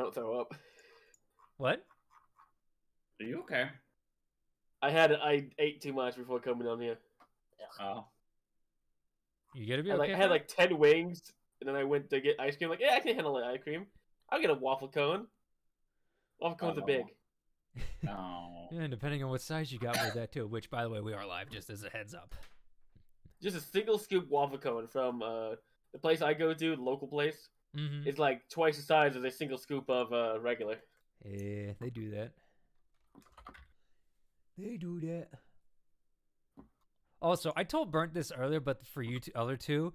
don't throw up. What? Are you okay? I ate too much before coming on here. Oh. You gotta be I okay. had like 10 wings, and then I went to get ice cream. Like, yeah, I can handle the ice cream. I'll get a waffle cone. Waffle cones are big. Oh. Yeah, and depending on what size you got with that too. Which, by the way, we are live. Just as a heads up. Just a single scoop waffle cone from the place I go to, the local place. Mm-hmm. It's like twice the size as a single scoop of regular. Yeah, they do that. They do that. Also, I told Burnt this earlier, but for you other two,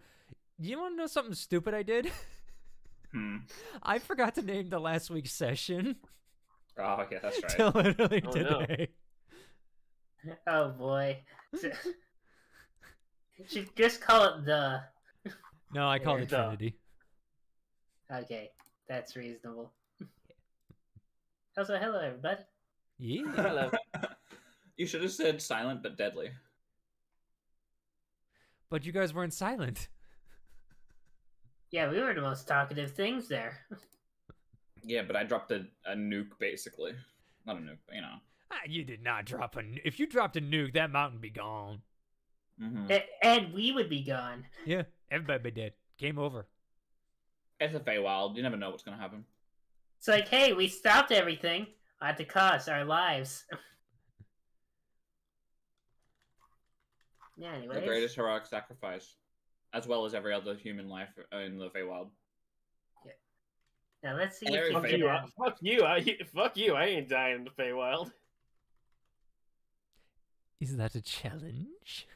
you want to know something stupid I did? I forgot to name the last week's session. Oh, yeah, that's right. Till literally today. No. Oh boy. Should just call it the. No, I called it the. Trinity. Okay, that's reasonable. Also, hello everybody. Yeah. Hello. You should have said silent but deadly. But you guys weren't silent. Yeah, we were the most talkative things there. Yeah, but I dropped a nuke, basically. Not a nuke, but you know. You did not drop a nuke. If you dropped a nuke, that mountain be gone. Mm-hmm. And we would be gone. Yeah, everybody be dead. Game over. It's a Feywild. You never know what's going to happen. It's like, hey, we stopped everything at the cost our lives. Yeah, anyways. The greatest heroic sacrifice. As well as every other human life in the Feywild. Now let's see Very if you fair. can... Fuck you, I ain't dying in the Feywild. Is that a challenge?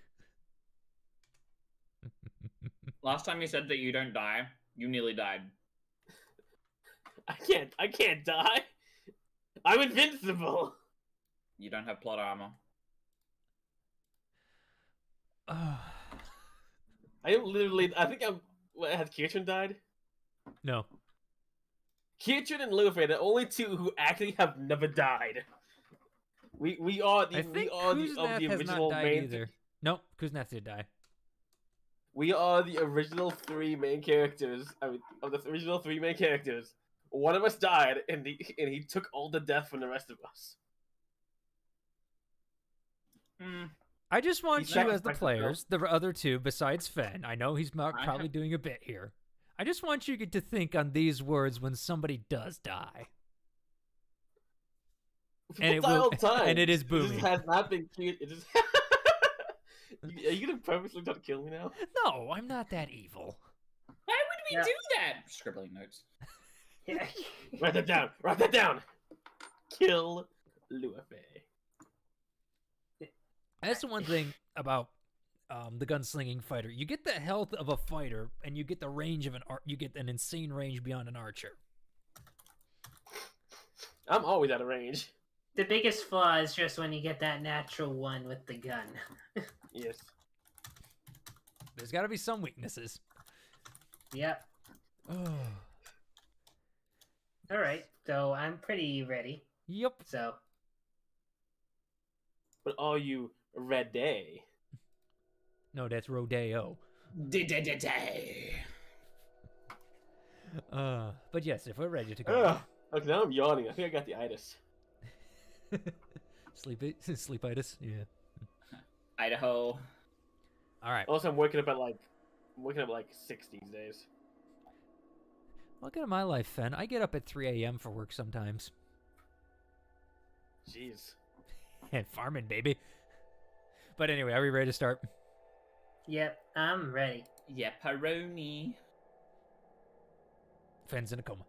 Last time you said that you don't die, you nearly died. I can't die. I'm invincible. You don't have plot armor. I think has Kirchen died? No. Kirchen and Luffy are the only two who actually have never died. We are the I think of the Kuznath has original not died main. either. Nope, Kuznath did die. We are the original three main characters. I mean, of the original three main characters. One of us died, and he took all the death from the rest of us. I just want He's you as the sacrificed players, the other two besides Fen. I know he's probably doing a bit here. I just want you to think on these words when somebody does die. And all the time. And it is It booming. just has not been cute. It just. Are you gonna purposely try to kill me now? No, I'm not that evil. Why would we do that? Scribbling notes. Yeah. Write that down. Write that down. Kill Luffy. That's the one thing about the gunslinging fighter. You get the health of a fighter, and you get the range of you get an insane range beyond an archer. I'm always out of range. The biggest flaw is just when you get that natural one with the gun. Yes. There's got to be some weaknesses. Yep. Oh. Alright, so I'm pretty ready. Yep. So, But are you ready? No, that's Rodeo. Day. But yes, if we're ready to go. Ugh. Okay, now I'm yawning. I think I got the itis. Sleepitis, yeah. Idaho. All right. Also, I'm waking up at like 6 these days. Welcome to my life, Fen. I get up at 3 a.m. for work sometimes. Jeez. And farming, baby. But anyway, are we ready to start? yep, I'm ready. Yeah, Pepperoni. Fen's in a coma.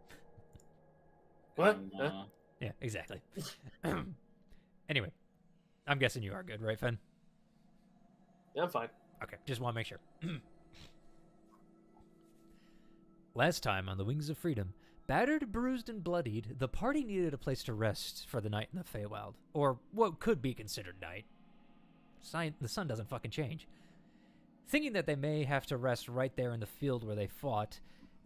What? Huh? Yeah, exactly. Anyway, I'm guessing you are good, right, Fen? Yeah, I'm fine. Okay, just want to make sure. Last time on the Wings of Freedom, battered, bruised, and bloodied, the party needed a place to rest for the night in the Feywild, or what could be considered night. The sun doesn't fucking change. Thinking that they may have to rest right there in the field where they fought,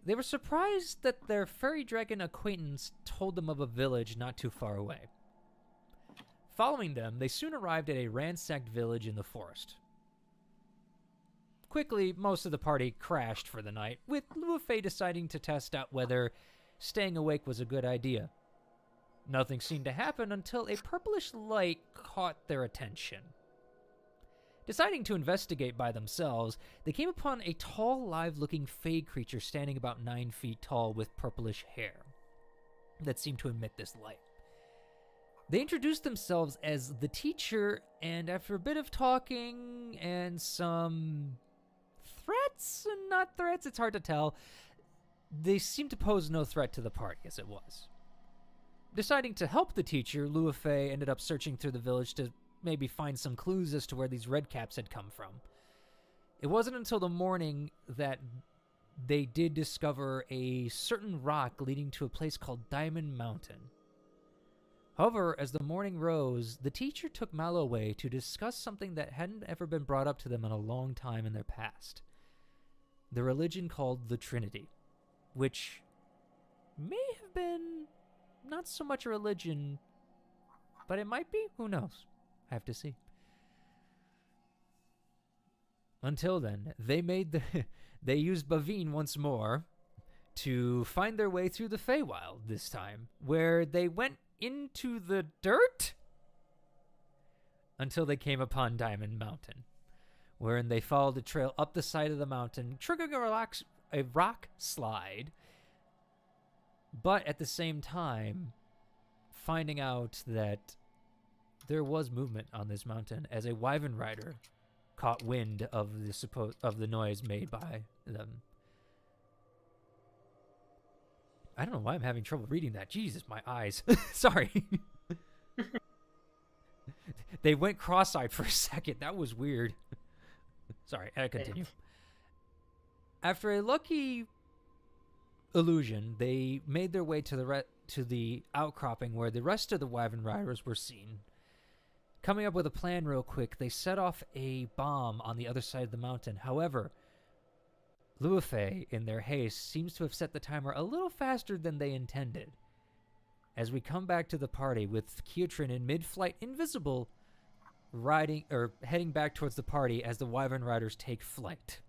they were surprised that their fairy dragon acquaintance told them of a village not too far away. Following them, they soon arrived at a ransacked village in the forest. Quickly, most of the party crashed for the night, with Luafei deciding to test out whether staying awake was a good idea. Nothing seemed to happen until a purplish light caught their attention. Deciding to investigate by themselves, they came upon a tall, live-looking fey creature standing about 9 feet tall with purplish hair that seemed to emit this light. They introduced themselves as the teacher, and after a bit of talking and some threats and not threats, it's hard to tell, they seemed to pose no threat to the party as it was. Deciding to help the teacher, Luafei ended up searching through the village to maybe find some clues as to where these red caps had come from. It wasn't until the morning that they did discover a certain rock leading to a place called Diamond Mountain. However, as the morning rose, the teacher took Mallow away to discuss something that hadn't ever been brought up to them in a long time in their past. The religion called the Trinity, which may have been not so much a religion, but it might be. Who knows? I have to see. Until then, they used Bavine once more to find their way through the Feywild this time, where they went into the dirt until they came upon Diamond Mountain, wherein they followed a trail up the side of the mountain, triggering a rock slide, but at the same time finding out that there was movement on this mountain as a wyvern rider caught wind of the noise made by them. I don't know why I'm having trouble reading that. Jesus, my eyes. Sorry. They went cross-eyed for a second. That was weird. Sorry, I continue. After a lucky illusion, they made their way to the outcropping where the rest of the wyvern riders were seen. Coming up with a plan real quick, they set off a bomb on the other side of the mountain. However, Luafei, in their haste, seems to have set the timer a little faster than they intended. As we come back to the party with Keotrin in mid-flight invisible, heading back towards the party as the wyvern riders take flight.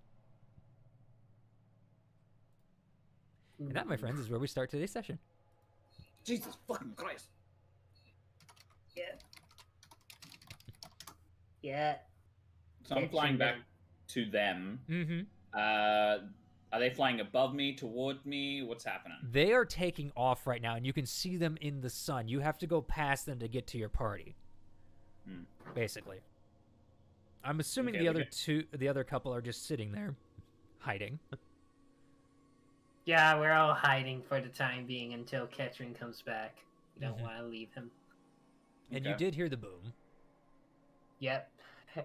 And that, my friends, is where we start today's session. Jesus fucking Christ. Yeah. Yeah. So I'm flying back to them. Mm-hmm. Are they flying above me, toward me? What's happening? They are taking off right now, and you can see them in the sun. You have to go past them to get to your party. Basically. I'm assuming the other couple are just sitting there, hiding. Yeah, we're all hiding for the time being until Ketrin comes back. We don't want to leave him. And you did hear the boom. Yep.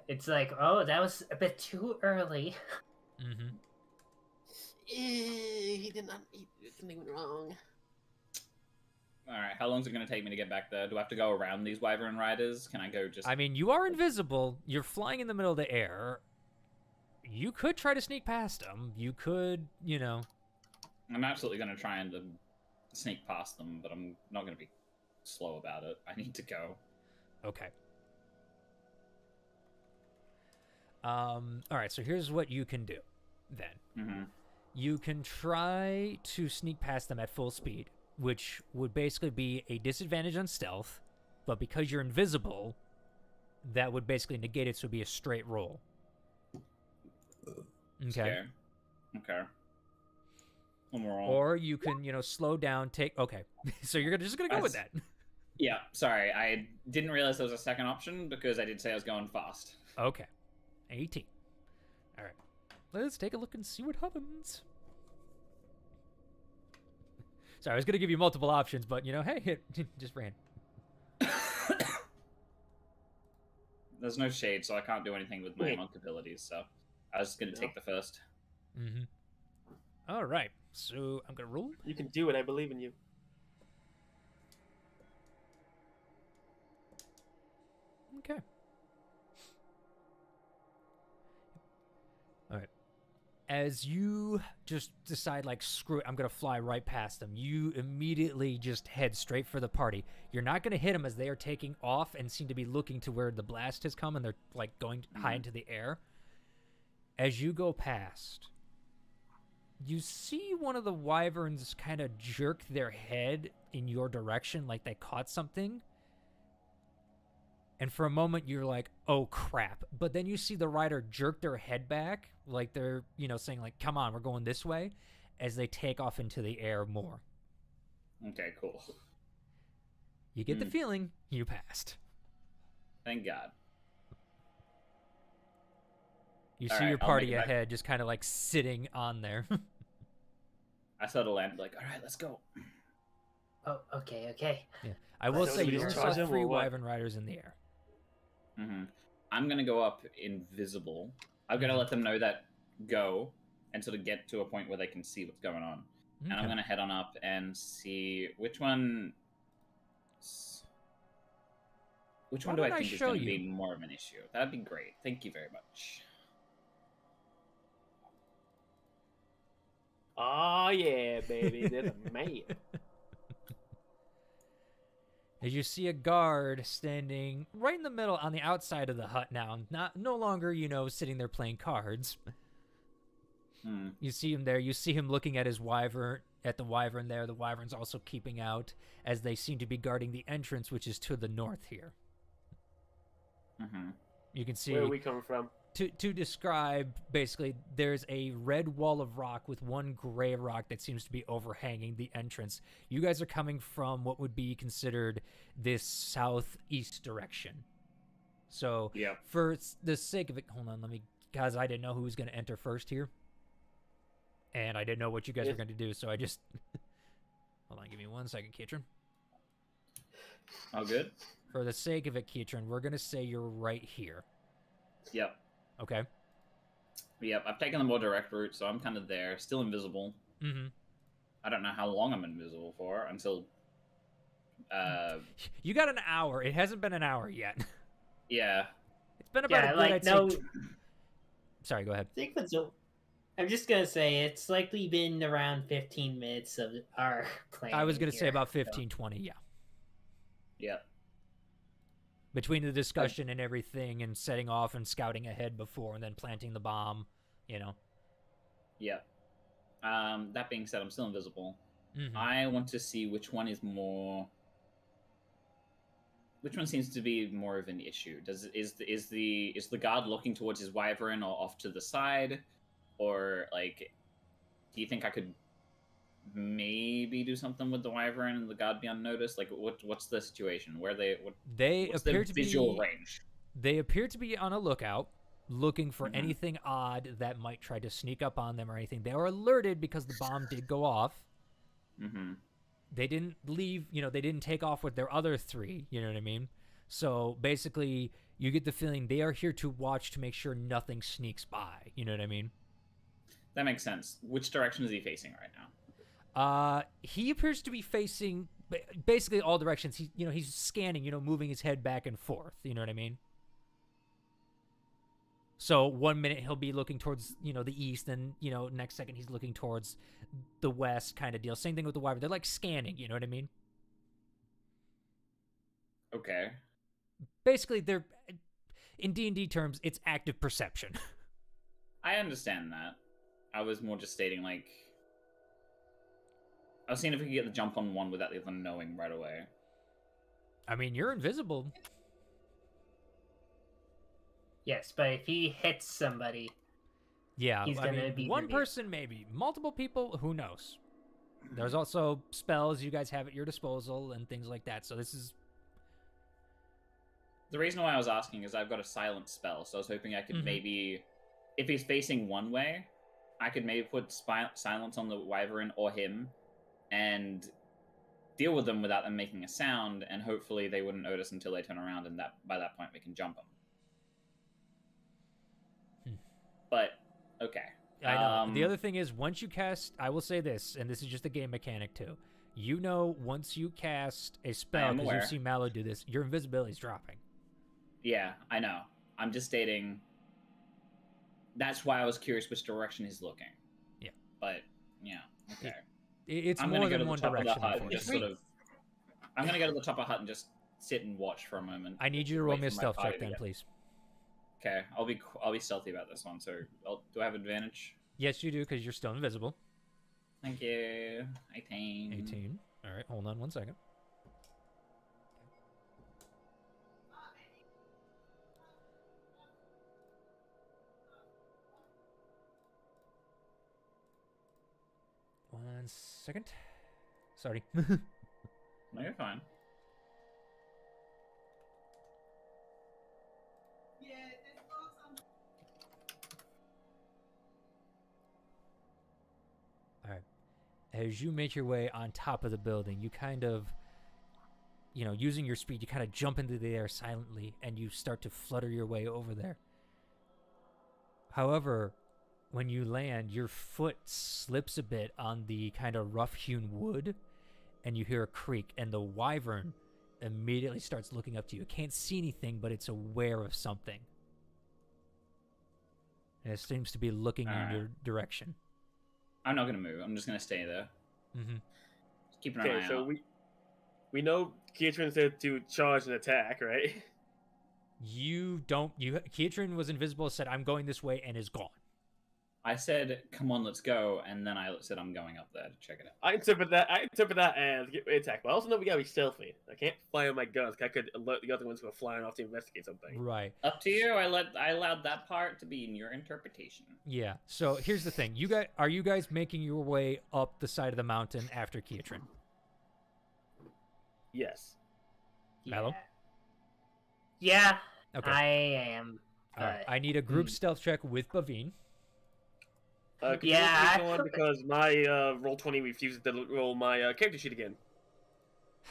It's like, oh, that was a bit too early. Mm-hmm. He did something wrong. Alright, how long is it going to take me to get back there? Do I have to go around these wyvern riders? Can I go just... I mean, you are invisible. You're flying in the middle of the air. You could try to sneak past them. You could, I'm absolutely going to try and sneak past them, but I'm not going to be slow about it. I need to go. Okay. All right, so here's what you can do, then. Mm-hmm. You can try to sneak past them at full speed, which would basically be a disadvantage on stealth, but because you're invisible, that would basically negate it, so it would be a straight roll. Okay. Okay. One more roll. Or you can, slow down, okay. So you're just gonna go with that. Yeah, sorry. I didn't realize there was a second option because I did say I was going fast. Okay. 18. All right. Let's take a look and see what happens. Sorry, I was going to give you multiple options, but, hey, it just ran. There's no shade, so I can't do anything with my monk abilities, so I was just going to take the first. Mm-hmm. All right. So I'm going to roll. You can do it. I believe in you. Okay. All right. As you just decide, screw it, I'm going to fly right past them, you immediately just head straight for the party. You're not going to hit them as they are taking off and seem to be looking to where the blast has come, and they're, going high into the air. As you go past, You see one of the wyverns kind of jerk their head in your direction like they caught something. And for a moment, you're like, oh, crap. But then you see the rider jerk their head back, like they're, saying, like, come on, we're going this way, as they take off into the air more. Okay, cool. You get the feeling you passed. Thank God. You see your party ahead just kind of, like, sitting on there. I saw the land, like, all right, let's go. Oh, okay. Yeah. I will say, you only saw charge 3 him or what? wyvern riders in the air. I'm going to go up invisible. I'm going to let them know that go and sort of get to a point where they can see what's going on. Okay. And I'm going to head on up and see which one... Which one do I think is going to be more of an issue? That'd be great. Thank you very much. Oh, yeah, baby. There's a man. As you see a guard standing right in the middle on the outside of the hut now, no longer, sitting there playing cards. You see him there. You see him looking at his wyvern, at the wyvern there. The wyvern's also keeping out as they seem to be guarding the entrance, which is to the north here. You can see where we come from. To describe, basically, there's a red wall of rock with one gray rock that seems to be overhanging the entrance. You guys are coming from what would be considered this southeast direction. So, for the sake of it, hold on, guys, I didn't know who was going to enter first here. And I didn't know what you guys were going to do, so I just... Hold on, give me 1 second, Keatron. All good? For the sake of it, Keatron, we're going to say you're right here. Yep. Okay. Yep, I've taken the more direct route, so I'm kind of there. Still invisible. I don't know how long I'm invisible for until... You got an hour. It hasn't been an hour yet. Yeah. It's been about a good, I'd say... Sorry, go ahead. I'm just going to say it's likely been around 15 minutes of our playing. I was going to say about 15, 20, yeah. Yep. Between the discussion and everything and setting off and scouting ahead before and then planting the bomb, Yeah. That being said, I'm still invisible. I want to see which one is more... Which one seems to be more of an issue? Is the guard looking towards his wyvern or off to the side? Or, like, do you think I could maybe do something with the wyvern and the guard be unnoticed? Like, what's the situation? What's the visual range? They appear to be on a lookout, looking for anything odd that might try to sneak up on them or anything. They are alerted because the bomb did go off. They didn't leave, they didn't take off with their other 3, you know what I mean? So, basically, you get the feeling they are here to watch to make sure nothing sneaks by, you know what I mean? That makes sense. Which direction is he facing right now? He appears to be facing basically all directions. He's scanning, moving his head back and forth. You know what I mean? So 1 minute he'll be looking towards, the east, and, next second he's looking towards the west kind of deal. Same thing with the wyvern. They're like scanning, you know what I mean? Okay. Basically, they're, in D&D terms, it's active perception. I understand that. I was more just stating, like... I was seeing if we could get the jump on one without the other knowing right away. I mean, you're invisible. Yes, but if he hits somebody... Yeah, he's gonna be one revealed. person, maybe. Multiple people, who knows? There's also spells you guys have at your disposal and things like that, so this is... The reason why I was asking is I've got a silent spell, so I was hoping I could maybe... If he's facing one way, I could maybe put silence on the wyvern or him, and deal with them without them making a sound, and hopefully they wouldn't notice until they turn around, and by that point we can jump them. But, okay. I know. The other thing is, once you cast... I will say this, and this is just a game mechanic too. Once you cast a spell, because you've seen Mallow do this, your invisibility's dropping. Yeah, I know. I'm just stating... That's why I was curious which direction he's looking. Yeah. But, yeah, okay. It's more than one direction. I'm going to go to the top of the hut and just sit and watch for a moment. I need you to roll me a stealth check then, please. Okay, I'll be stealthy about this one. So, do I have advantage? Yes, you do, because you're still invisible. Thank you. 18. 18. All right, hold on 1 second. One second. Sorry. No, you're fine. All right. As you make your way on top of the building, you kind of, using your speed, you kind of jump into the air silently and you start to flutter your way over there. However, when you land, your foot slips a bit on the kind of rough-hewn wood, and you hear a creak, and the wyvern immediately starts looking up to you. It can't see anything, but it's aware of something. And it seems to be looking in your direction. I'm not going to move. I'm just going to stay there. Mm-hmm. Just keep an eye out. we know Kietran said to charge and attack, right? You don't... Kietran was invisible, said, I'm going this way, and is gone. I said, come on, let's go, and then I said I'm going up there to check it out. I interpret that as get ready to attack, but I also know we gotta be stealthy. I can't fire my guns, 'cause I could alert the other ones who are flying off to investigate something. Right. Up to you. I allowed that part to be in your interpretation. Yeah. So here's the thing. Are you guys making your way up the side of the mountain after Kietran? Yes. Mallow? Yeah, Okay. I am. All right. I need a group stealth check with Bavine. Could you roll me one, because my roll 20 refuses to roll my character sheet again.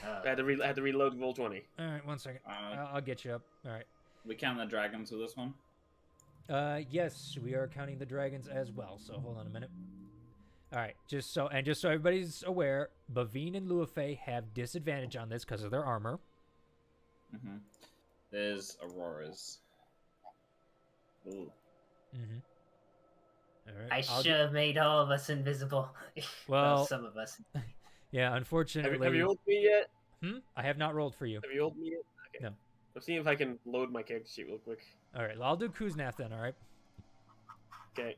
I had to reload roll 20. All right, 1 second. I'll get you up. All right. We count the dragons with this one? Yes, we are counting the dragons as well. So hold on a minute. All right, just so everybody's aware, Bavine and Luafe have disadvantage on this because of their armor. Mm-hmm. There's Aurora's. Ooh. Mm-hmm. All right. I should have made all of us invisible. Well, some of us. Yeah, unfortunately. Have you rolled me yet? I have not rolled for you. Have you rolled me yet? Okay. No. Let's see if I can load my character sheet real quick. All right, well, I'll do Kuznath then, all right? Okay.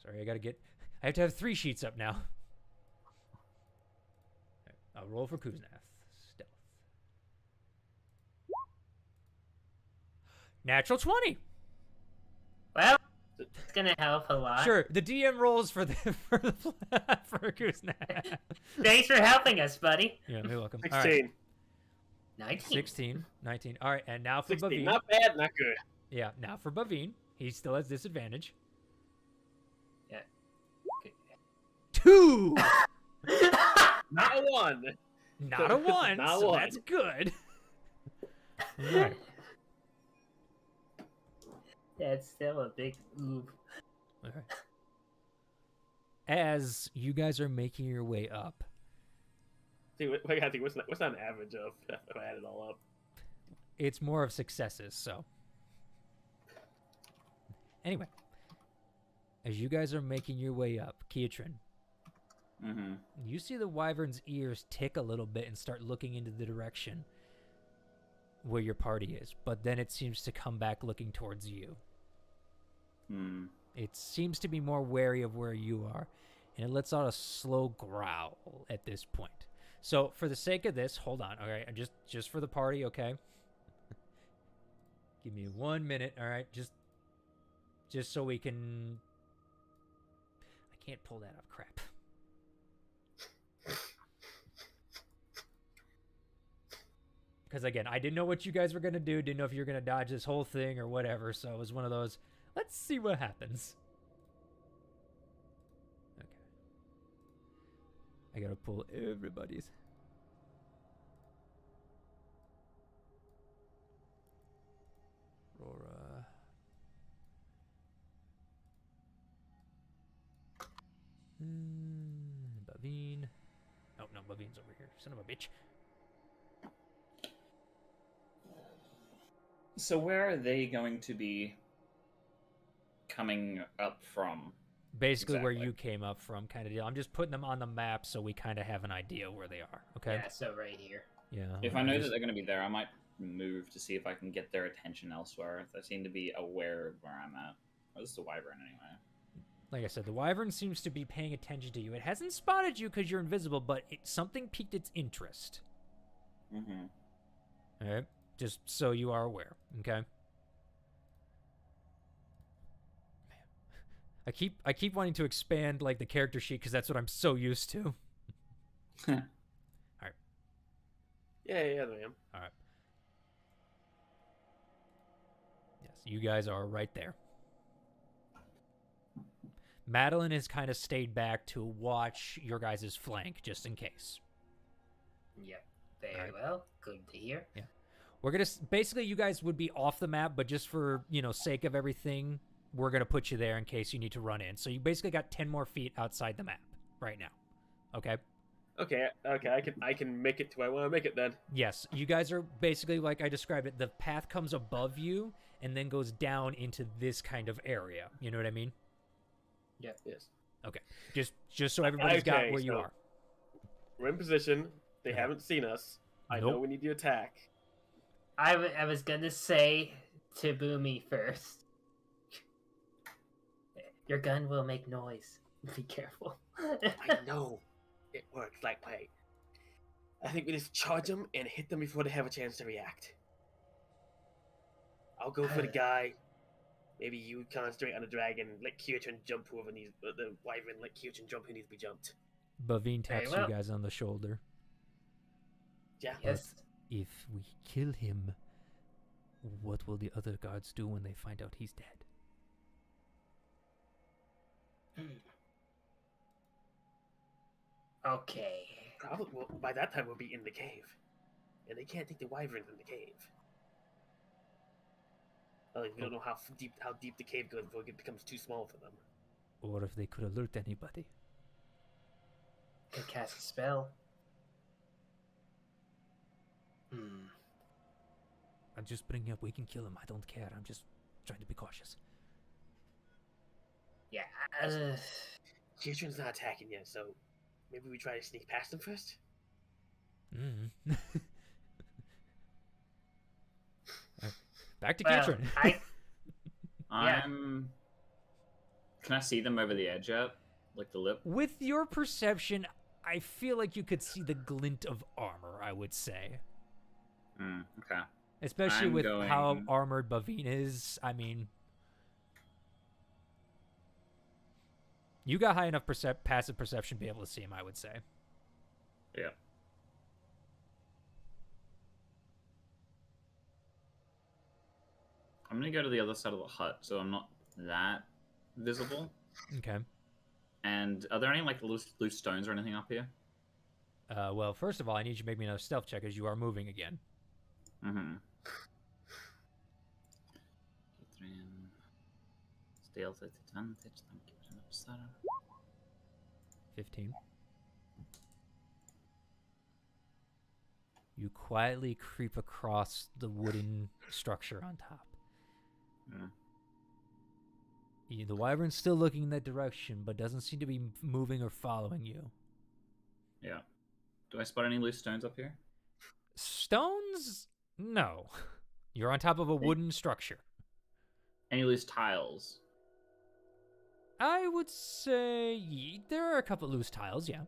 Sorry, I have to have 3 sheets up now. Right, I'll roll for Kuznath. Stealth. Natural 20. Well, it's gonna help a lot. Sure, the DM rolls for for Kuznath. Thanks for helping us, buddy. Yeah, you're welcome. 16. All right. 19. 16, 19. All right, and now for 16. Bavine. Not bad, not good. Yeah, now for Bavine. He still has disadvantage. Yeah. 2! Not a 1. Not a 1, Not so one. that's good. All right. That's still a big move. All right. As you guys are making your way up, See, I gotta think, what's that an average of if I add it all up? it's more of successes, so. Anyway, as you guys are making your way up, Kietran, Mm-hmm. you see the wyvern's ears tick a little bit and start looking into the direction where your party is, but then it seems to come back looking towards you. Hmm. It seems to be more wary of where you are, and it lets out a slow growl at this point. So, for the sake of this, hold on, all right? Just for the party, okay? Give me 1 minute, all right? Just so we can... I can't pull that off, crap. Because, again, I didn't know what you guys were going to do, didn't know if you were going to dodge this whole thing or whatever, so it was one of those... Let's see what happens. Okay. I gotta pull everybody's. Aurora. Bavine. Oh, no, Bavine's over here. Son of a bitch. So where are they going to be coming up from? Basically where Exactly. you came up from, kind of deal. I'm just putting them on the map so we kind of have an idea where they are, okay? Yeah, so right here. Yeah. If I know that they're going to be there, I might move to see if I can get their attention elsewhere. They seem to be aware of where I'm at. Oh, this is a wyvern anyway. like I said, the wyvern seems to be paying attention to you. It hasn't spotted you because you're invisible, but something piqued its interest. Mm-hmm. All right, just so you are aware. Okay. I keep wanting to expand like the character sheet because that's what I'm so used to. All right. Yeah, I am. All right. Yes, you guys are right there. Madeline has kind of stayed back to watch your guys' flank just in case. Yep. Very Alright. well. Good to hear. Yeah. We're going to basically you guys would be off the map, but just for, sake of everything, we're going to put you there in case you need to run in. So you basically got 10 more feet outside the map right now. Okay? Okay, I can make it to where I want to make it then. Yes, you guys are basically like I described it. The path comes above you and then goes down into this kind of area. You know what I mean? Yep. Yes. Okay. Just so everybody's got Okay, where you so- are. We're in position. They Okay. haven't seen us. I know Nope. we need to attack. I was gonna say to Boomy first. Your gun will make noise. Be careful. I know it works like way. I think we just charge them and hit them before they have a chance to react. I'll go for the guy. Maybe you concentrate on the dragon. Let Kirtan jump whoever needs. The wyvern let Kirtan jump who needs to be jumped. Bavine taps Very well. you guys on the shoulder. Yeah. Yes. If we kill him, what will the other guards do when they find out he's dead? Okay. Probably. Well, by that time we'll be in the cave, and they can't take the wyverns in the cave. Like, we don't know how deep the cave goes before it becomes too small for them. Or if they could alert anybody. Could cast a spell. Hmm. I'm just bringing up we can kill him. I don't care. I'm just trying to be cautious. Yeah. Kirtan's not attacking yet, so maybe we try to sneak past him first. Back to Well, Kitchen. Yeah. Can I see them over the edge yet? Like the lip? With your perception, I feel like you could see the glint of armor, I would say. Okay. Especially I'm with how going- armored Bavine is. I mean, you got high enough passive perception to be able to see him, I would say. Yeah. I'm gonna go to the other side of the hut, so I'm not that visible. Okay. And are there any like loose stones or anything up here? Well, first of all, I need you to make me another stealth check as you are moving again. Mm-hmm. Stealth at advantage. Thank you very much, Sarah. 15. You quietly creep across the wooden structure on top. The wyvern's still looking in that direction, but doesn't seem to be moving or following you. Yeah. Do I spot any loose stones up here? Stones? No. You're on top of a wooden structure. Any loose tiles? I would say there are a couple loose tiles, yeah.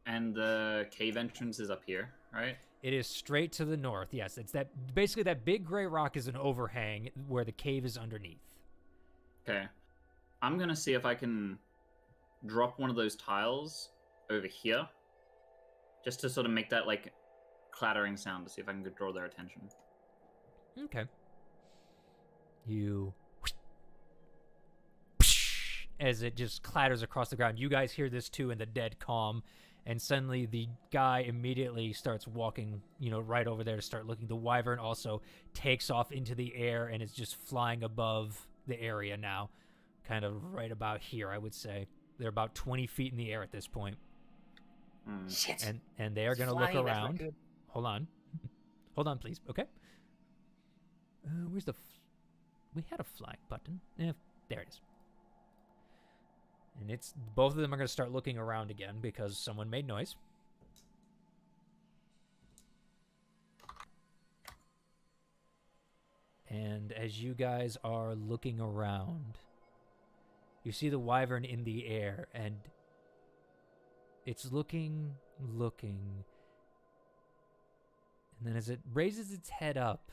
And the cave entrance is up here, right? It is straight to the north, yes. It's basically that big gray rock is an overhang where the cave is underneath. Okay. I'm gonna see if I can drop one of those tiles over here. Just to sort of make that like clattering sound to see if I can draw their attention. Okay. You... As it just clatters across the ground. You guys hear this too in the dead calm. And suddenly the guy immediately starts walking, right over there to start looking. The wyvern also takes off into the air and is just flying above the area now. Kind of right about here, I would say. They're about 20 feet in the air at this point. Shit. And they are going to look around. Hold on. Hold on, please. Okay. Where's the... We had a flag button. There it is. And it's both of them are going to start looking around again because someone made noise. And as you guys are looking around, you see the wyvern in the air, and it's looking. And then as it raises its head up,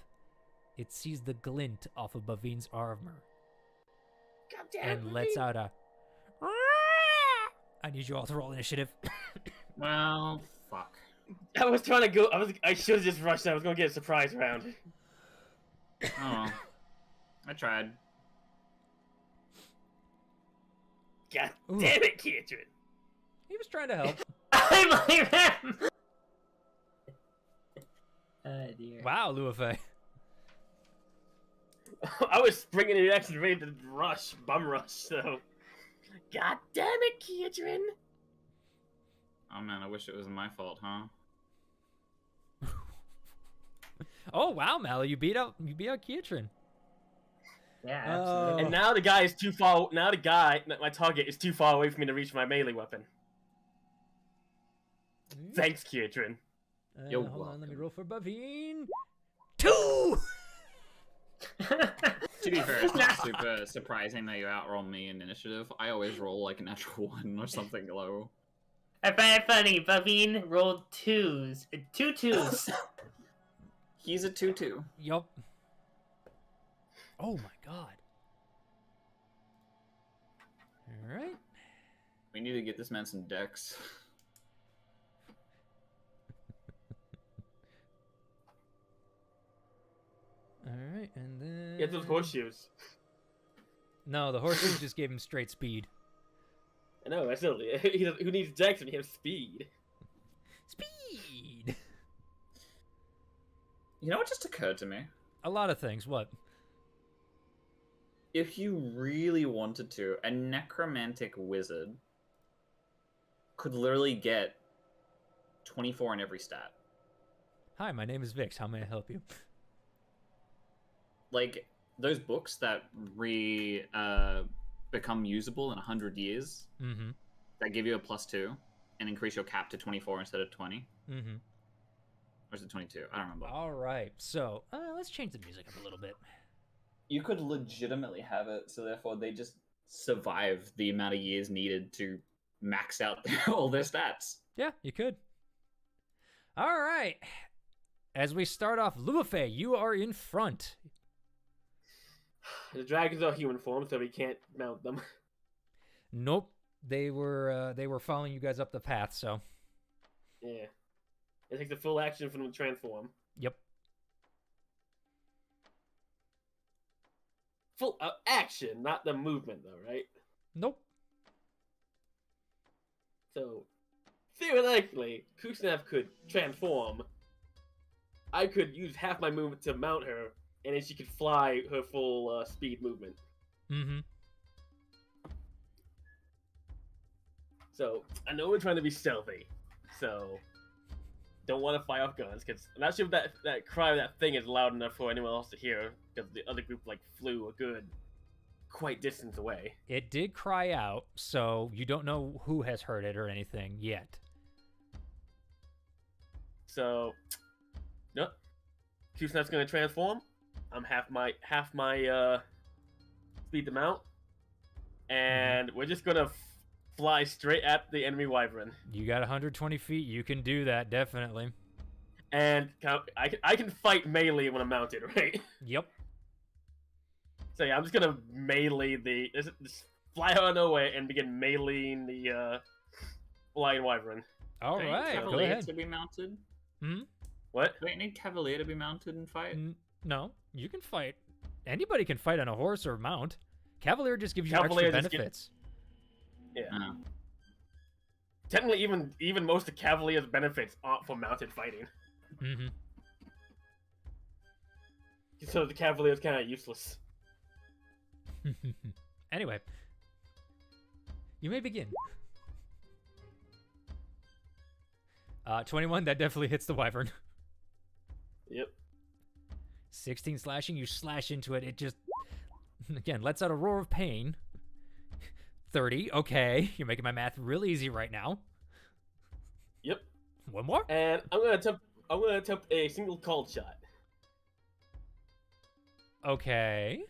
it sees the glint off of Bavin's armor. God damn And it, lets Baveen. out a... I need you all to roll initiative. Well, fuck. I was trying to go. I should have just rushed. I was gonna get a surprise round. Oh, I tried. God Ooh. damn it, Kietrin. He was trying to help. I'm like that. Oh dear. Wow, Luafe. I was springing in action ready to rush, bum rush, so. God damn it, Kietrin. Oh man, I wish it was my fault, huh? Oh wow, Mally, you beat out Kietrin. Yeah, Oh. absolutely. And now the guy is too far. Now the guy, my target, is too far away for me to reach my melee weapon. Thanks, Kietrin. You're Hold on, let me welcome. roll for Baveen. 2! To be fair, it's not super surprising that you outroll me in initiative. I always roll like a natural 1 or something low. I find it funny. Baveen rolled 2s. 2 2s. He's a 2/2. Yup. Oh my god. Alright. We need to get this man some decks. Alright, and then... Get those horseshoes. No, the horses just gave him straight speed. I know, I still. Who needs dex when you have speed? Speed! You know what just occurred to me? A lot of things, what? If you really wanted to, a necromantic wizard could literally get 24 in every stat. Hi, my name is Vix. How may I help you? Like, those books that become usable in 100 years, Mm-hmm. that give you a +2 and increase your cap to 24 instead of 20. Mm-hmm. Or is it 22? I don't remember. Alright, so, let's change the music up a little bit. You could legitimately have it, so therefore they just survive the amount of years needed to max out all their stats. Yeah, you could. Alright. As we start off, Luafe, you are in front. The dragons are human form, so we can't mount them. Nope. They were following you guys up the path, so. Yeah. It takes a full action for them to transform. Yep. Full action, not the movement, though, right? Nope. So, theoretically, Kusnev could transform. I could use half my movement to mount her, and then she could fly her full speed movement. Mm-hmm. So, I know we're trying to be stealthy, so don't want to fire off guns, because I'm not sure if that cry of that thing is loud enough for anyone else to hear, because the other group, like, flew a good quite distance away. It did cry out, so you don't know who has heard it or anything yet. So, nope. Q-Snap's gonna transform. I'm half my speed to mount, and we're just gonna fly straight at the enemy wyvern. You got 120 feet. You can do that, definitely. And I can fight melee when I'm mounted, right? Yep. So yeah, I'm just gonna melee just fly out of nowhere and begin meleeing the flying wyvern. All Do you need right, go Cavalier ahead. to be mounted? What? Do you need Cavalier to be mounted and fight? No, you can fight. Anybody can fight on a horse or mount. Cavalier just gives you Cavalier extra just benefits. Yeah. Oh. Technically, even most of Cavalier's benefits aren't for mounted fighting. Mm-hmm. So the Cavalier's kind of useless. Anyway, you may begin. 21, that definitely hits the wyvern. Yep. 16 slashing, you slash into it. It just, again, lets out a roar of pain. 30, okay. You're making my math real easy right now. Yep. One more? And I'm gonna attempt a single cold shot. Okay.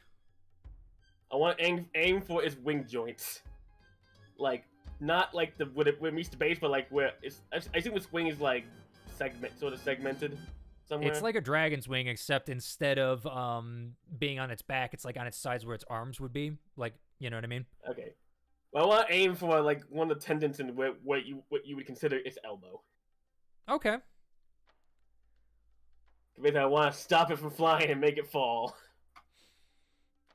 I want to aim for its wing joints. Like, not like where it meets the base, but like where it's. I assume its wing is like segmented somewhere. It's like a dragon's wing, except instead of being on its back, it's like on its sides where its arms would be. Like, you know what I mean? Okay. Well, I want to aim for like one of the tendons and what you would consider its elbow. Okay. Basically, I want to stop it from flying and make it fall.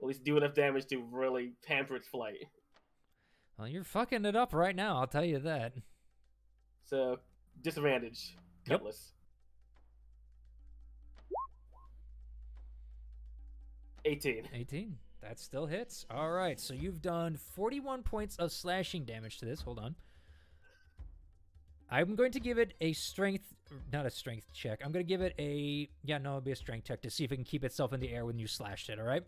At least do enough damage to really hamper its flight. Well, you're fucking it up right now, I'll tell you that. So, disadvantage. Yep. Cutlass. 18. 18. That still hits. All right, so you've done 41 points of slashing damage to this. Hold on. I'm going to give it a strength, not a strength check. I'm going to give it a, it'll be a strength check to see if it can keep itself in the air when you slashed it, all right?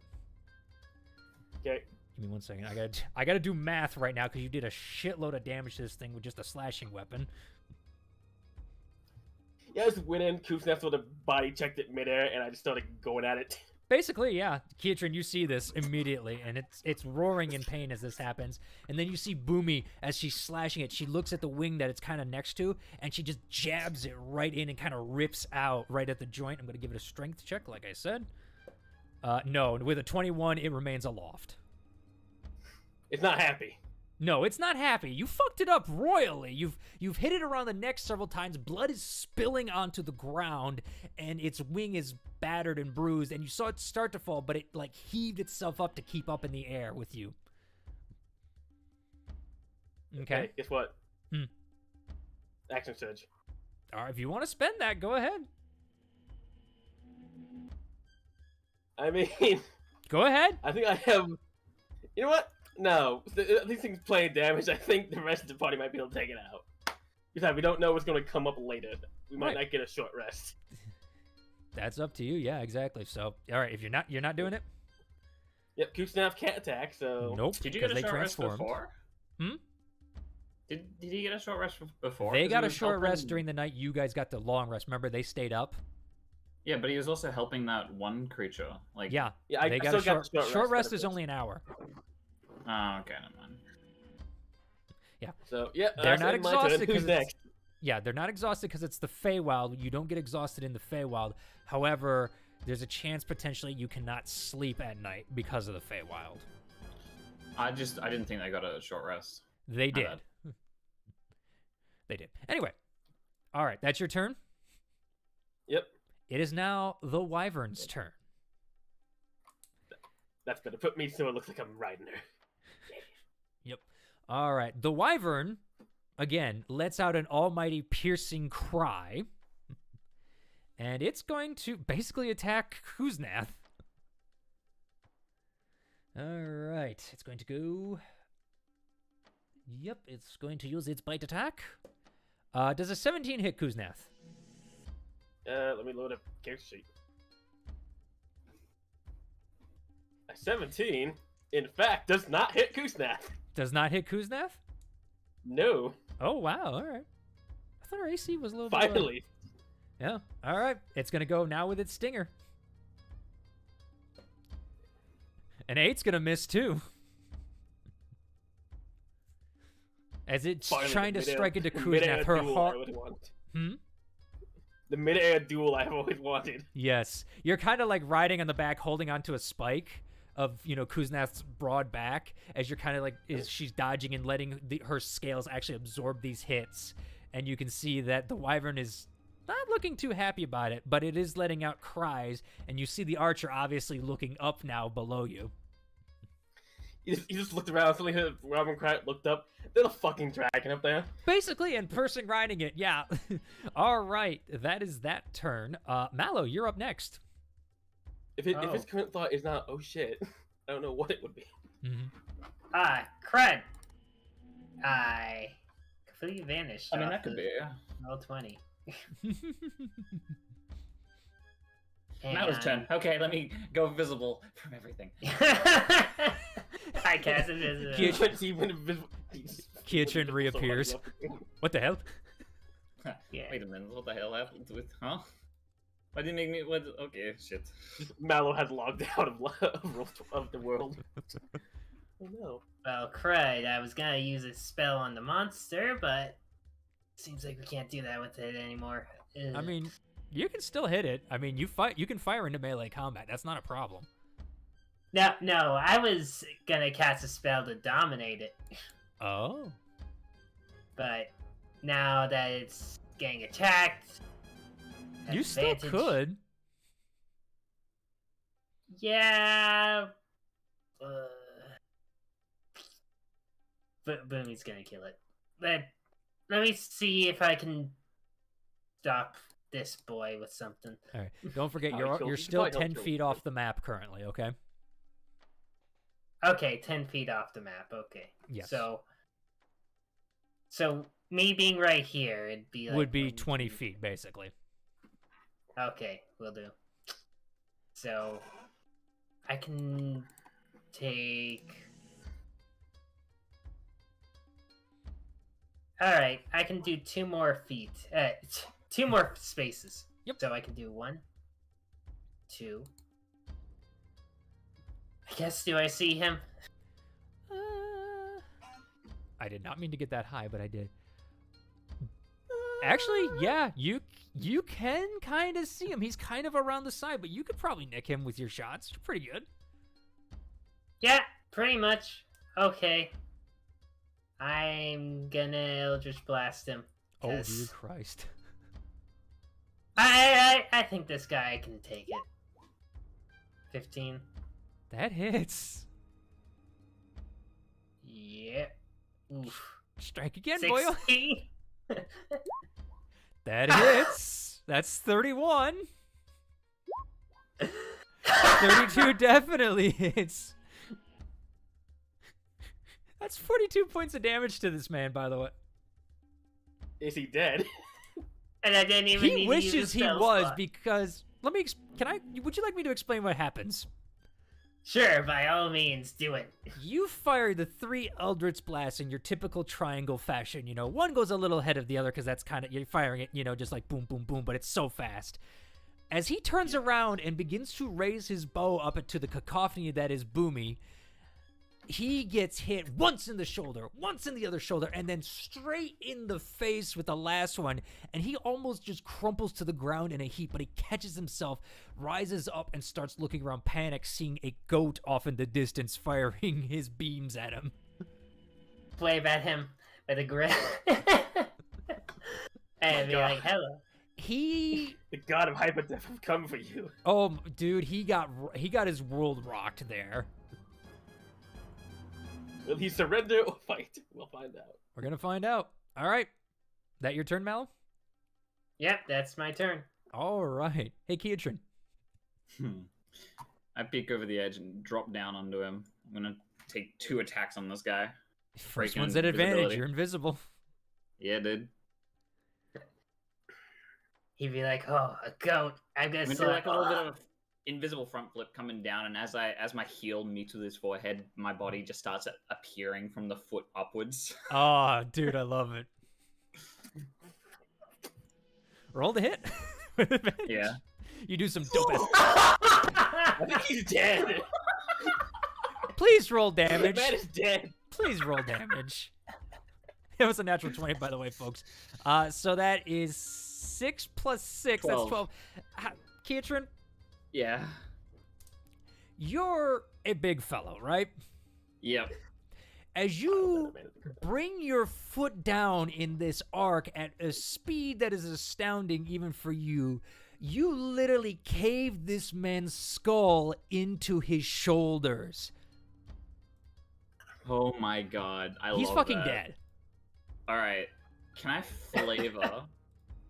Okay. Give me 1 second. I gotta do math right now because you did a shitload of damage to this thing with just a slashing weapon. Yeah, I just went in, Koofsnap sort of body checked it midair, and I just started going at it. Basically, yeah. Kietrin, you see this immediately, and it's roaring in pain as this happens. And then you see Boomy, as she's slashing it, she looks at the wing that it's kind of next to, and she just jabs it right in and kind of rips out right at the joint. I'm going to give it a strength check, like I said. No, with a 21, it remains aloft. It's not happy. No, it's not happy. You fucked it up royally. You've hit it around the neck several times. Blood is spilling onto the ground, and its wing is battered and bruised. And you saw it start to fall, but it like heaved itself up to keep up in the air with you. Okay. Guess what? Action surge. All right, if you want to spend that, go ahead. I mean, Go ahead. I think I have. You know what? No, these things playing damage. I think the rest of the party might be able to take it out. Besides, we don't know what's going to come up later. We might not get a short rest. That's up to you. Yeah, exactly. So, all right, if you're not doing it. Yep, Koofsnap can't attack. So Nope. Did you get a short rest transformed. before? Did he get a short rest before? They 'Cause got he a was short helping- rest during the night. You guys got the long rest. Remember, they stayed up. Yeah, but he was also helping that one creature. Like, Yeah. yeah, They got a short rest is only an hour. Oh, okay, never mind. Yeah. So yeah, They're that's not my turn. exhausted Who's because next? Yeah, they're not exhausted because it's the Feywild. You don't get exhausted in the Feywild. However, there's a chance potentially you cannot sleep at night because of the Feywild. I didn't think they got a short rest. They My did. bad. They did. Anyway. All right, that's your turn. Yep, It is now the Wyvern's turn. that's better. Put me so it looks like I'm riding her. Yep. All right. The Wyvern, again, lets out an almighty piercing cry. And it's going to basically attack Kuznath. All right. It's going to go... Yep, it's going to use its bite attack. Does a 17 hit Kuznath? Let me load up character sheet. A 17, in fact, does not hit Koofsnap. Does not hit Kuznath? No. Oh, wow. All right. I thought our AC was a little bit low. Finally. Yeah. All right. It's going to go now with its stinger. An 8's going to miss, too. As it's Finally, trying to the strike into the mid-air Kuznath, her duel I heart... always wanted. Hmm? The mid-air duel I've always wanted. Yes. You're kind of like riding on the back, holding onto a spike of, Kuznath's broad back, as you're kind of like, she's dodging and letting her scales actually absorb these hits. And you can see that the Wyvern is not looking too happy about it, but it is letting out cries, and you see the archer obviously looking up now below you. He just looked around, suddenly heard Robin cry, looked up. There's a fucking dragon up there. Basically, and person riding it, yeah. All right, that is that turn. Mallow, you're up next. If his current thought is not, oh shit, I don't know what it would be. Mm-hmm. Crud. I completely vanished. I mean, that could be. Roll 20. That was 10. Okay, let me go visible from everything. I cast invisible. Kietrin reappears. What the hell? Yeah. Wait a minute, what the hell happened with, huh? Why did you make me? What? Okay, shit. Mallow has logged out of the world. Oh no. Well, crud, I was gonna use a spell on the monster, but seems like we can't do that with it anymore. Ugh. I mean, you can still hit it. I mean, you can fire into melee combat. That's not a problem. No, I was gonna cast a spell to dominate it. Oh. But now that it's getting attacked... You still advantage. could. Yeah... Boomy's gonna kill it. Let me see if I can stop this boy with something. All right. Don't forget, Probably you're kill- still probably 10 kill feet him. off the map currently, okay? Okay, 10 feet off the map, okay. Yes. So me being right here, it'd be like... Would be 1, 20 2. feet, basically. Okay, will do. So, I can take... Alright, I can do 2 more feet. 2 more spaces. Yep. So I can do 1, 2... I guess, do I see him? I did not mean to get that high, but I did. Actually, yeah, you can kind of see him. He's kind of around the side, but you could probably nick him with your shots. You're pretty good. Yeah, pretty much. Okay. I'm gonna Eldritch Blast him. Oh, 'cause dear Christ. I think this guy can take it. 15. That hits. Yeah. Oof. Strike again, boy. 16. That hits. That's 31. 32 definitely hits. That's 42 points of damage to this man, by the way. Is he dead? And I didn't even need He to wishes use a he spell was slot. because would you like me to explain what happens? Sure, by all means, do it. You fire the 3 Eldritch Blasts in your typical triangle fashion. You know, one goes a little ahead of the other because that's kind of, you're firing it, you know, just like boom, boom, boom, but it's so fast. As he turns around and begins to raise his bow up to the cacophony that is Boomy, he gets hit once in the shoulder, once in the other shoulder, and then straight in the face with the last one, and he almost just crumples to the ground in a heap, but he catches himself, rises up, and starts looking around, panicked, seeing a goat off in the distance firing his beams at him. Wave at him with a grin. And be God. like, hello. He... The god of Hyperdeath have come for you. Oh, dude, he got his world rocked there. Will he surrender or fight? We'll find out. We're gonna find out. All right. That your turn, Mal? Yep, that's my turn. All right. Hey, Keatron. I peek over the edge and drop down onto him. I'm gonna take 2 attacks on this guy. First Breaking one's at advantage. invisibility. You're invisible. Yeah, dude. He'd be like, oh, a goat. I'm gonna I'm gonna do select like a little bit of invisible front flip coming down, and as my heel meets with his forehead, my body just starts appearing from the foot upwards. Oh, dude, I love it. Roll the hit. With advantage. Yeah. You do some dope ass. I think he's dead. Please roll The damage. man is dead. Please roll damage. It was a natural 20, by the way, folks. So that is 6 plus 6. 12. That's 12. Keatron, Yeah. you're a big fellow, right? Yep. As you bring your foot down in this arc at a speed that is astounding even for you, you literally cave this man's skull into his shoulders. Oh my god. He's love fucking that. dead. Alright. Can I flavor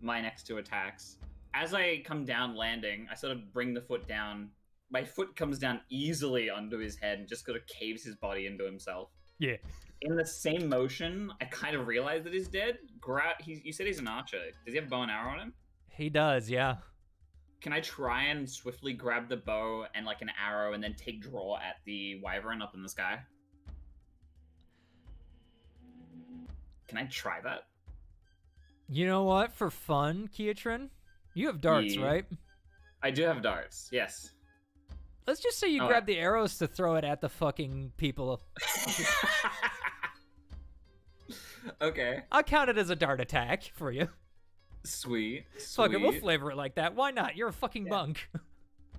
my next 2 attacks? As I come down landing, I sort of bring the foot down. My foot comes down easily onto his head and just sort of caves his body into himself. Yeah. In the same motion, I kind of realize that he's dead. You said he's an archer. Does he have a bow and arrow on him? He does, yeah. Can I try and swiftly grab the bow and like an arrow and then take draw at the wyvern up in the sky? Can I try that? You know what? For fun, Keatron, you have darts, Yeah. right? I do have darts. Yes. Let's just say you grab the arrows to throw it at the fucking people. Okay. I'll count it as a dart attack for you. Sweet. Fuck it, we'll flavor it like that. Why not? You're a fucking monk.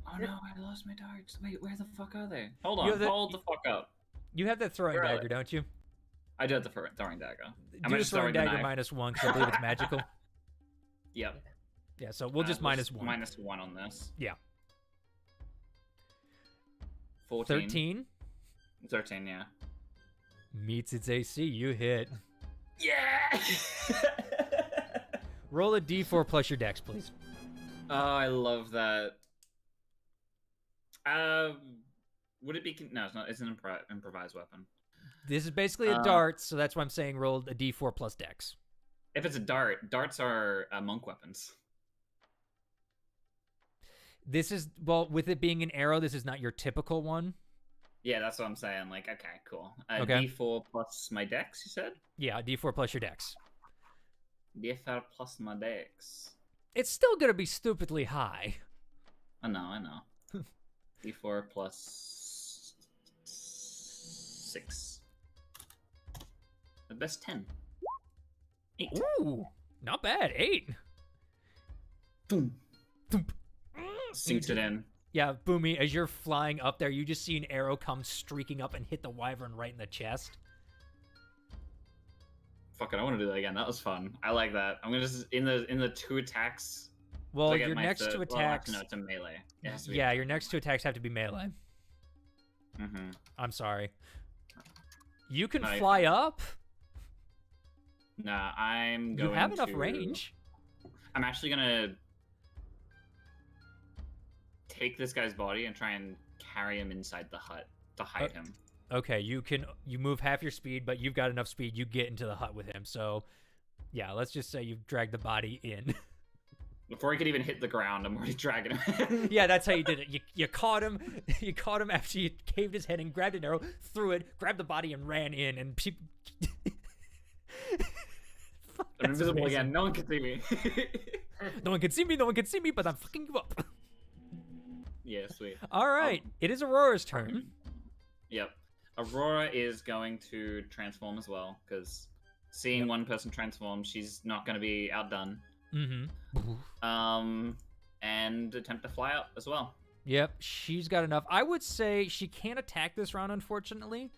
Oh no, I lost my darts. Wait, where the fuck are they? Hold on, hold the fuck up. You have that throwing dagger, don't you? I do have the throwing dagger. Do the throwing dagger -1 because I believe it's magical. Yep. Yeah, so we'll just -1. -1 on this. Yeah. 14. 13, yeah. Meets its AC, you hit. Yeah! Roll a d4 plus your dex, please. Oh, I love that. Would it be... No, it's not. It's an improvised weapon. This is basically a dart, so that's why I'm saying roll a d4 plus dex. If it's a dart, darts are monk weapons. This is, well, with it being an arrow, this is not your typical one. Yeah, that's what I'm saying. Like, okay, cool. Okay. D4 plus my dex, you said? Yeah, d4 plus your dex. D4 plus my dex. It's still going to be stupidly high. I know. D4 plus 6. The best 10. 8. Ooh, not bad. 8. Boom. Sinks it in. Yeah, Boomy, as you're flying up there, you just see an arrow come streaking up and hit the wyvern right in the chest. Fuck it, I want to do that again. That was fun. I like that. I'm gonna just in the 2 attacks. Well, your next 2 attacks. No, it's a melee. It has to be yeah, your next 2 attacks have to be melee. Mm-hmm. I'm sorry. You can fly up. Nah, I'm going. You have enough range. I'm actually gonna take this guy's body and try and carry him inside the hut to hide him. Okay, you move half your speed, but you've got enough speed. You get into the hut with him. So, yeah, let's just say you've dragged the body in. Before he could even hit the ground, I'm already dragging him in. Yeah, that's how you did it. You caught him. You caught him after you caved his head and grabbed an arrow, threw it, grabbed the body, and ran in. And people. I'm invisible again. No one can see me. No one can see me. No one can see me. But I'm fucking you up. Yeah, sweet. All right, it is Aurora's turn. Yep. Aurora is going to transform as well, because seeing one person transform, she's not going to be outdone. Mm-hmm. And attempt to fly up as well. Yep, she's got enough. I would say she can't attack this round, unfortunately.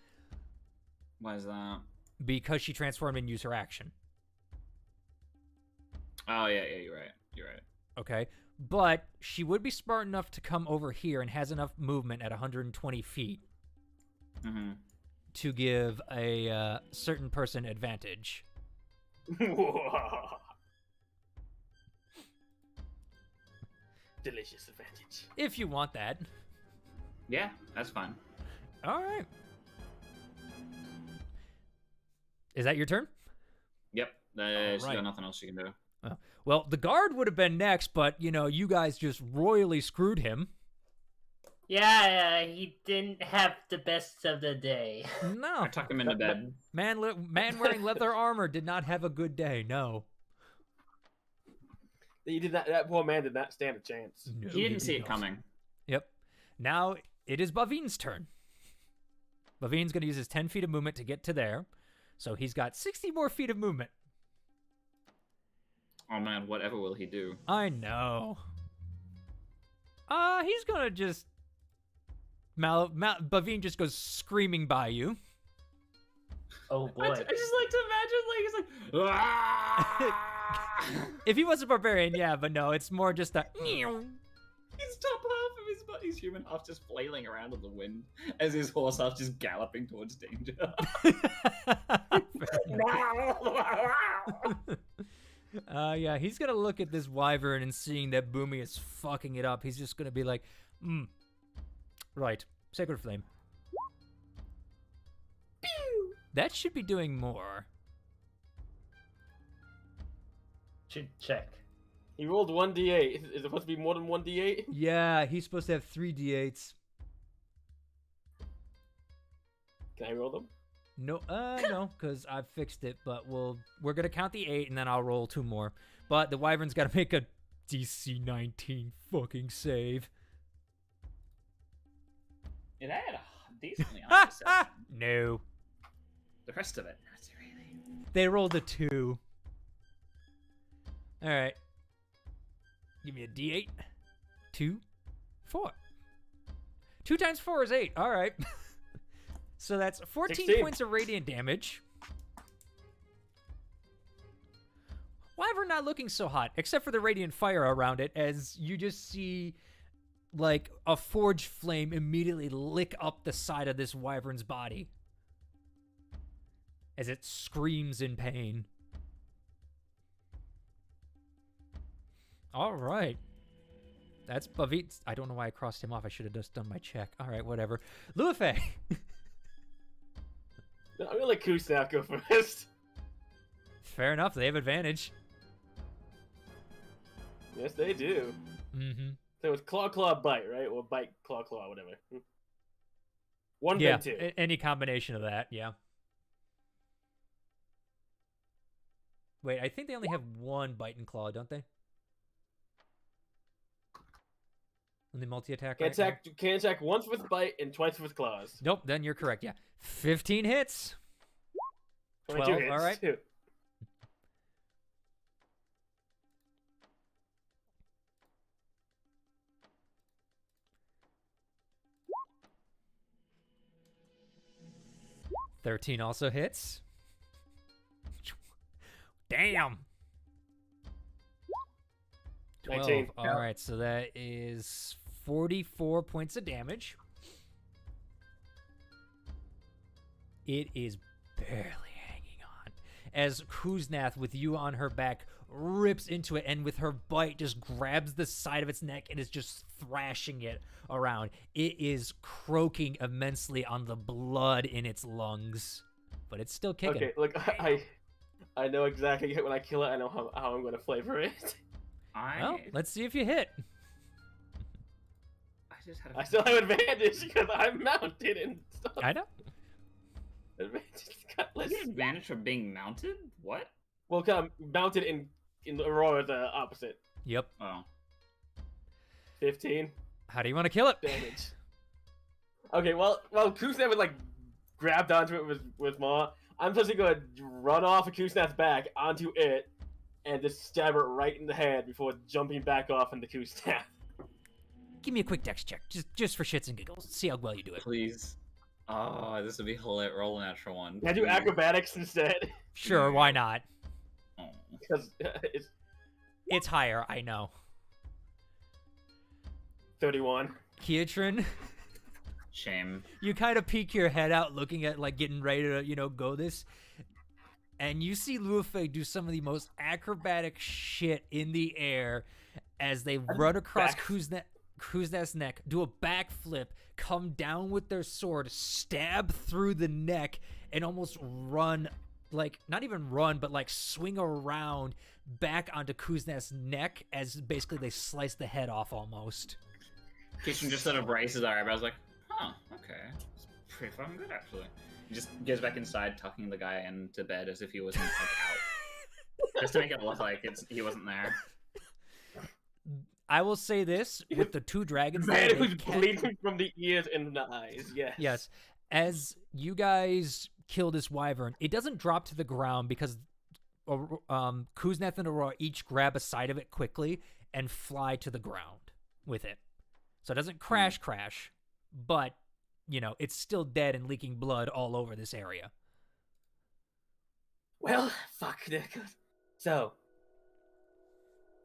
Why is that? Because she transformed and used her action. Oh, yeah, you're right. You're right. Okay, but she would be smart enough to come over here and has enough movement at 120 feet. Mm-hmm. To give a certain person advantage. Delicious advantage. If you want that. Yeah, that's fine. All right. Is that your turn? Yep. She's right. got nothing else she can do. Oh. Well, the guard would have been next, but, you guys just royally screwed him. Yeah, he didn't have the best of the day. No. I tuck him into bed. Man wearing leather armor did not have a good day, no. That poor man did not stand a chance. No, He didn't see it coming. Yep. Now it is Bavin's turn. Bavin's going to use his 10 feet of movement to get to there. So he's got 60 more feet of movement. Oh man, whatever will he do? I know. He's going to just... Bavin just goes screaming by you. Oh boy. I just like to imagine, he's like, "Ah!" If he was a barbarian, yeah, but no, it's more just a... His top half of his body's human half just flailing around in the wind as his horse half just galloping towards danger. Yeah, he's gonna look at this wyvern and seeing that Boomy is fucking it up, he's just gonna be like, right, Sacred Flame. Pew! That should be doing more. Should check. He rolled 1d8. Is it supposed to be more than 1d8? Yeah, he's supposed to have 3 d8s. Can I roll them? No, no, because I've fixed it, but we're gonna count the 8 and then I'll roll 2 more. But the wyvern's gotta make a DC 19 fucking save. It had a decently high perception. No. The rest of it, not really. They rolled a 2. All right. Give me a D8. 2, 4. 2 times 4 is 8. All right. So that's 14 16. points of radiant damage. Wyvern not looking so hot, except for the radiant fire around it, as you just see, like, a forge flame immediately lick up the side of this wyvern's body as it screams in pain. All right. That's Bavit. I don't know why I crossed him off. I should have just done my check. All right, whatever. Luafe. I'm gonna let Kusnap go first. Fair enough. They have advantage. Yes, they do. Mm-hmm. So it's claw, bite, right? Or bite, claw, whatever. One, Yeah, then 2. any combination of that, yeah. Wait, I think they only have one bite and claw, don't they? And the multi-attack Can right attack once with bite and twice with claws. Nope, then you're correct, yeah. 15 hits. 22 12, hits. all right. Too. $13 also hits. Damn. 12. 19. All right, so that is 44 points of damage. It is barely hanging on as Kuznath, with you on her back, rips into it and with her bite just grabs the side of its neck and is just thrashing it around. It is croaking immensely on the blood in its lungs, but it's still kicking. Okay, look, I know exactly when I kill it. I know how I'm going to flavor it. Well, let's see if you hit. I still have advantage because I'm mounted and stuff. I know. What's your advantage for being mounted? What? Well, cause I'm mounted in Aurora, the opposite. Yep. Oh. 15 How do you want to kill it? damage. Okay, well, Kusnath would like grabbed onto it with Maw. I'm supposed to go run off of Kusnath's back onto it and just stab her right in the head before jumping back off into Kusnath. Give me a quick dex check, just for shits and giggles. See how well you do it. Please. Oh, this would be hilarious. Roll a natural one. Can I do acrobatics instead? Sure, why not? Oh. Because It's higher, I know. 31. Kiatrin, Shame. you kind of peek your head out looking at, like, getting ready to, go this. And you see Luafe do some of the most acrobatic shit in the air as they run across Kuznath's neck, do a backflip, come down with their sword, stab through the neck, and almost run, like, not even run, but, like, swing around back onto Kuznath's neck as basically they slice the head off almost. Kitchen just sort of raises our eyebrows like, huh, okay. It's pretty fucking good, actually. He just goes back inside, tucking the guy into bed as if he wasn't, like, out. Just to make it look like he wasn't there. I will say this, with the two dragons... Man who's bleeding from the ears and the eyes, yes. Yes. As you guys kill this wyvern, it doesn't drop to the ground because Kuznath and Aurora each grab a side of it quickly and fly to the ground with it. So it doesn't crash, but, it's still dead and leaking blood all over this area. Well, fuck. So,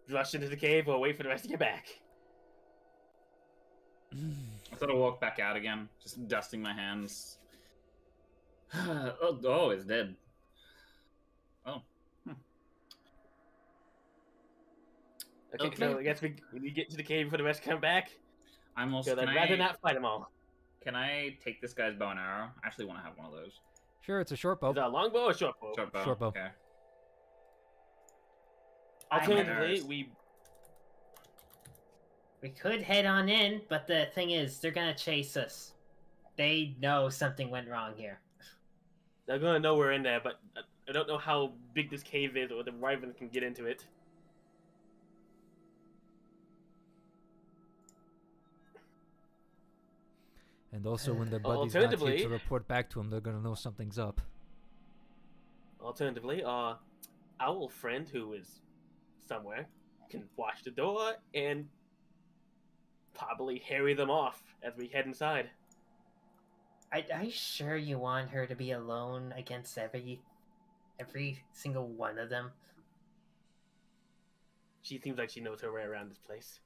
rush into the cave or wait for the rest to get back? I thought I'd walk back out again, just dusting my hands. Oh, it's dead. Oh. Okay, so I guess we get to the cave before the rest come back. I'm also. I'd rather not fight them all. Can I take this guy's bow and arrow? I actually want to have one of those. Sure, it's a short bow. Is that a long bow or short bow? Short bow. Okay. Alternatively, we could head on in, but the thing is, they're gonna chase us. They know something went wrong here. They're gonna know we're in there, but I don't know how big this cave is or the wyvern can get into it. And also, when their buddy's not here to report back to him, they're gonna know something's up. Alternatively, our owl friend, who is somewhere, can watch the door and probably harry them off as we head inside. Are you sure you want her to be alone against every single one of them? She seems like she knows her way around this place.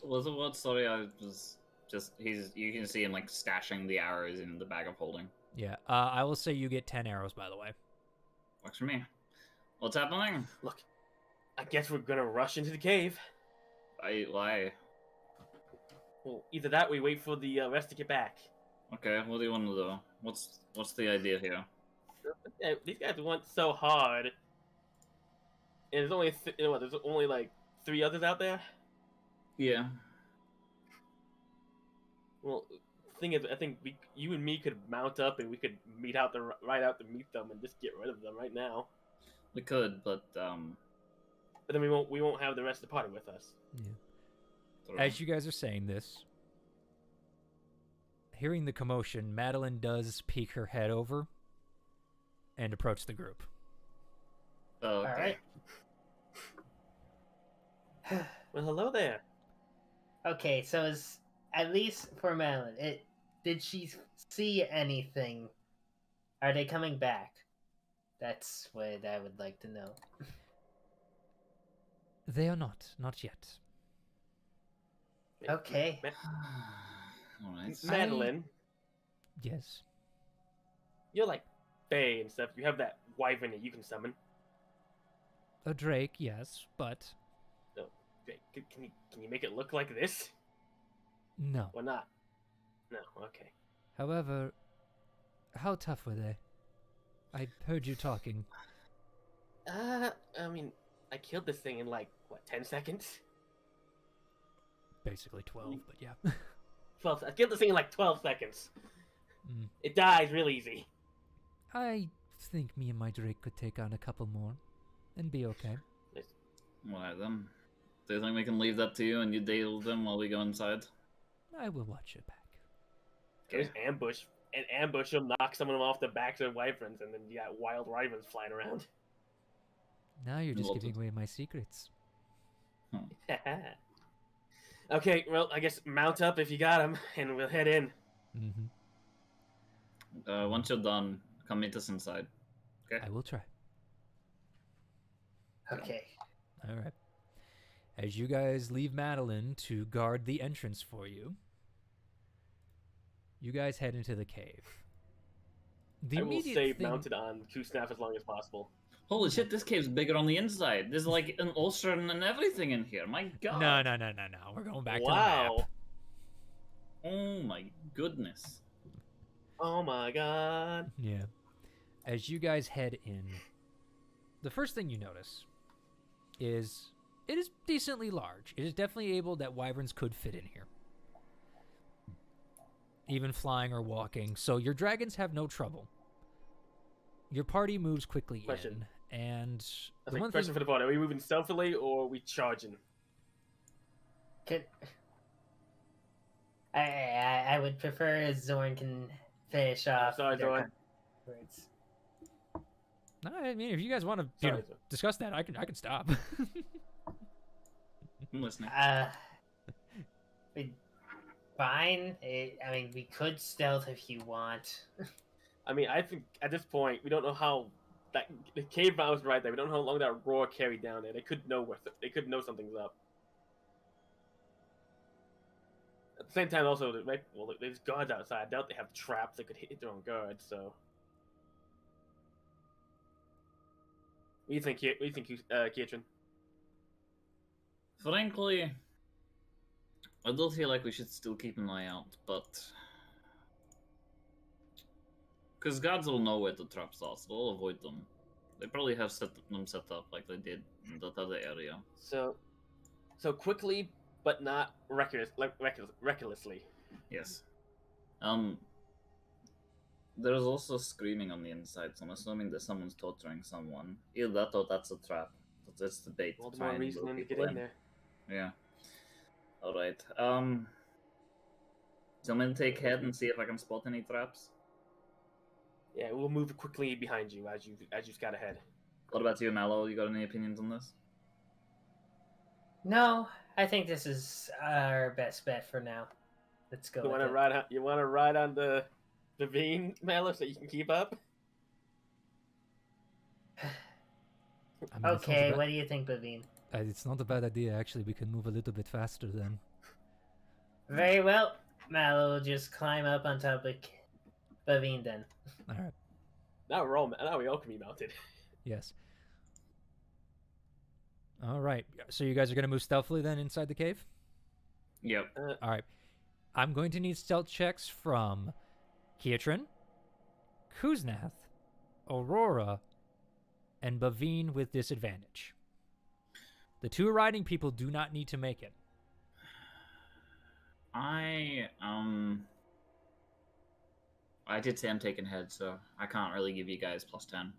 What? Sorry, I was just you can see him like stashing the arrows in the bag of holding. Yeah, I will say you get 10 arrows, by the way. Works for me. What's happening? Look, I guess we're gonna rush into the cave. Why? Well, either that or we wait for the rest to get back. Okay, what do you want to do? What's the idea here? Yeah, these guys went so hard. And there's only, there's only like 3 others out there? Yeah. Well, the thing is, I think you and me could mount up and we could ride out to meet them and just get rid of them right now. We could, but But then we won't have the rest of the party with us. Yeah. As you guys are saying this, hearing the commotion, Madeline does peek her head over and approach the group. Oh, okay. All right. Well, hello there. Okay, so at least for Madeline, did she see anything? Are they coming back? That's what I would like to know. They are not yet. Okay. All right. Madeline, Yes. you're like Faye and stuff. You have that wyvern that you can summon. A drake, yes, but No, can you make it look like this? no. Or not? No, okay. However, how tough were they? I heard you talking. I mean, I killed this thing in like, what, 10 seconds? Basically 12, but yeah. 12. I killed this thing in like 12 seconds. Mm. It dies real easy. I think me and my drake could take on a couple more and be okay. Alright then. Do you think we can leave that to you and you deal with them while we go inside? I will watch your back. There's ambush will knock some of them off the backs of wyverns, and then you got wild wyverns flying around. Now you're just Well, giving away my secrets. Okay, well, I guess mount up if you got them, and we'll head in. Mm-hmm. Once you're done, come meet us inside. Okay. I will try. Okay. All right. As you guys leave Madeline to guard the entrance for you, you guys head into the cave. The I will immediate stay thing... mounted on Kusnaf as long as possible. Holy shit, this cave's bigger on the inside. There's like an ulcer and everything in here. My god. No. We're going back to the Wow. map. Oh my goodness. Oh my god. Yeah. As you guys head in, the first thing you notice is it is decently large. It is definitely able that wyverns could fit in here. Even flying or walking. So your dragons have no trouble. Your party moves quickly Question. in. And I the think one question thing... for the party: are we moving stealthily or are we charging? I would prefer Zorn can finish off. Sorry, their Zorn. words. No, I mean, if you guys want to Sorry, Zorn. discuss that, I can stop. I'm listening. Fine. I mean, we could stealth if you want. I mean, I think at this point we don't know how the cave mouse right there. We don't know how long that roar carried down there. They could know something's up. At the same time, also, there's guards outside. I doubt they have traps that could hit their own guards. So, what do you think, Kietrin? Frankly, I do feel like we should still keep an eye out, but... Because gods will know where the traps are, so they'll avoid them. They probably have them set up like they did in that other area. So quickly, but not recklessly. Yes. There's also screaming on the inside, so I'm assuming that someone's torturing someone. Either that or that's a trap. That's the bait. All to the try more and reason lure to get people in there. Yeah. All right. So I'm gonna take head and see if I can spot any traps. Yeah, we'll move quickly behind you as you scout ahead. What about you, Mallow? You got any opinions on this? No, I think this is our best bet for now. Let's go. You want to with it. ride? You want to ride on the vein, Mallow, so you can keep up? I mean, it's not a Okay, bad- what do you think, Bavine? It's not a bad idea, actually. We can move a little bit faster then. Very well. Mallow will just climb up on top of Bavine then. All right. Now we all can be mounted. Yes. All right. So you guys are going to move stealthily then inside the cave? Yep. All right. I'm going to need stealth checks from Kietrin, Kuznath, Aurora, and Bavine with disadvantage. The two riding people do not need to make it. I did say I'm taking head, so I can't really give you guys +10.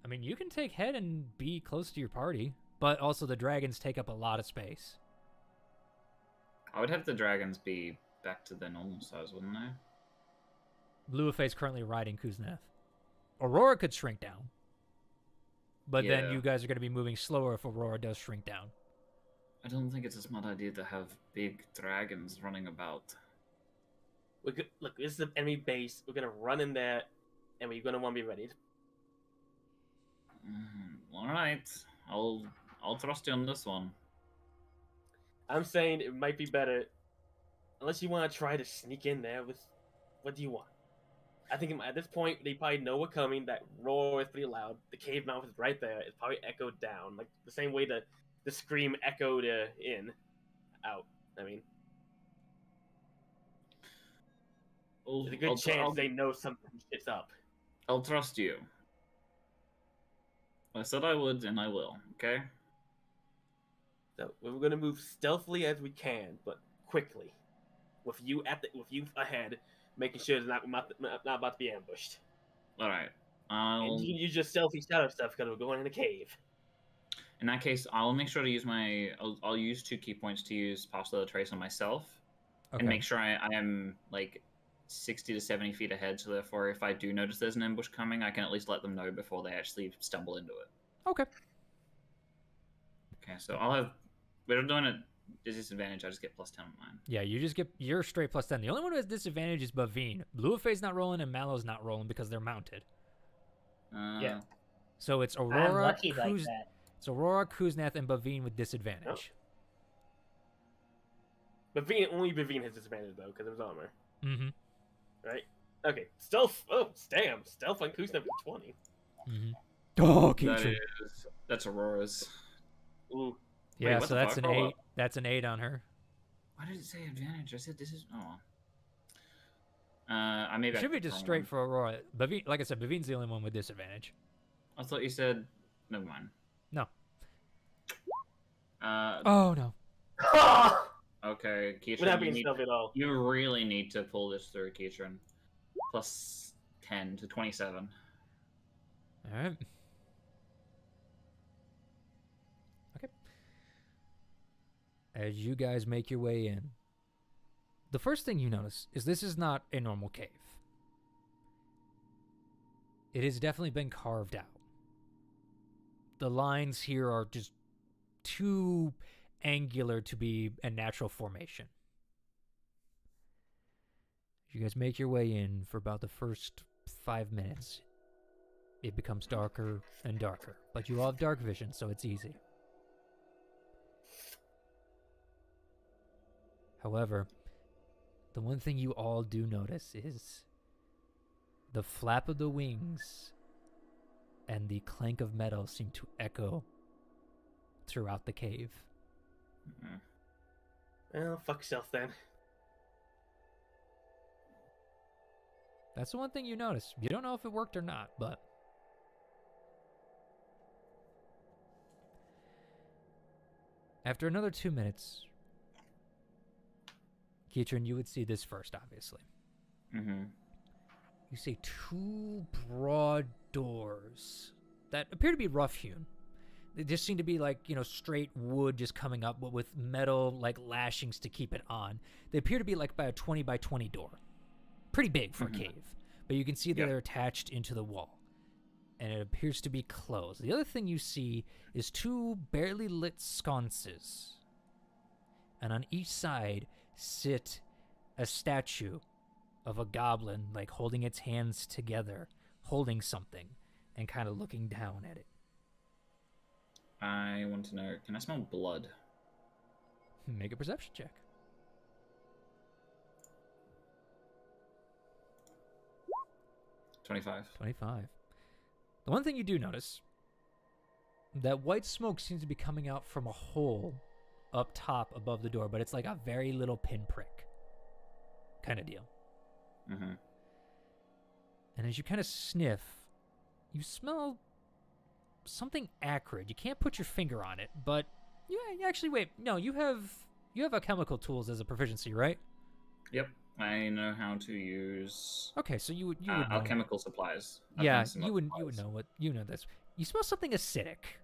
I mean, you can take head and be close to your party, but also the dragons take up a lot of space. I would have the dragons be back to their normal size, wouldn't they? Blueface currently riding Kuznath. Aurora could shrink down. But then Yeah. you guys are going to be moving slower if Aurora does shrink down. I don't think it's a smart idea to have big dragons running about. Look, this is the enemy base. We're gonna run in there, and we're gonna want to be ready. All right, I'll trust you on this one. I'm saying it might be better, unless you want to try to sneak in there with. What do you want? I think at this point they probably know we're coming. That roar is pretty loud. The cave mouth is right there. It's probably echoed down, like the same way the scream echoed out. I mean, there's a good chance they know something shit's up. I'll trust you. I said I would, and I will. Okay. So we're gonna move stealthily as we can, but quickly, with you ahead, making sure it's not about to be ambushed. All right. And you can use your stealthy shadow stuff because we're going in a cave. In that case, I'll make sure to use I'll use 2 key points to use Pass Without a Trace on myself, and make sure I am like 60 to 70 feet ahead. So therefore, if I do notice there's an ambush coming, I can at least let them know before they actually stumble into it. Okay. Okay, so I'll have. We're doing a disadvantage. I just get +10 on mine. Yeah, you just get your straight +10. The only one who has disadvantage is Bavine. Blueface not rolling and Mallow's not rolling because they're mounted. Yeah. So it's I'm Aurora, lucky like that. It's Aurora, Kuznath, and Bavine with disadvantage. Only Bavine has disadvantage though because of his armor. Mm-hmm. Right? Okay. Stealth. Oh, damn. Stealth on Kuznath is 20. Mm-hmm. Oh, Keitron. That's Aurora's. Ooh. Yeah, what so the that's fuck? an Hold 8. That's an 8 on her. Why did it say advantage? I said this is. Oh. I maybe It should be just straight for Aurora. Bavine, like I said, Bavine's the only one with disadvantage. I thought you said. Never mind. No. Uh. Oh no. Okay, Keitron. We're not being stealthy at all. You really need to pull this through, Keitron. +10 to 27. All right. Okay. As you guys make your way in, the first thing you notice is this is not a normal cave. It has definitely been carved out. The lines here are just too angular to be a natural formation. As you guys make your way in for about the first 5 minutes, it becomes darker and darker. But you all have dark vision, so it's easy. However, the one thing you all do notice is the flap of the wings and the clank of metal seem to echo throughout the cave. Well, fuck yourself then. That's the one thing you notice. You don't know if it worked or not, but... After another 2 minutes, Keitron, you would see this first, obviously. Mm-hmm. You see 2 broad doors that appear to be rough-hewn. They just seem to be like, straight wood just coming up, but with metal like lashings to keep it on. They appear to be like by a 20 by 20 door. Pretty big for a cave. But you can see that they're attached into the wall. And it appears to be closed. The other thing you see is 2 barely lit sconces. And on each side sit a statue of a goblin, like holding its hands together, holding something, and kind of looking down at it. I want to know, can I smell blood? Make a perception check. 25. 25. The one thing you do notice, that white smoke seems to be coming out from a hole up top above the door, but it's like a very little pinprick kind of deal. Mm-hmm. And as you kind of sniff, you smell something acrid. You can't put your finger on it, but yeah, actually, wait. No, you have alchemical tools as a proficiency, right? Yep. I know how to use Okay, so you would know. alchemical supplies. Yeah, you would know this. You smell something acidic.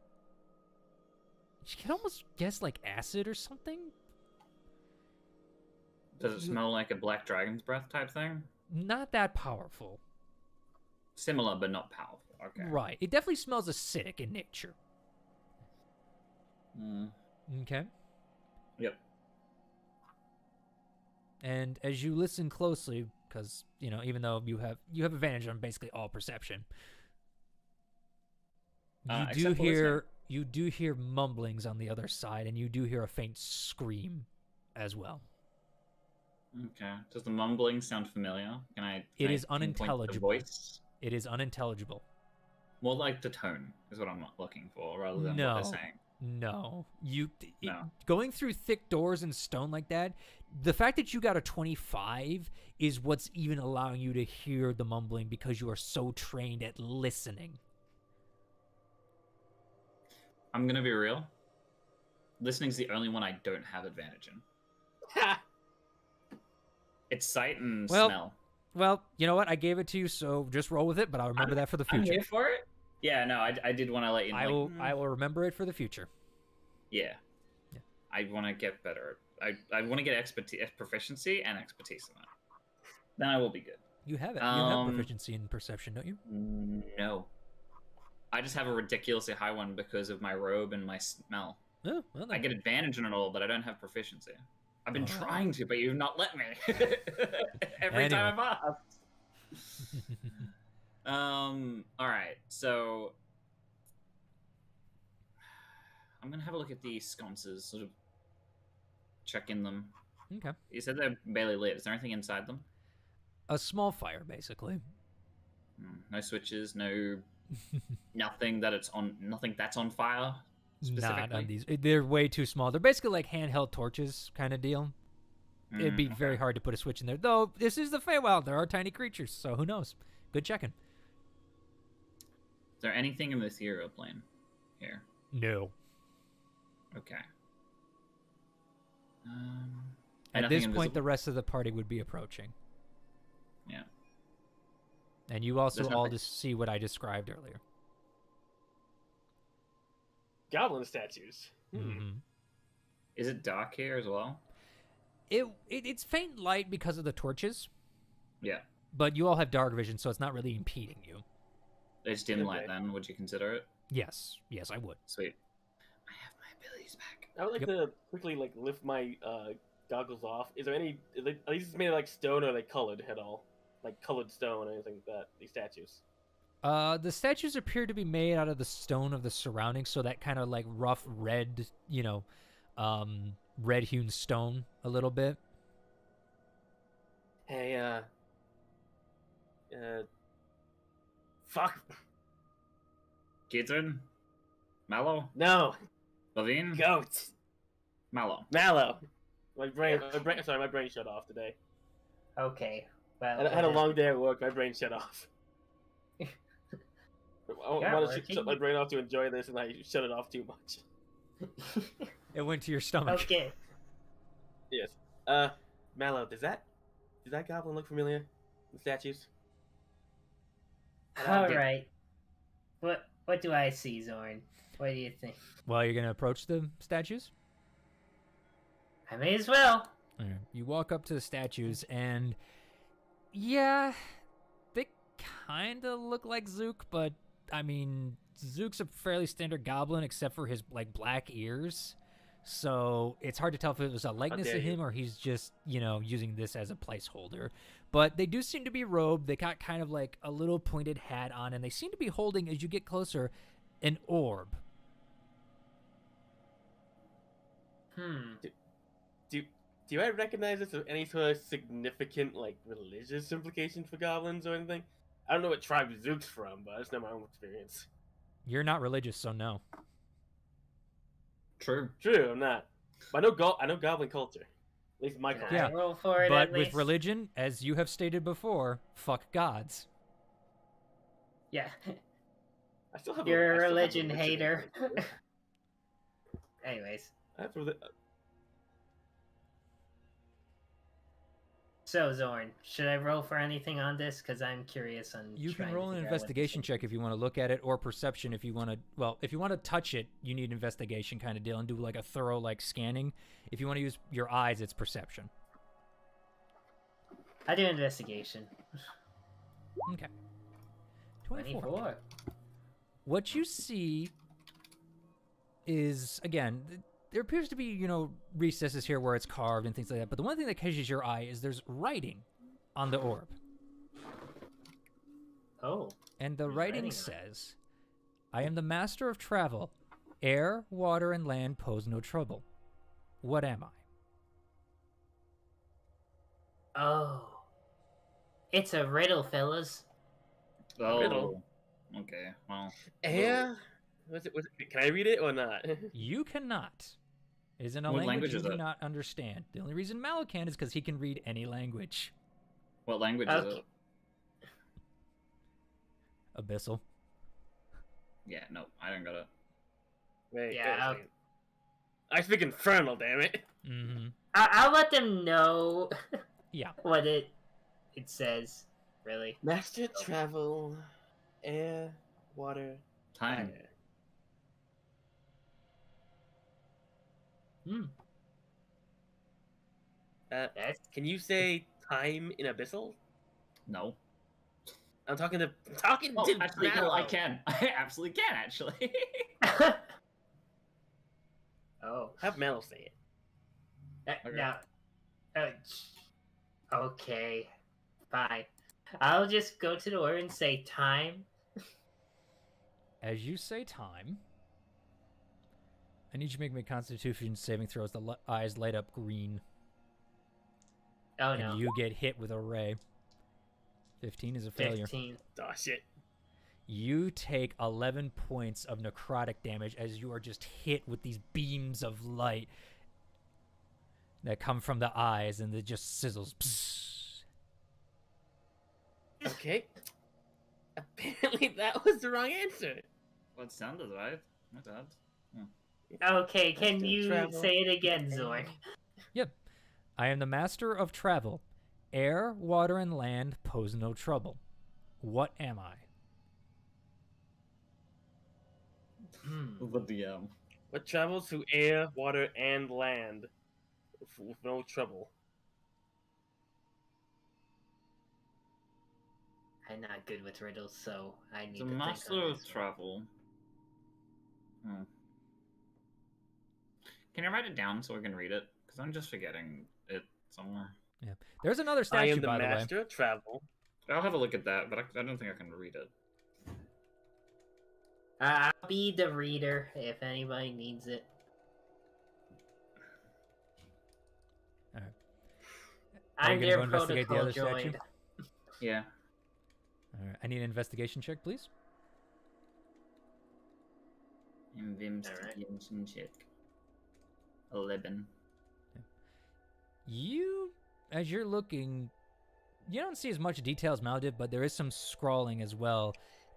You can almost guess like acid or something. Does it smell like a black dragon's breath type thing? Not that powerful. Similar, but not powerful. Okay. Right. It definitely smells acidic in nature. Okay. Yep. And as you listen closely, because even though you have advantage on basically all perception, you do hear mumblings on the other side, and you do hear a faint scream as well. Okay. Does the mumbling sound familiar? It is unintelligible. The voice? It is unintelligible. More like the tone is what I'm looking for, rather than what they're saying. No. Going through thick doors and stone like that, the fact that you got a 25 is what's even allowing you to hear the mumbling because you are so trained at listening. I'm going to be real. Listening's the only one I don't have advantage in. It's sight and smell. Well, you know what? I gave it to you, so just roll with it, but I'll remember that for the future. I'm here for it? Yeah, no, I did want to let you know. I will remember it for the future. Yeah. I want to get better. I want to get proficiency and expertise in that. Then I will be good. You have it. You have proficiency in perception, don't you? No. I just have a ridiculously high one because of my robe and my smell. Oh, well then. I get advantage on it all, but I don't have proficiency. I've been trying to, but you've not let me. Every time I've asked. Alright, so I'm gonna have a look at the sconces, sort of check in them. Okay. You said they're barely lit. Is there anything inside them? A small fire, basically. No switches, nothing that's on fire. Not on these. They're way too small. They're basically like handheld torches kind of deal. It'd be very hard to put a switch in there. Though, this is the Feywild. There are tiny creatures, so who knows? Good checking. Is there anything in the ethereal plane here? No. Okay. At this point, the rest of the party would be approaching. Yeah. And you also all just see what I described earlier. Goblin statues. Mm-hmm. Is it dark here as well? It's faint light because of the torches. Yeah. But you all have dark vision, so it's not really impeding you. It's dim light then, would you consider it? Yes, I would. Sweet. I have my abilities back. I would like to quickly lift my goggles off. Is there any? Are these made of like stone, or are they colored at all? Like colored stone or anything like that? These statues. The statues appear to be made out of the stone of the surroundings, so that kind of like rough red, red hewn stone a little bit. Hey, fuck. Kidron? Mallow? No. Levine? Goat. Mallow. My brain shut off today. Okay. Well, I had a long day at work. My brain shut off. I wanted to shut my brain off to enjoy this, and I shut it off too much. It went to your stomach. Okay. Yes. Mallow, does that goblin look familiar? The statues? All right. What do I see, Zorn? What do you think? Well, you're gonna approach the statues. I may as well. All right. You walk up to the statues, and yeah, they kind of look like Zook, but I mean, Zook's a fairly standard goblin, except for his like black ears. So it's hard to tell if it was a likeness to dare you. him or he's just, using this as a placeholder. But they do seem to be robed. They got kind of like a little pointed hat on, and they seem to be holding, as you get closer, an orb. Do I recognize this as any sort of significant, like, religious implication for goblins or anything? I don't know what tribe Zook's from, but I just know my own experience. You're not religious, so no. True. True, I'm not. But I know goblin culture. At least my Can culture. Yeah, I roll for it But at with least? religion, as you have stated before, fuck gods. Yeah. I still have You're I a still have religion hater. in Anyways. I have So, Zorn, should I roll for anything on this? Because I'm curious on. You can trying to roll an figure out what this investigation is. check if you want to look at it, or perception if you want to. Well, if you want to touch it, you need investigation kind of deal and do like a thorough like scanning. If you want to use your eyes, it's perception. I do investigation. Okay. 24. 24. What you see is, again, there appears to be, recesses here where it's carved and things like that. But the one thing that catches your eye is there's writing on the orb. Oh. And the There's writing writing on it. says, I am the master of travel. Air, water, and land pose no trouble. What am I? Oh. It's a riddle, fellas. Oh. Riddle. Okay. Well. Yeah. Can I read it or not? You cannot. It is in a What language language you is do it? not understand. The only reason Malo can is because he can read any language. What language is Okay. it? Abyssal. Yeah. No, I don't got it. Wait, Yeah, wait. I speak infernal, damn it. Mm-hmm. I'll let them know Yeah. what it says, really. Master travel, air, water, Time. fire. Hmm. That's Can you say time in Abyssal? No. I'm talking Oh, to actually, no, Mallow. I can. I absolutely can, actually. oh. Have Mallow say it. Okay. Now, okay, fine. I'll just go to the order and say time. As you say time, I need you to make me a Constitution saving throw as the eyes light up green. Oh And no. you get hit with a ray. 15 is a failure. 15. Oh shit. You take 11 points of necrotic damage as you are just hit with these beams of light that come from the eyes, and it just sizzles. Psst. Okay. Apparently that was the wrong answer. What sounded right? My bad. Okay, can Master you travel. say it again, Zorn? Yep. I am the master of travel. Air, water, and land pose no trouble. What am I? The DM. What travels through air, water, and land with no trouble? I'm not good with riddles, so I need The to think master on of this one. travel. Can I write it down so I can read it? Because I'm just forgetting it somewhere. Yeah. There's another I statue, am the by the way. master of travel. I'll have a look at that, but I don't think I can read it. I'll be the reader if anybody needs it. All right. Are I'm you their gonna go investigate the protocol other statue? droid. Yeah. All right. I need an investigation check, please. Investigation check. 11. You, as you're looking, you don't see as much detail as Mal did, but there is some scrawling as well,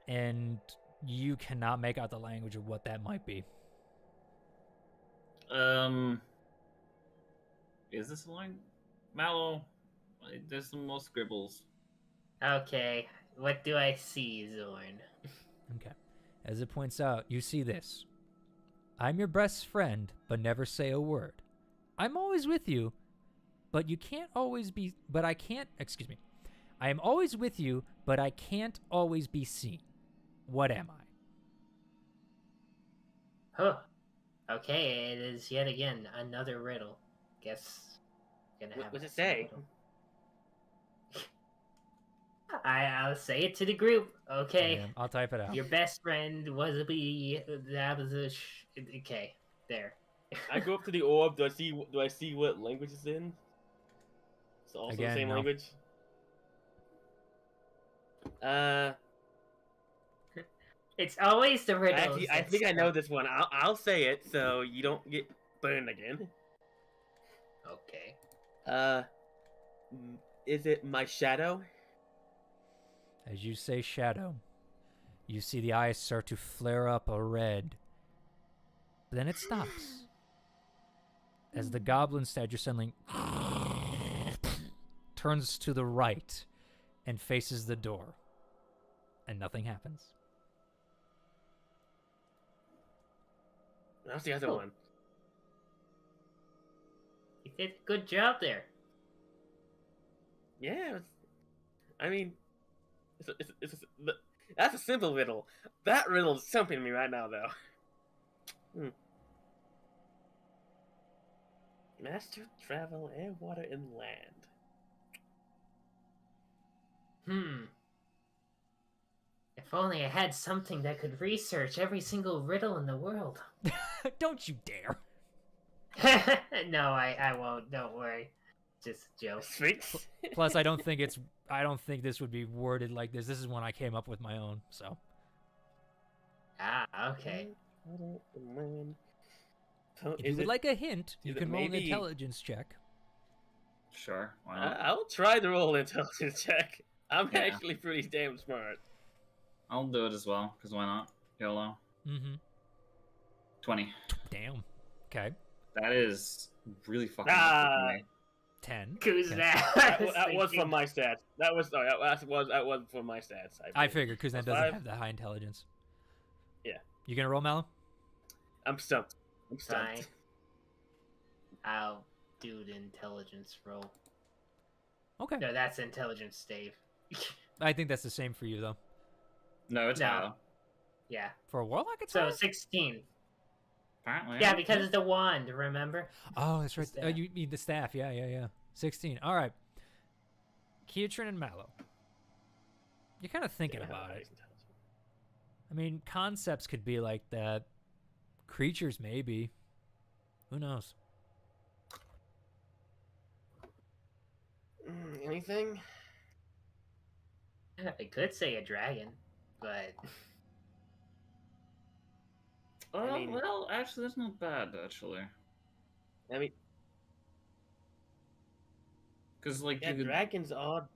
and you cannot make out the language of what that might be. Is this a line? Mallow, there's some more scribbles. Okay, what do I see, Zorn? Okay. As it points out, you see this. I'm your best friend, but never say a word. I'm always with you, but you can't always be, but I can't, excuse me. I am always with you, but I can't always be seen. What am I? Huh. Okay, it is yet again another riddle. Guess gonna have. What's it some say? riddle. I'll say it to the group. Okay. Yeah, I'll type it out. Your best friend was a bee. That was a okay. There. I go up to the orb. Do I see what language it's in? It's also Again, the same no. language. It's always the riddles. Actually, I think I know this one. I'll say it so you don't get burned again. Okay. Is it my shadow? As you say shadow, you see the eyes start to flare up a red. But then it stops. As the goblin statue suddenly turns to the right and faces the door. And nothing happens. That's the other Oh. one. You did a good job there. Yeah, I mean, that's a simple riddle. That riddle's stumping me right now, though. Master travel, air, water, and land. If only I had something that could research every single riddle in the world. Don't you dare. No, I won't. Don't worry. Just a joke. Sphinx? Plus, I don't think this would be worded like this. This is one I came up with my own, so. Ah, okay. Water and land. So If you would like a hint, you is it can roll an maybe- intelligence check. Sure, why not? I'll try to roll an intelligence check. I'm Yeah. actually pretty damn smart. I'll do it as well, because why not? YOLO. Mm-hmm. 20. Damn. Okay. That is really fucking Ah. good for me. 10. Who's Okay. that? That was from my stats. That was from my stats. I figured, because that doesn't 5. have the high intelligence. Yeah. You gonna roll, Mallow? I'm stumped. Fine. I'll do the intelligence roll. Okay. No, that's intelligence, Dave. I think that's the same for you, though. No, it's No. higher. Yeah. For a warlock, it's So higher? 16. Apparently. Yeah, because it's the wand, remember? Oh, that's right. The Oh, staff. you mean the staff. Yeah. 16. All right. Kietrin and Mallow. You're kind of thinking about it. I mean, concepts could be like that. Creatures, maybe. Who knows? Anything? I could say a dragon, but Oh, mean- well, actually, that's not bad, actually. I mean, Because, like, yeah, you could... dragons are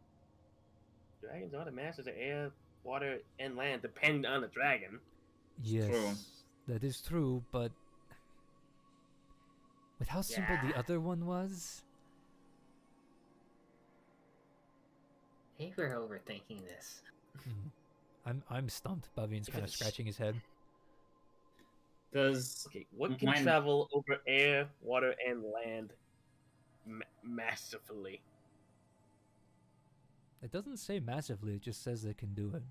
the masters of air, water, and land, depending on the dragon. Yes. true. That is true, but with how simple the Yeah. other one was, hey, we're overthinking this. I'm stumped. Bavian's If kind of it's- scratching his head. Does... Okay, what can Mine- travel over air, water, and land masterfully? It doesn't say massively, it just says they can do it.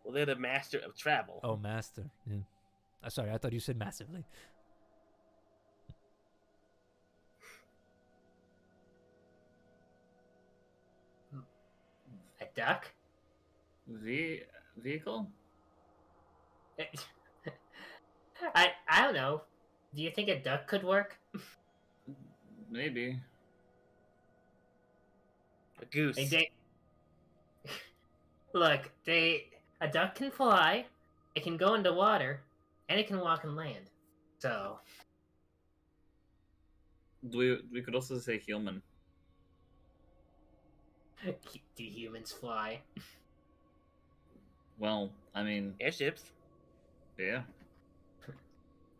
Well, they're the master of travel. Oh, master. Yeah. Sorry, I thought you said massively. A duck? Vehicle? I don't know. Do you think a duck could work? Maybe. A goose. Look, a duck can fly, it can go into water, and it can walk on land. So We could also say human. do humans fly? Well, I mean, Airships. yeah.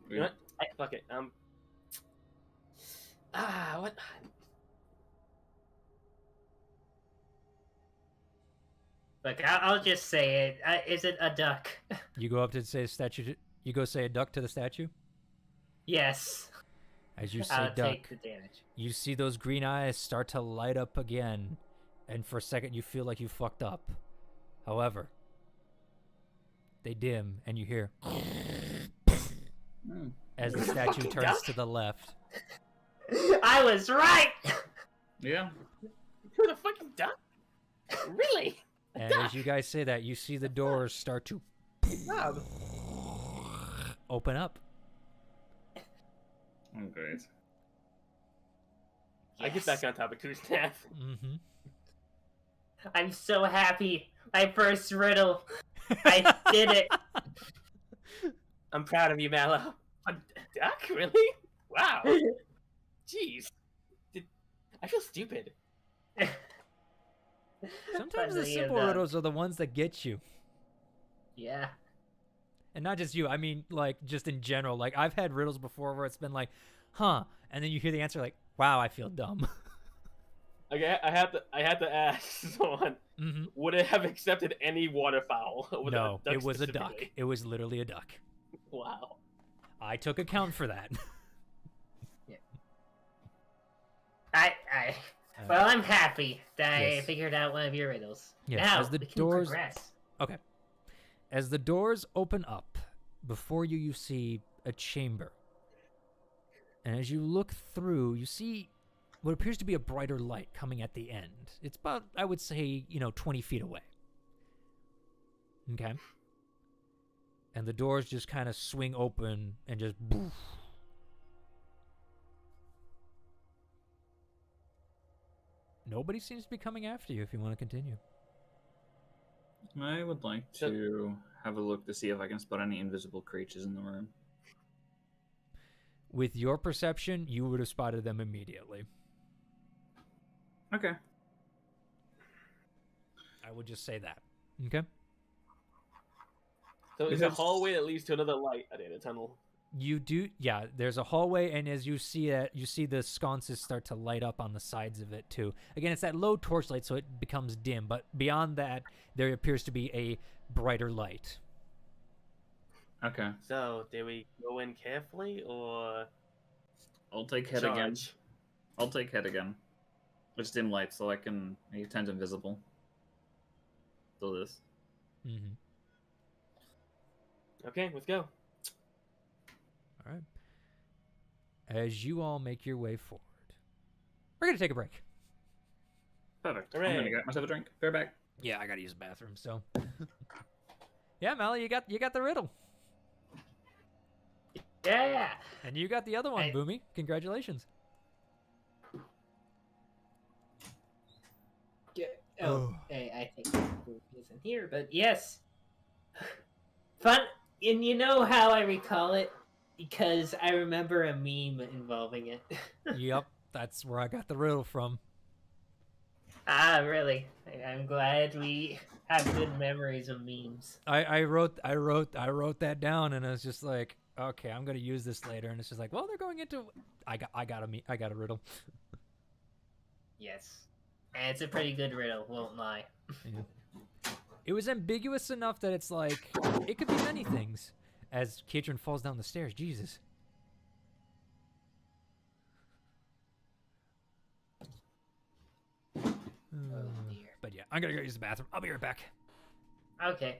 You know what? Fuck it. What? Look, I'll just say it. Is it a duck? You go up to say statue You go say a duck to the statue? Yes. As you say I'll duck, take the damage. you see those green eyes start to light up again, and for a second you feel like you fucked up. However, they dim, and you hear as the statue turns to the left. I was right! Yeah. You're the fucking duck? Really? And as you guys say that, you see the doors start to Wow. open up. Oh, great. I get back on top of Crew's staff. Mm-hmm. I'm so happy. My first riddle. I did it. I'm proud of you, Mallow. A duck? Really? Wow. Jeez. I feel stupid. Sometimes the Funny simple enough. riddles are the ones that get you. Yeah. And not just you, I mean, like, just in general. Like, I've had riddles before where it's been like, huh, and then you hear the answer like, wow, I feel dumb. Okay, I had to ask someone. Mm-hmm. Would it have accepted any waterfowl? Over No, the duck it was a duck. specifically? It was literally a duck. Wow. I took account for that. Well, I'm happy that I Yes. figured out one of your riddles. Yes, Now, as the we can doors- progress. Okay. As the doors open up, before you, you see a chamber. And as you look through, you see what appears to be a brighter light coming at the end. It's about, I would say, 20 feet away. Okay? And the doors just kind of swing open and just boof. Nobody seems to be coming after you if you want to continue. I would like to have a look to see if I can spot any invisible creatures in the room. With your perception, you would have spotted them immediately. Okay. I would just say that. Okay? So it's a Because- hallway that leads to another light at the end of the tunnel. You do, yeah, there's a hallway, and as you see it, you see the sconces start to light up on the sides of it, too. Again, it's that low torchlight, so it becomes dim, but beyond that, there appears to be a brighter light. Okay. So, did we go in carefully or I'll take head again. charge? I'll take head again. It's dim light, so I can make it turns invisible. Do this. Mm-hmm. Okay, let's go. All right. As you all make your way forward, we're going to take a break. Perfect. I'm Hooray. gonna get myself a drink. Be right back. Yeah, I got to use the bathroom, so. Yeah, Mally, you got the riddle. Yeah. And you got the other one, I- Boomy. Congratulations. Oh. I think Boop isn't here, but yes. Fun, and you know how I recall it? Because I remember a meme involving it. Yep, that's where I got the riddle from. Ah, really? I'm glad we have good memories of memes. I wrote that down, and I was just like, okay, I'm gonna use this later, and it's just like, well, they're going into. I got a riddle. Yes. And it's a pretty good riddle, won't lie. It was ambiguous enough that it's like it could be many things. As Katrin falls down the stairs, Jesus. Oh dear. But yeah, I'm gonna go use the bathroom. I'll be right back. Okay.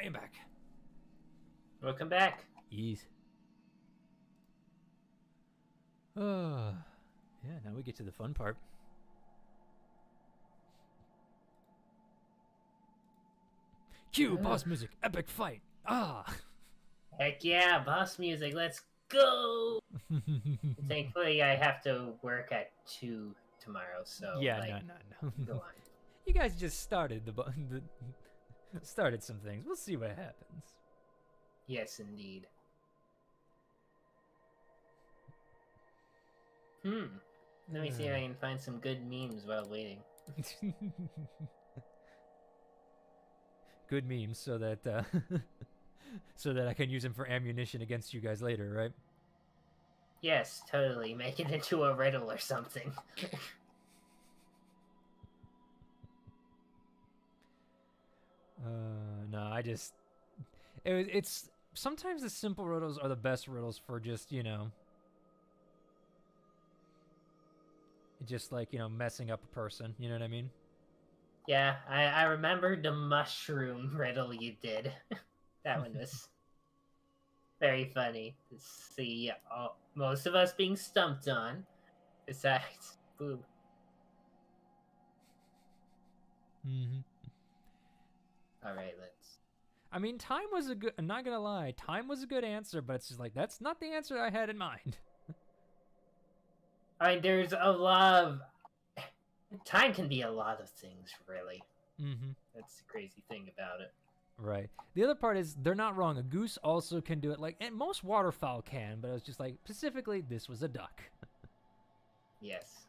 am back. Welcome back. Ease. Yeah, now we get to the fun part. Cue boss music, epic fight. Heck yeah, boss music, let's go! Thankfully, I have to work at 2 tomorrow, so yeah, like, no. go on. You guys just started started some things. We'll see what happens. Yes, indeed. Let me see if I can find some good memes while waiting. Good memes, so that so that I can use them for ammunition against you guys later, right? Yes, totally. Make it into a riddle or something. No, it's sometimes the simple riddles are the best riddles for just, just like, messing up a person, you know what I mean? Yeah, I remembered the mushroom riddle you did. That one was very funny to see most of us being stumped on. Besides, boom. Mm-hmm. Alright, let's... I mean, time was a good... I'm not gonna lie. Time was a good answer, but it's just like, that's not the answer I had in mind. I mean, there's a lot of... Time can be a lot of things, really. Mm-hmm. That's the crazy thing about it. Right. The other part is, they're not wrong. A goose also can do it. Like, and most waterfowl can, but it was just like, specifically, this was a duck. Yes.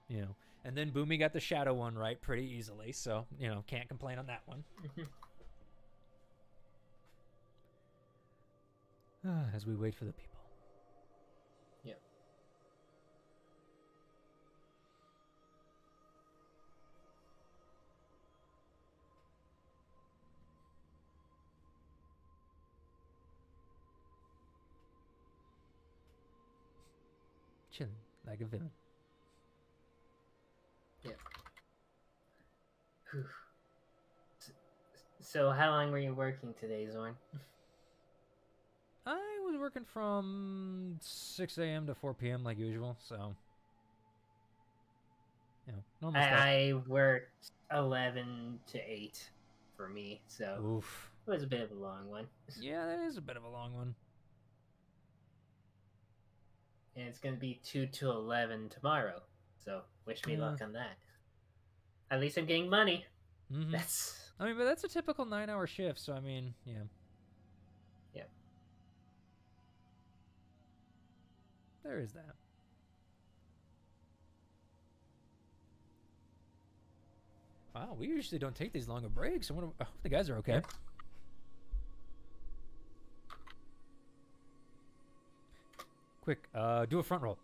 And then Boomy got the shadow one right pretty easily, so, can't complain on that one. As we wait for the people. Yep. Chilling like a villain. Yep. So how long were you working today, Zorn? I was working from 6 a.m. to 4 p.m. like usual, so... normal stuff. I worked 11 to 8 for me, so Oof. it was a bit of a long one. Yeah, that is a bit of a long one. And it's going to be 2 to 11 tomorrow, so wish me luck on that. At least I'm getting money. Mm-hmm. But that's a typical 9-hour shift, so I mean, yeah. Yeah. There is that. Wow, we usually don't take these longer breaks. I hope the guys are okay. Yeah. Quick, do a front roll.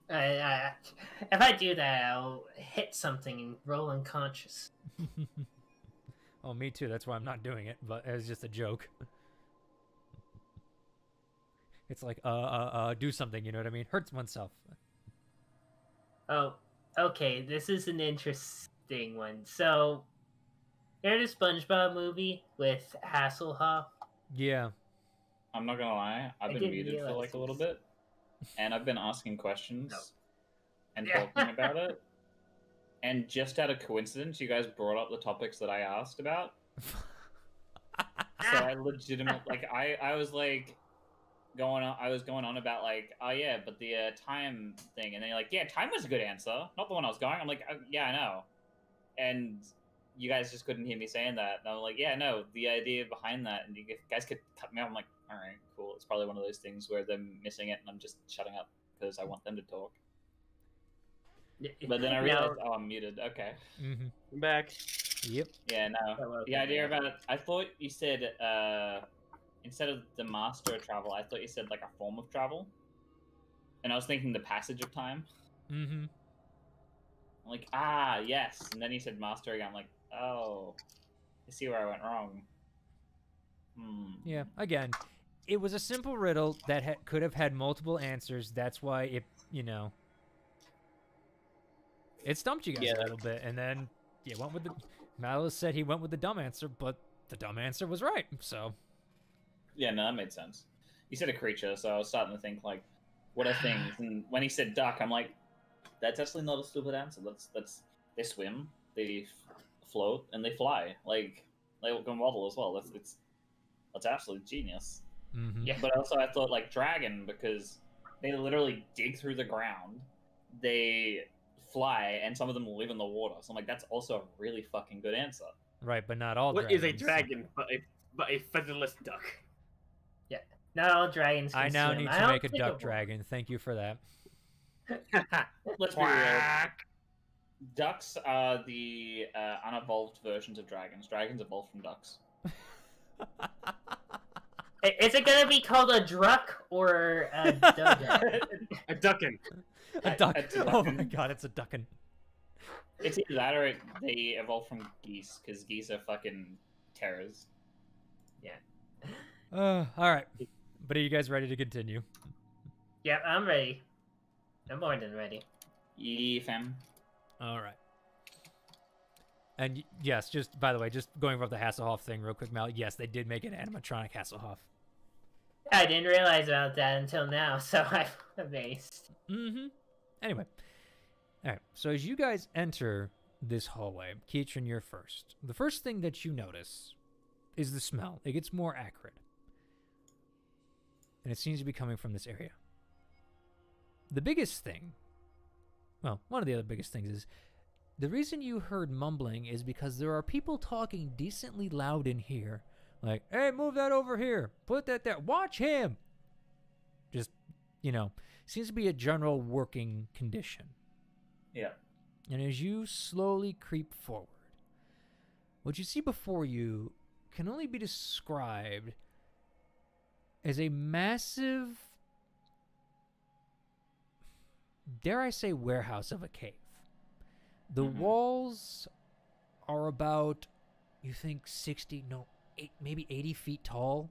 If I do that, I'll hit something and roll unconscious. Oh, me too. That's why I'm not doing it, but it's just a joke. It's like, do something, you know what I mean? Hurts oneself. Oh, okay, this is an interesting one. So, you know the SpongeBob movie with Hasselhoff? Yeah. I'm not gonna lie, I've been muted for like a little bit, and I've been asking questions and talking about it. And just out of coincidence, you guys brought up the topics that I asked about. So I legitimately, I was like, I was going on about like, oh yeah, but the time thing, and then you're like, yeah, time was a good answer, not the one I was going. I'm like, yeah, I know, and you guys just couldn't hear me saying that. And I'm like, yeah, no, the idea behind that, and you guys could cut me off. I'm like, all right, cool. It's probably one of those things where they're missing it, and I'm just shutting up because I want them to talk. But then I realized, oh, I'm muted. Okay. Mm-hmm. I'm back. Yep. Yeah, no. The idea about it, I thought you said, instead of the master of travel, I thought you said like a form of travel. And I was thinking the passage of time. Mm-hmm. I'm like, yes. And then you said master again. I'm like, oh, I see where I went wrong. Yeah, again, it was a simple riddle that could have had multiple answers. That's why it, it stumped you guys a little bit. And then you went with Malice said he went with the dumb answer, but the dumb answer was right, so... Yeah, no, that made sense. You said a creature, so I was starting to think, like, what are things? And when he said duck, I'm like, that's actually not a stupid answer. That's they swim, they float, and they fly. Like, they can waddle as well. That's absolute genius. Mm-hmm. Yeah. But also, I thought, like, dragon, because they literally dig through the ground, they fly, and some of them live in the water. So I'm like, that's also a really fucking good answer. Right, but not all What is a dragons. dragon but a featherless duck? Not all dragons can I now swim. need I to don't make a think duck will. dragon. Thank you for that. Let's be real. Ducks are the unevolved versions of dragons. Dragons evolved from ducks. Is it gonna be called a druck or a dodo? A duckin. A duck. It's a Oh duckin. my god, it's a duckin. It's either that or they evolved from geese, because geese are fucking terrors. All right. But are you guys ready to continue? Yep, I'm ready. I'm more than ready. Yeah, fam. All right. And yes, just by the way, just going over the Hasselhoff thing real quick, Mal. Yes, they did make an animatronic Hasselhoff. I didn't realize about that until now, so I'm amazed. Mm-hmm. Anyway. All right. So as you guys enter this hallway, Keitron, you're first. The first thing that you notice is the smell. It gets more acrid. And it seems to be coming from this area. The biggest thing, well, one of the other biggest things is, the reason you heard mumbling is because there are people talking decently loud in here. Like, hey, move that over here. Put that there. Watch him. Just, seems to be a general working condition. Yeah. And as you slowly creep forward, what you see before you can only be described as a massive, dare I say, warehouse of a cave. The walls are about, you think, 8, maybe 80 feet tall.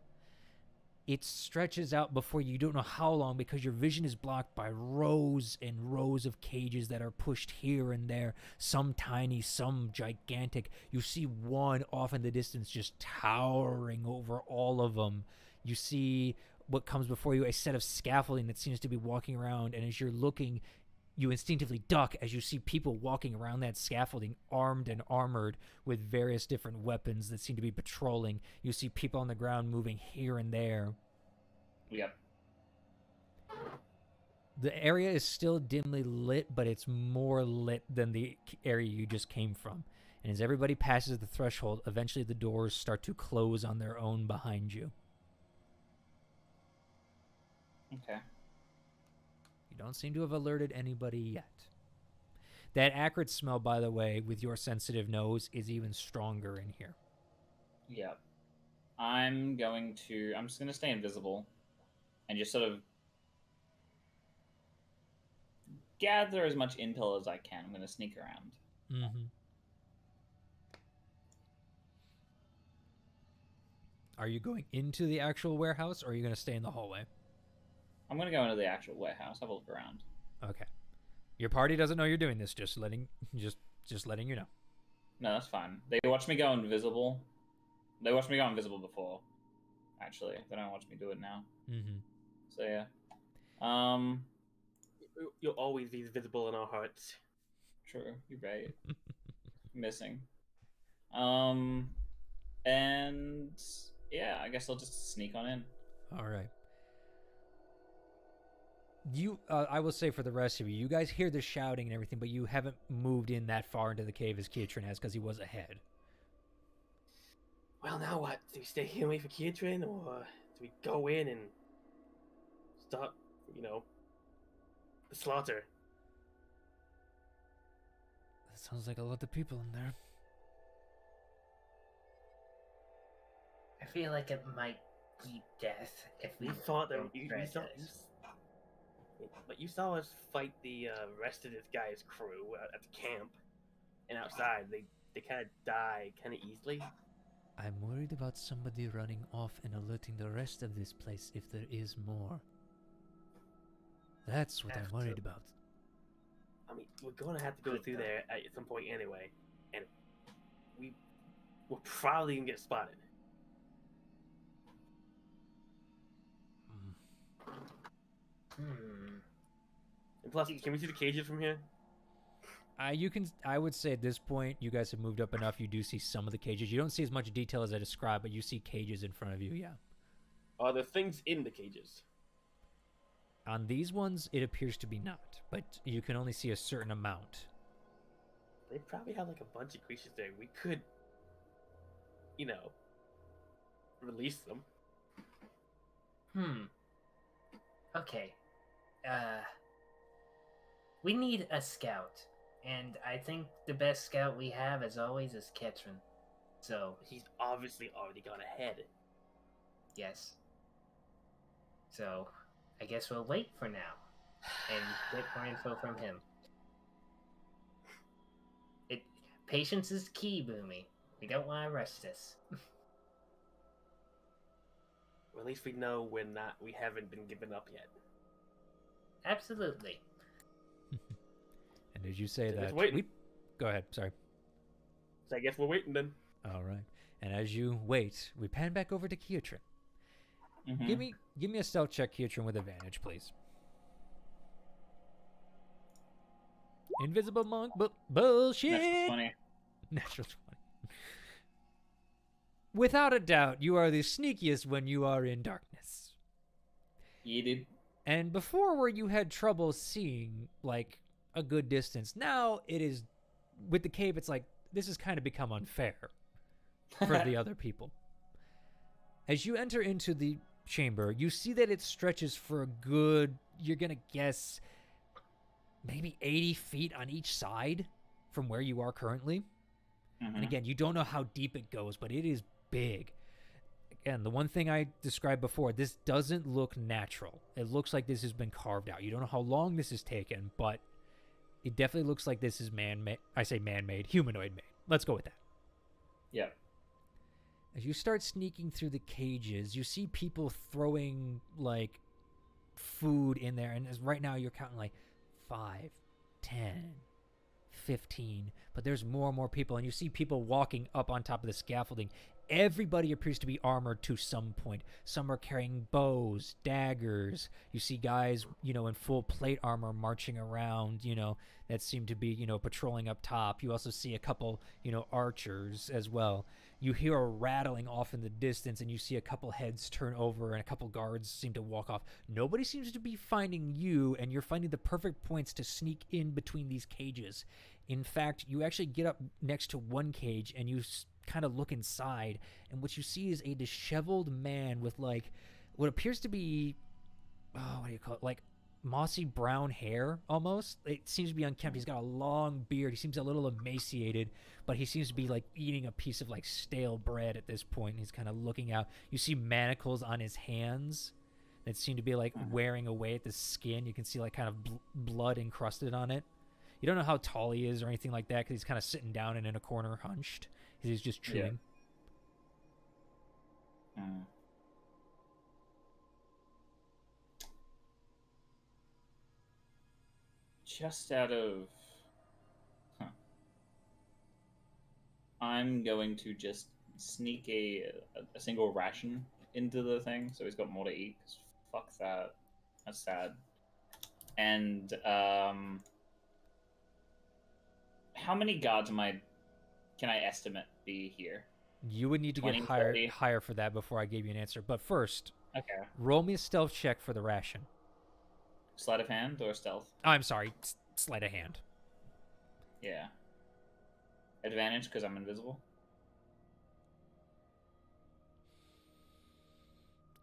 It stretches out before you don't know how long because your vision is blocked by rows and rows of cages that are pushed here and there, some tiny, some gigantic. You see one off in the distance just towering over all of them. You see what comes before you, a set of scaffolding that seems to be walking around, and as you're looking, you instinctively duck as you see people walking around that scaffolding, armed and armored with various different weapons that seem to be patrolling. You see people on the ground moving here and there. Yep. The area is still dimly lit, but it's more lit than the area you just came from. And as everybody passes the threshold, eventually the doors start to close on their own behind you. Okay. You don't seem to have alerted anybody yet. That acrid smell, by the way, with your sensitive nose, is even stronger in here. Yep. I'm just gonna stay invisible and just sort of gather as much intel as I can. I'm gonna sneak around. Mm-hmm. Are you going into the actual warehouse, or are you going to stay in the hallway? I'm gonna go into the actual warehouse. Have a look around. Okay. Your party doesn't know you're doing this. Just letting you know. No, that's fine. They watched me go invisible. They watched me go invisible before. Actually, they don't watch me do it now. Mm-hmm. So yeah. You'll always be visible in our hearts. True. You're right. Missing. And yeah, I guess I'll just sneak on in. All right. I will say for the rest of you, you guys hear the shouting and everything, but you haven't moved in that far into the cave as Keitron has because he was ahead. Well, now what? Do we stay here and wait for Keitron, or do we go in and start, the slaughter? That sounds like a lot of people in there. I feel like it might be death if we We thought that don't try this. But you saw us fight the rest of this guy's crew at the camp and outside. They kind of die kind of easily. I'm worried about somebody running off and alerting the rest of this place if there is more. That's what I'm worried about. I mean, we're gonna have to go through there at some point anyway. And we're probably gonna get spotted. And plus, can we see the cages from here? I would say at this point, you guys have moved up enough. You do see some of the cages. You don't see as much detail as I described, but you see cages in front of you. Yeah. Are there things in the cages? On these ones, it appears to be not, but you can only see a certain amount. They probably have like a bunch of creatures there. We could, release them. Okay. We need a scout. And I think the best scout we have, as always, is Ketrin. So, He's obviously already gone ahead. yes. So, I guess we'll wait for now. And get more info from him. Patience is key, Boomy. We don't want to rush this. Well, at least we know we haven't been given up yet. Absolutely. And as you say So that, waiting. Go ahead. Sorry. So I guess we're waiting then. All right. And as you wait, we pan back over to Keotrin. Mhm. Give me a stealth check, Keotrin, with advantage, please. Invisible monk, bullshit. Natural 20. Natural 20. Without a doubt, you are the sneakiest when you are in darkness. Yeah, dude. And before, where you had trouble seeing, like, a good distance, now it is, with the cave, it's like, this has kind of become unfair for the other people. As you enter into the chamber, you see that it stretches for a good, you're going to guess, maybe 80 feet on each side from where you are currently. And again, you don't know how deep it goes, but it is big. Again, the one thing I described before, this doesn't look natural. It looks like this has been carved out. You don't know how long this has taken, but it definitely looks like this is man-made. I say man-made, humanoid-made. Let's go with that. Yeah. As you start sneaking through the cages, you see people throwing, like, food in there. And as right now, you're counting, like, 5, 10, 15. But there's more and more people. And you see people walking up on top of the scaffolding. Everybody appears to be armored to some point. Some are carrying bows, daggers. You see guys, in full plate armor marching around, that seem to be, patrolling up top. You also see a couple, archers as well. You hear a rattling off in the distance, and you see a couple heads turn over, and a couple guards seem to walk off. Nobody seems to be finding you, and you're finding the perfect points to sneak in between these cages. In fact, you actually get up next to one cage, and you kind of look inside, and what you see is a disheveled man with, like, what appears to be, what do you call it, like mossy brown hair almost. It seems to be unkempt. He's got a long beard. He seems a little emaciated, but he seems to be like eating a piece of like stale bread at this point. He's kind of looking out. You see manacles on his hands that seem to be like wearing away at the skin. You can see like kind of blood encrusted on it. You don't know how tall he is or anything like that because he's kind of sitting down and in a corner hunched. He's just chewing. Yeah. Just out of... I'm going to just sneak a single ration into the thing, so he's got more to eat, 'cause fuck that. That's sad. And, how many guards can I estimate be here? You would need to 20, get 30? higher for that before I gave you an answer. But first, Okay. roll me a stealth check for the ration. Sleight of hand or stealth? Oh, I'm sorry, sleight of hand. Yeah. Advantage because I'm invisible?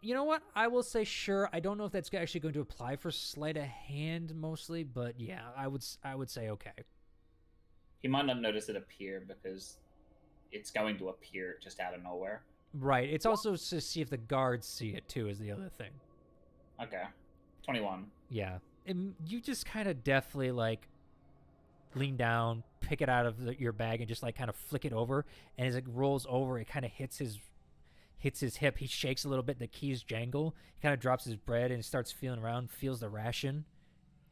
You know what? I will say sure. I don't know if that's actually going to apply for sleight of hand mostly, but yeah, I would say okay. He might not notice it appear because it's going to appear just out of nowhere. Right. It's also to see if the guards see it too is the other thing. Okay. 21. Yeah. And you just kind of deftly like lean down, pick it out of your bag and just like kind of flick it over. And as it rolls over, it kind of hits his hip. He shakes a little bit. The keys jangle. He kind of drops his bread and starts feeling around, feels the ration.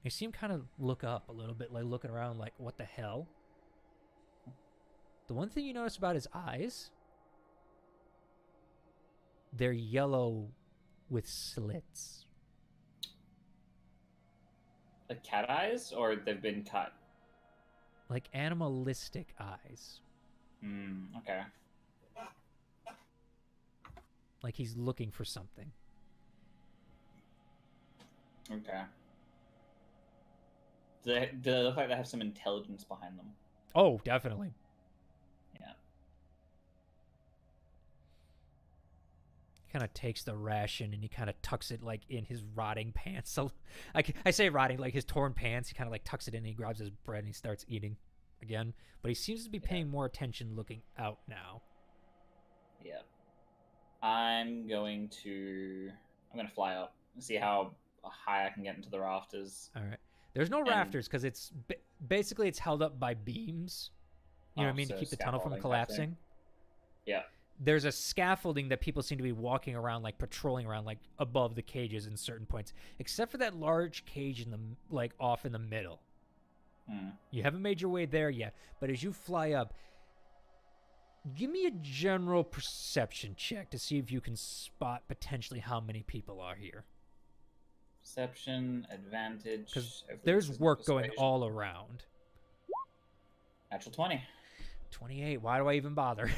You see him kind of look up a little bit, like looking around like, what the hell? The one thing you notice about his eyes, they're yellow with slits. Like cat eyes, or they've been cut? Like animalistic eyes. Okay. Like he's looking for something. Okay. Do they look like they have some intelligence behind them? Oh, definitely. Yeah. He kind of takes the ration and he kind of tucks it like in his rotting pants. So, I say rotting, like his torn pants. He kind of like tucks it in and he grabs his bread and he starts eating again. But he seems to be paying more attention looking out now. Yeah. I'm going to fly up and see how high I can get into the rafters. All right. There's no rafters because it's basically it's held up by beams. You know what I mean, to keep the tunnel from collapsing. Yeah. There's a scaffolding that people seem to be walking around, like patrolling around, like above the cages in certain points, except for that large cage in the like off in the middle. You haven't made your way there yet, but as you fly up, give me a general perception check to see if you can spot potentially how many people are here. Perception, advantage. Because there's work going all around. Natural 20. 28. Why do I even bother?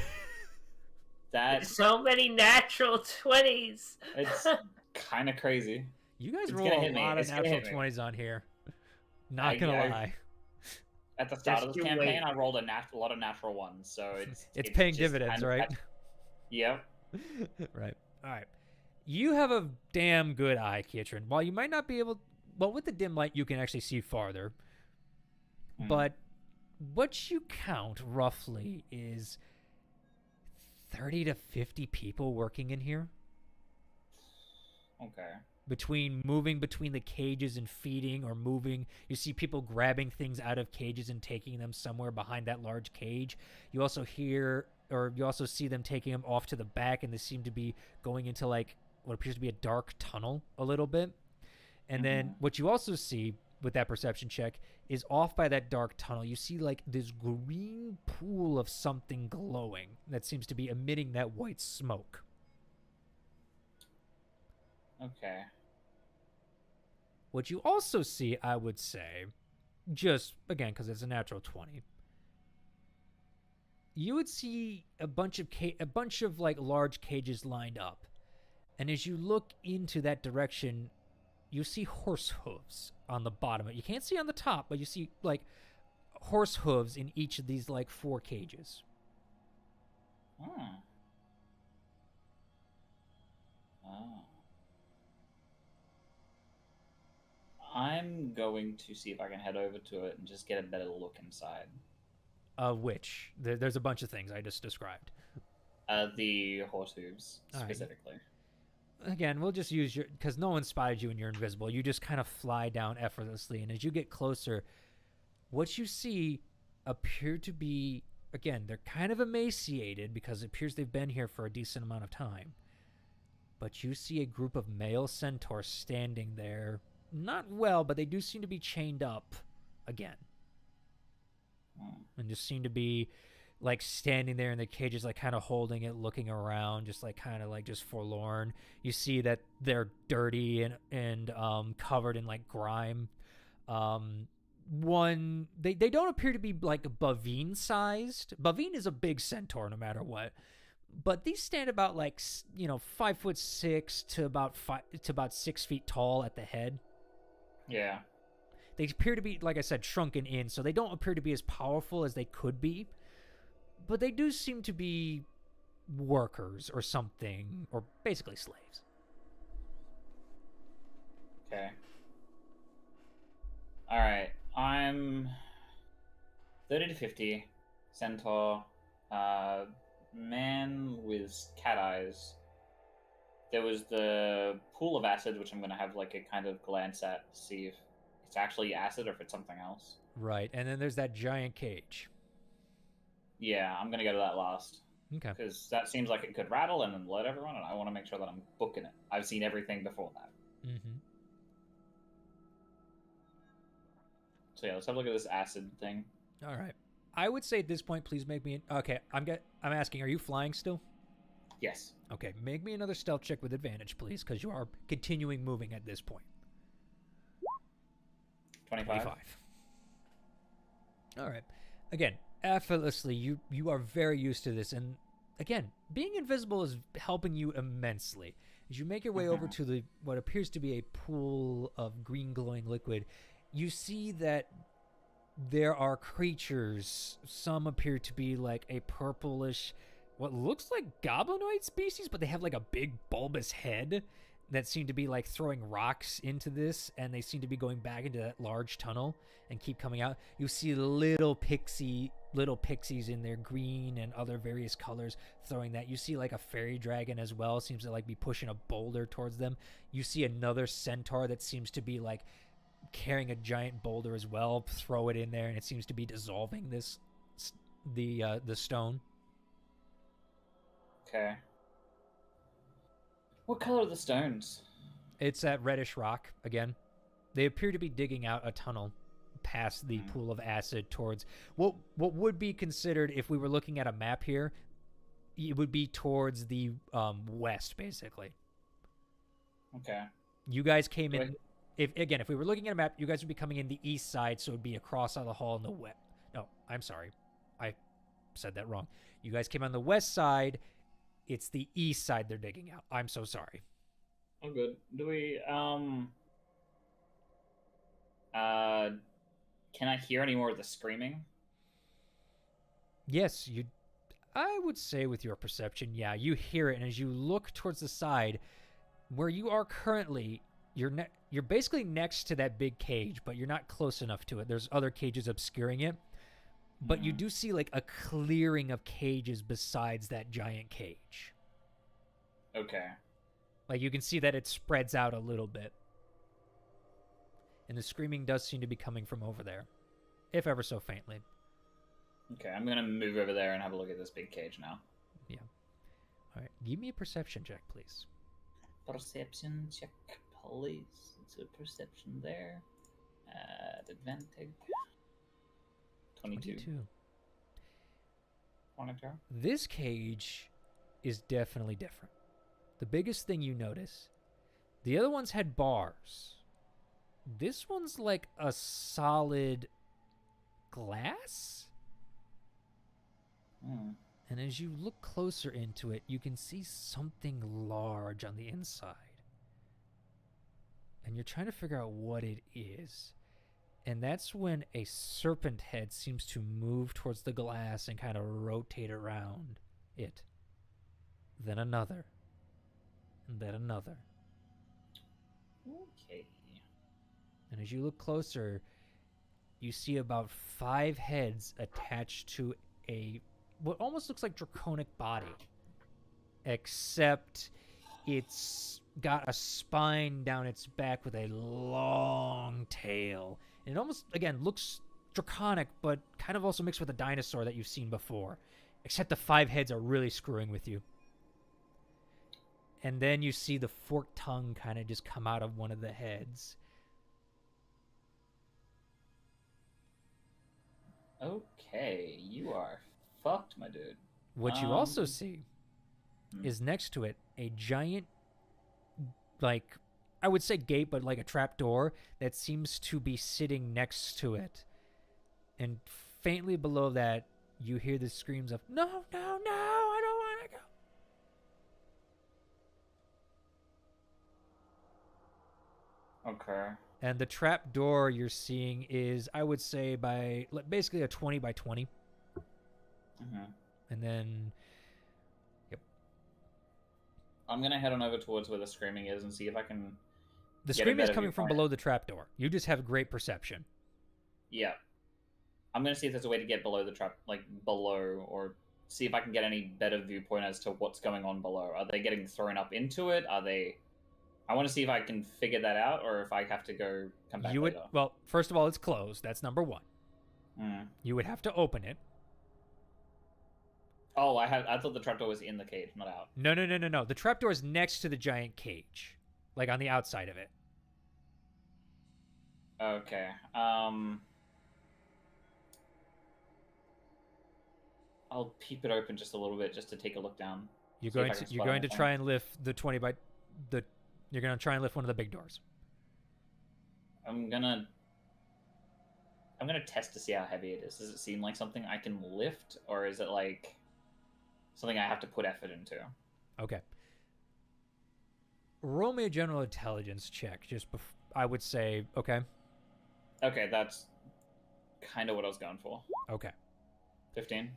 So many natural 20s. It's kind of crazy. You guys roll a lot of natural 20s on here. Not gonna lie. At the start of this campaign, I rolled a lot of natural ones, so it's paying dividends, right? Yep. Right. All right. You have a damn good eye, Kietrin. While you might not be able... Well, with the dim light, you can actually see farther. But what you count, roughly, is 30 to 50 people working in here. Okay. Between moving between the cages and feeding or moving. You see people grabbing things out of cages and taking them somewhere behind that large cage. You also hear... Or you also see them taking them off to the back, and they seem to be going into, like, what appears to be a dark tunnel a little bit. And then what you also see with that perception check is off by that dark tunnel, you see like this green pool of something glowing that seems to be emitting that white smoke. Okay. What you also see, I would say, just again because it's a natural 20, you would see a bunch of like large cages lined up. And as you look into that direction, you see horse hooves on the bottom. You can't see on the top, but you see, like, horse hooves in each of these, like, 4 cages. I'm going to see if I can head over to it and just get a better look inside. Which? There's a bunch of things I just described. The horse hooves, specifically. Right. Again, we'll just use your... Because no one spotted you and you're invisible. You just kind of fly down effortlessly. And as you get closer, what you see appear to be... Again, they're kind of emaciated because it appears they've been here for a decent amount of time. But you see a group of male centaurs standing there. Not well, but they do seem to be chained up again. And just seem to be... like standing there in the cages, like kind of holding it, looking around, just like kind of like just forlorn. You see that they're dirty and covered in like grime. They don't appear to be like Bavine sized. Bavine is a big centaur no matter what, but these stand about like 5'6" to about 6 feet tall at the head. Yeah. They appear to be, like I said, shrunken in, so they don't appear to be as powerful as they could be. But they do seem to be workers or something, or basically slaves. Okay. Alright, I'm 30 to 50, centaur, man with cat eyes. There was the pool of acid, which I'm going to have like a kind of glance at to see if it's actually acid or if it's something else. Right, and then there's that giant cage. Yeah, I'm going to go to that last. Okay. Because that seems like it could rattle and then let everyone, and I want to make sure that I'm booking it. I've seen everything before that. Mm-hmm. So yeah, let's have a look at this acid thing. All right. I would say at this point, please make me... Okay, I'm asking, are you flying still? Yes. Okay, make me another stealth check with advantage, please, because you are continuing moving at this point. 25. All right. Again, effortlessly, you are very used to this, and again, being invisible is helping you immensely. As you make your way over to what appears to be a pool of green glowing liquid, you see that there are creatures. Some appear to be like a purplish, what looks like goblinoid species, but they have like a big bulbous head that seem to be like throwing rocks into this, and they seem to be going back into that large tunnel and keep coming out. You see little pixies in their green and other various colors throwing that. You see like a fairy dragon as well, seems to like be pushing a boulder towards them. You see another centaur that seems to be like carrying a giant boulder as well, throw it in there, and it seems to be dissolving the stone. Okay. What color are the stones? It's that reddish rock again. They appear to be digging out a tunnel past the pool of acid towards what would be considered, if we were looking at a map here, it would be towards the west, basically. Okay. You guys came in. If we were looking at a map, you guys would be coming in the east side, so it would be across out of the hall in the west. No, I'm sorry, I said that wrong. You guys came on the west side. It's the east side they're digging out. I'm so sorry. Oh, good. Do we, can I hear any more of the screaming? Yes, I would say with your perception, yeah, you hear it, and as you look towards the side, where you are currently, you're basically next to that big cage, but you're not close enough to it. There's other cages obscuring it. But you do see like a clearing of cages besides that giant cage. Okay. Like you can see that it spreads out a little bit. And the screaming does seem to be coming from over there, if ever so faintly. Okay, I'm going to move over there and have a look at this big cage now. Yeah. All right, give me a perception check, please. Perception check, please. It's a perception there. Advantage. 22. Monitor. This cage is definitely different. The biggest thing you notice, the other ones had bars. This one's like a solid glass? And as you look closer into it, you can see something large on the inside. And you're trying to figure out what it is. And that's when a serpent head seems to move towards the glass and kind of rotate around it. Then another. And then another. Okay. And as you look closer, you see about 5 heads attached to what almost looks like draconic body. Except it's got a spine down its back with a long tail. And it almost, again, looks draconic, but kind of also mixed with a dinosaur that you've seen before. Except the 5 heads are really screwing with you. And then you see the forked tongue kind of just come out of one of the heads. Okay, you are fucked, my dude. What you also see is next to it a giant, like, I would say gate, but like a trap door that seems to be sitting next to it. And faintly below that, you hear the screams of, no, no, no, I don't want to go. Okay. And the trap door you're seeing is, I would say, by basically a 20 by 20. And then, yep. I'm going to head on over towards where the screaming is and see if I can... The screaming is coming from below the trap door. You just have great perception. Yeah. I'm going to see if there's a way to get below the trap, like below, or see if I can get any better viewpoint as to what's going on below. Are they getting thrown up into it? Are they... I want to see if I can figure that out, or if I have to come back later. Well, first of all, it's closed. That's number 1. You would have to open it. Oh, I thought the trapdoor was in the cage, not out. No. The trapdoor is next to the giant cage, like on the outside of it. Okay. I'll peep it open just a little bit, just to take a look down. You're See if going I to can you're spot going to anything. try and lift the 20 by the. You're going to try and lift one of the big doors. I'm gonna test to see how heavy it is. Does it seem like something I can lift, or is it like something I have to put effort into? Okay. Roll me a general intelligence check. I would say, okay. Okay, that's kind of what I was going for. Okay. 15.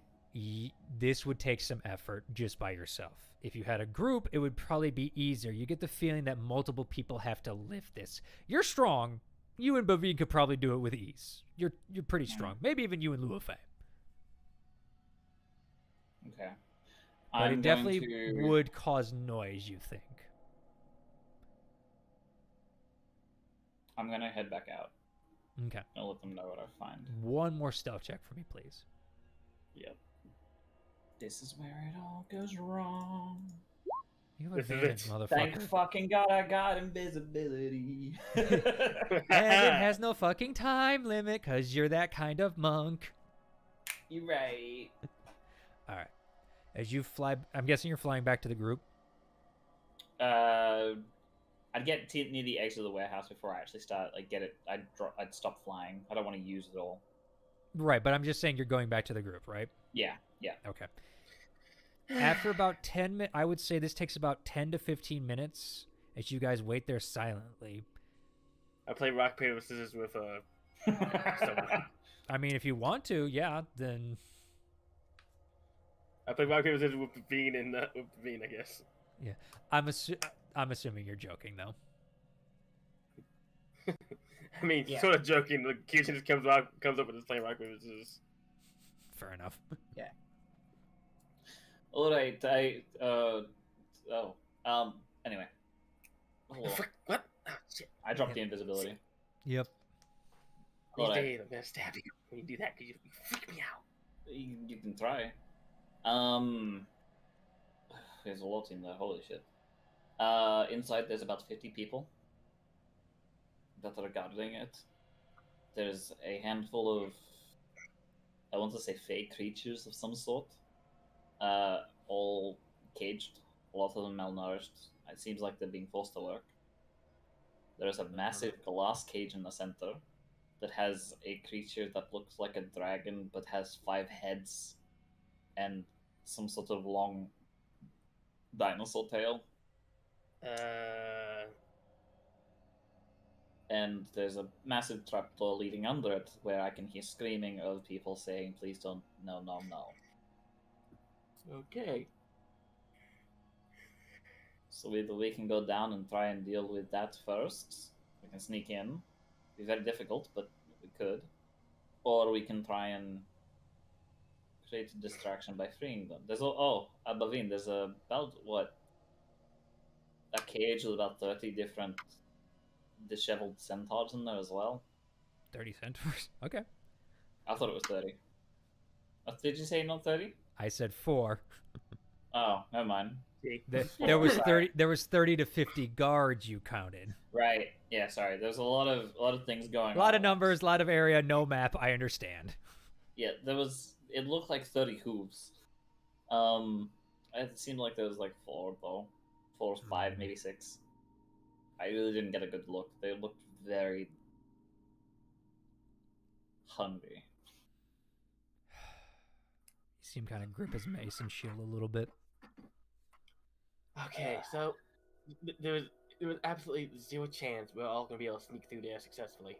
This would take some effort just by yourself. If you had a group, it would probably be easier. You get the feeling that multiple people have to lift this. You're strong. You and Bavine could probably do it with ease. You're pretty strong. Maybe even you and Luafei. Okay. But it definitely would cause noise, you think. I'm gonna head back out. Okay. I'll let them know what I find. One more stealth check for me, please. Yep. This is where it all goes wrong. You have This is advantage, it. motherfucker. Thank fucking God I got invisibility. And it has no fucking time limit, because you're that kind of monk. You're right. All right. As you fly, I'm guessing you're flying back to the group. I'd get near the edge of the warehouse before I actually start. Like, get it. I'd stop flying. I don't want to use it all. Right, but I'm just saying you're going back to the group, right? Yeah. Okay. After about 10 minutes, I would say this takes about 10 to 15 minutes as you guys wait there silently. I play rock paper scissors with someone. I mean, if you want to, yeah, then I play rock paper scissors with Bean and with Bean, I guess. yeah. I'm assuming you're joking though. I mean, Yeah. sort of joking. The kitchen just comes up and is playing rock paper scissors. Fair enough. All right. Anyway. Hello. What? Oh, shit. I dropped the invisibility. Yep. These Alright. days, I'm gonna stab you when you do that because you freak me out. You can try. There's a lot in there. Holy shit. Inside there's about 50 people that are guarding it. There's a handful of, I want to say, fake creatures of some sort. All caged. A lot of them malnourished. It seems like they're being forced to work. There's a massive glass cage in the center that has a creature that looks like a dragon but has 5 heads and some sort of long dinosaur tail. And there's a massive trapdoor leading under it where I can hear screaming of people saying, please don't, no. Okay. So either we can go down and try and deal with that first. We can sneak in. It'd be very difficult, but we could. Or we can try and create a distraction by freeing them. There's Bavine, there's about a cage with about 30 different disheveled centaurs in there as well. 30 centaurs? Okay. I thought it was 30. Did you say not 30? I said 4. Oh, never mind. There was 30. There was 30 to 50 guards you counted. Right. Yeah. Sorry. There's a lot of things going on. A lot of numbers, a lot of area, no map. I understand. Yeah. It looked like 30 hooves. It seemed like there was like 4 though, 4 or 5, maybe 6. I really didn't get a good look. They looked very hungry. You seem kind of grip his mace and shield a little bit. Okay, so there was absolutely 0 chance we're all gonna be able to sneak through there successfully,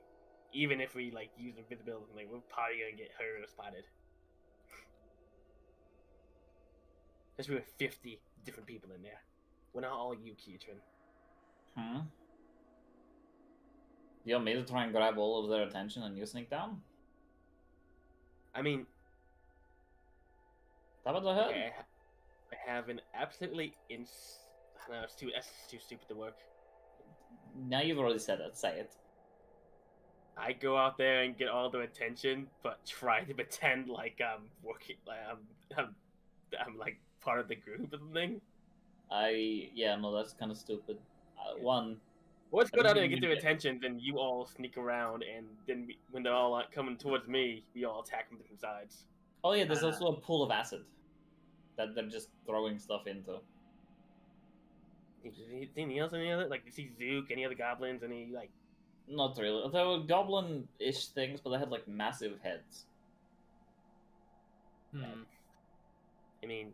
even if we like use invisibility. Like, we're probably gonna get hurt or spotted. Especially with 50 different people in there. We're not all you, Keatron. You want me to try and grab all of their attention and you sneak down? I mean, How about the head? okay, I have an absolutely no, that's too stupid to work. Now you've already said it. Say it. I go out there and get all their attention, but try to pretend like I'm working, like I'm like part of the group or something. No, that's kind of stupid. One, Let's go I down don't there and think get you their attention, then you all sneak around, and then when they're all coming towards me, we all attack from different sides. Oh yeah, there's also a pool of acid that they're just throwing stuff into. Anything else? Any other? Like, you see Zook? Any other goblins? Any, like... Not really. There were goblin-ish things, but they had like massive heads. I mean,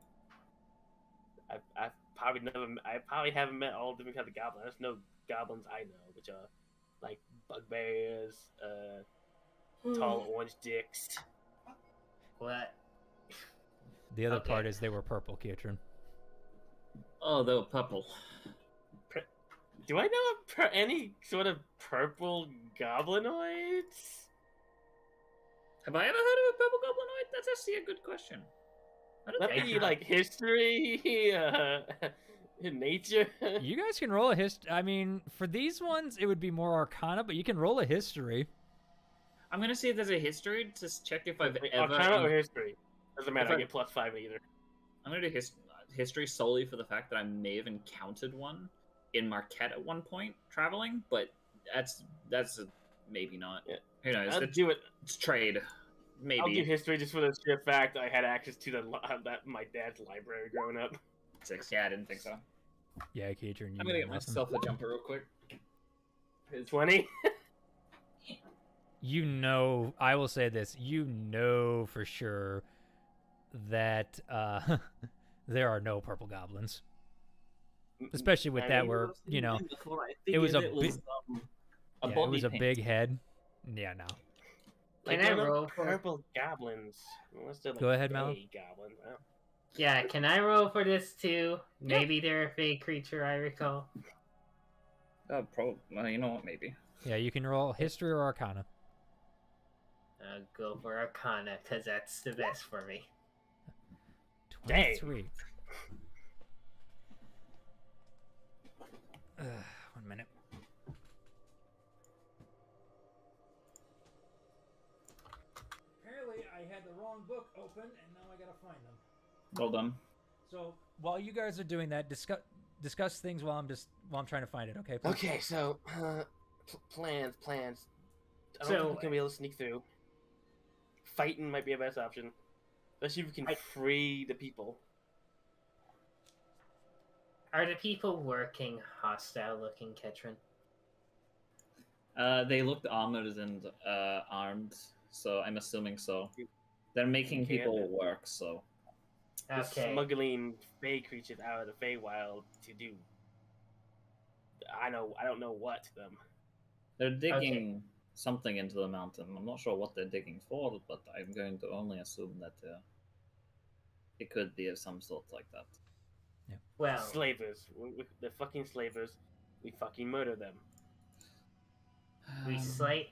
I probably haven't met all different kinds of goblins. There's no goblins I know, which are like bugbears, tall orange dicks. What? The other Okay. part is they were purple, Kietran. Oh, they were purple. Do I know any sort of purple goblinoids? Have I ever heard of a purple goblinoid? That's actually a good question. I don't Let think me I have. like history, nature. You guys can roll a history. I mean, for these ones, it would be more Arcana, but you can roll a history. I'm gonna see if there's a history to check if I've ever. Arcana or history? Doesn't matter. If I get +5 either. I'm gonna do history solely for the fact that I may have encountered one in Marquette at one point traveling, but that's maybe not. Yeah. Who knows? I'll do it. It's trade. Maybe. I'll do history just for the sheer fact I had access to my dad's library growing up. 6. Yeah, I didn't think so. Yeah, Kietran, you I'm gonna get myself a jumper real quick. 20. You know, I will say this. You know for sure that there are no purple goblins. Especially with that, where, you know, it was a big head. Yeah, no. Like, Can I they're not roll for- purple goblins? Unless they're like Go ahead, Mal. fey goblins. I don't- Yeah, can I roll for this too? Maybe they're a fey creature, I recall. Well, you know what? Maybe. Yeah, you can roll history or Arcana. I'll go for Arcana, because that's the best for me. 23. 1 minute. Apparently, I had the wrong book open, and now I gotta find them. Well done. So while you guys are doing that, discuss things while I'm trying to find it. Okay. Please? Okay, so plans. I don't So- think we're gonna be able to sneak through. Fighting might be a best option, especially if we can free the people. Are the people working hostile looking, Ketrin? They looked armored and armed, so I'm assuming so. They're making Okay, people work, so. They're Okay. smuggling fey creatures out of the Feywild to do. I don't know what to them. They're digging something into the mountain. I'm not sure what they're digging for, but I'm going to only assume that it could be of some sort like that. Well, Slavers. They're fucking slavers. We fucking murder them. we slate.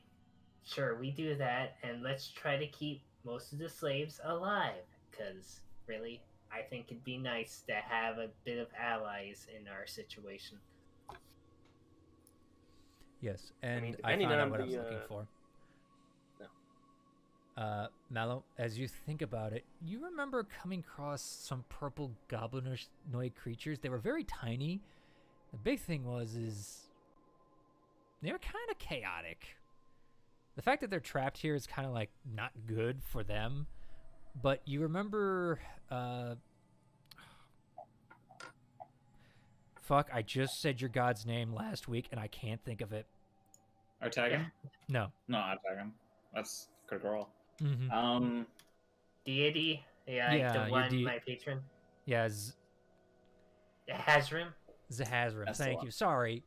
Sure, we do that, and let's try to keep most of the slaves alive. Because, really, I think it'd be nice to have a bit of allies in our situation. Yes, and mean, I depending found out on what I was the, looking for. No. Mallow, as you think about it, you remember coming across some purple goblinoid creatures. They were very tiny. The big thing is they were kind of chaotic. The fact that they're trapped here is kind of like not good for them. But you remember, fuck, I just said your god's name last week and I can't think of it. Artagan? No. No, Artagan. That's Kragorl. Mm-hmm. Deity? Yeah, like Yeah, the your one, my patron. Yeah, Hazrim? Zahazrim. That's the Thank one. you. Sorry.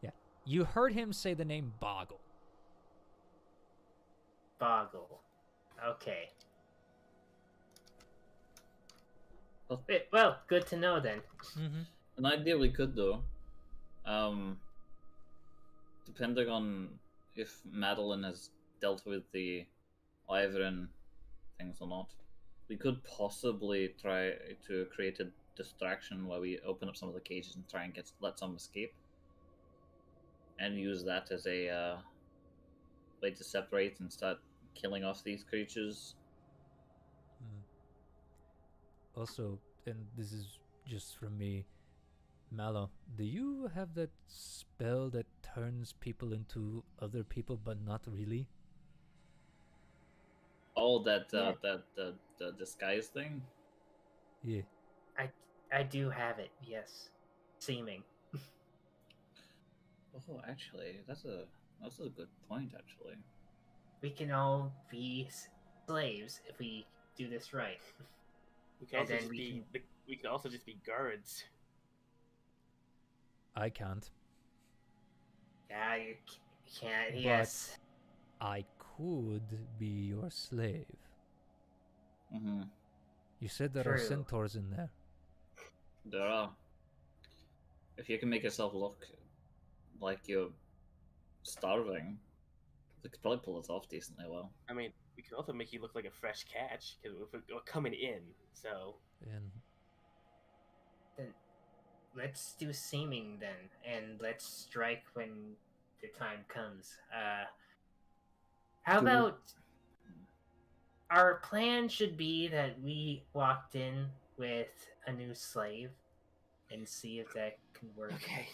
Yeah. You heard him say the name Boggle. Boggle. Okay. Well, Well, good to know then. Mm-hmm. an idea we could do, depending on if Madeline has dealt with the Wyvern things or not, we could possibly try to create a distraction where we open up some of the cages and try and let some escape, and use that as a way to separate and start killing off these creatures. Also, and this is just from me, Mallow, do you have that spell that turns people into other people but not really? Oh, that Yeah. the disguise thing. Yeah. I do have it. Yes, seeming. Oh, actually, that's a good point. Actually, We can all be slaves if we do this right. We can And also then just we be we can also just be guards. I can't. Yeah, you can't. But- Yes. I could be your slave. mm-hmm. You said there are True. centaurs in there. There are. If you can make yourself look like you're starving, they could probably pull it off decently well. I mean, we can also make you look like a fresh catch because we're coming in. So And Then let's do seeming then, and let's strike when the time comes. How Do we- about our plan should be that we walked in with a new slave and see if that can work. okay,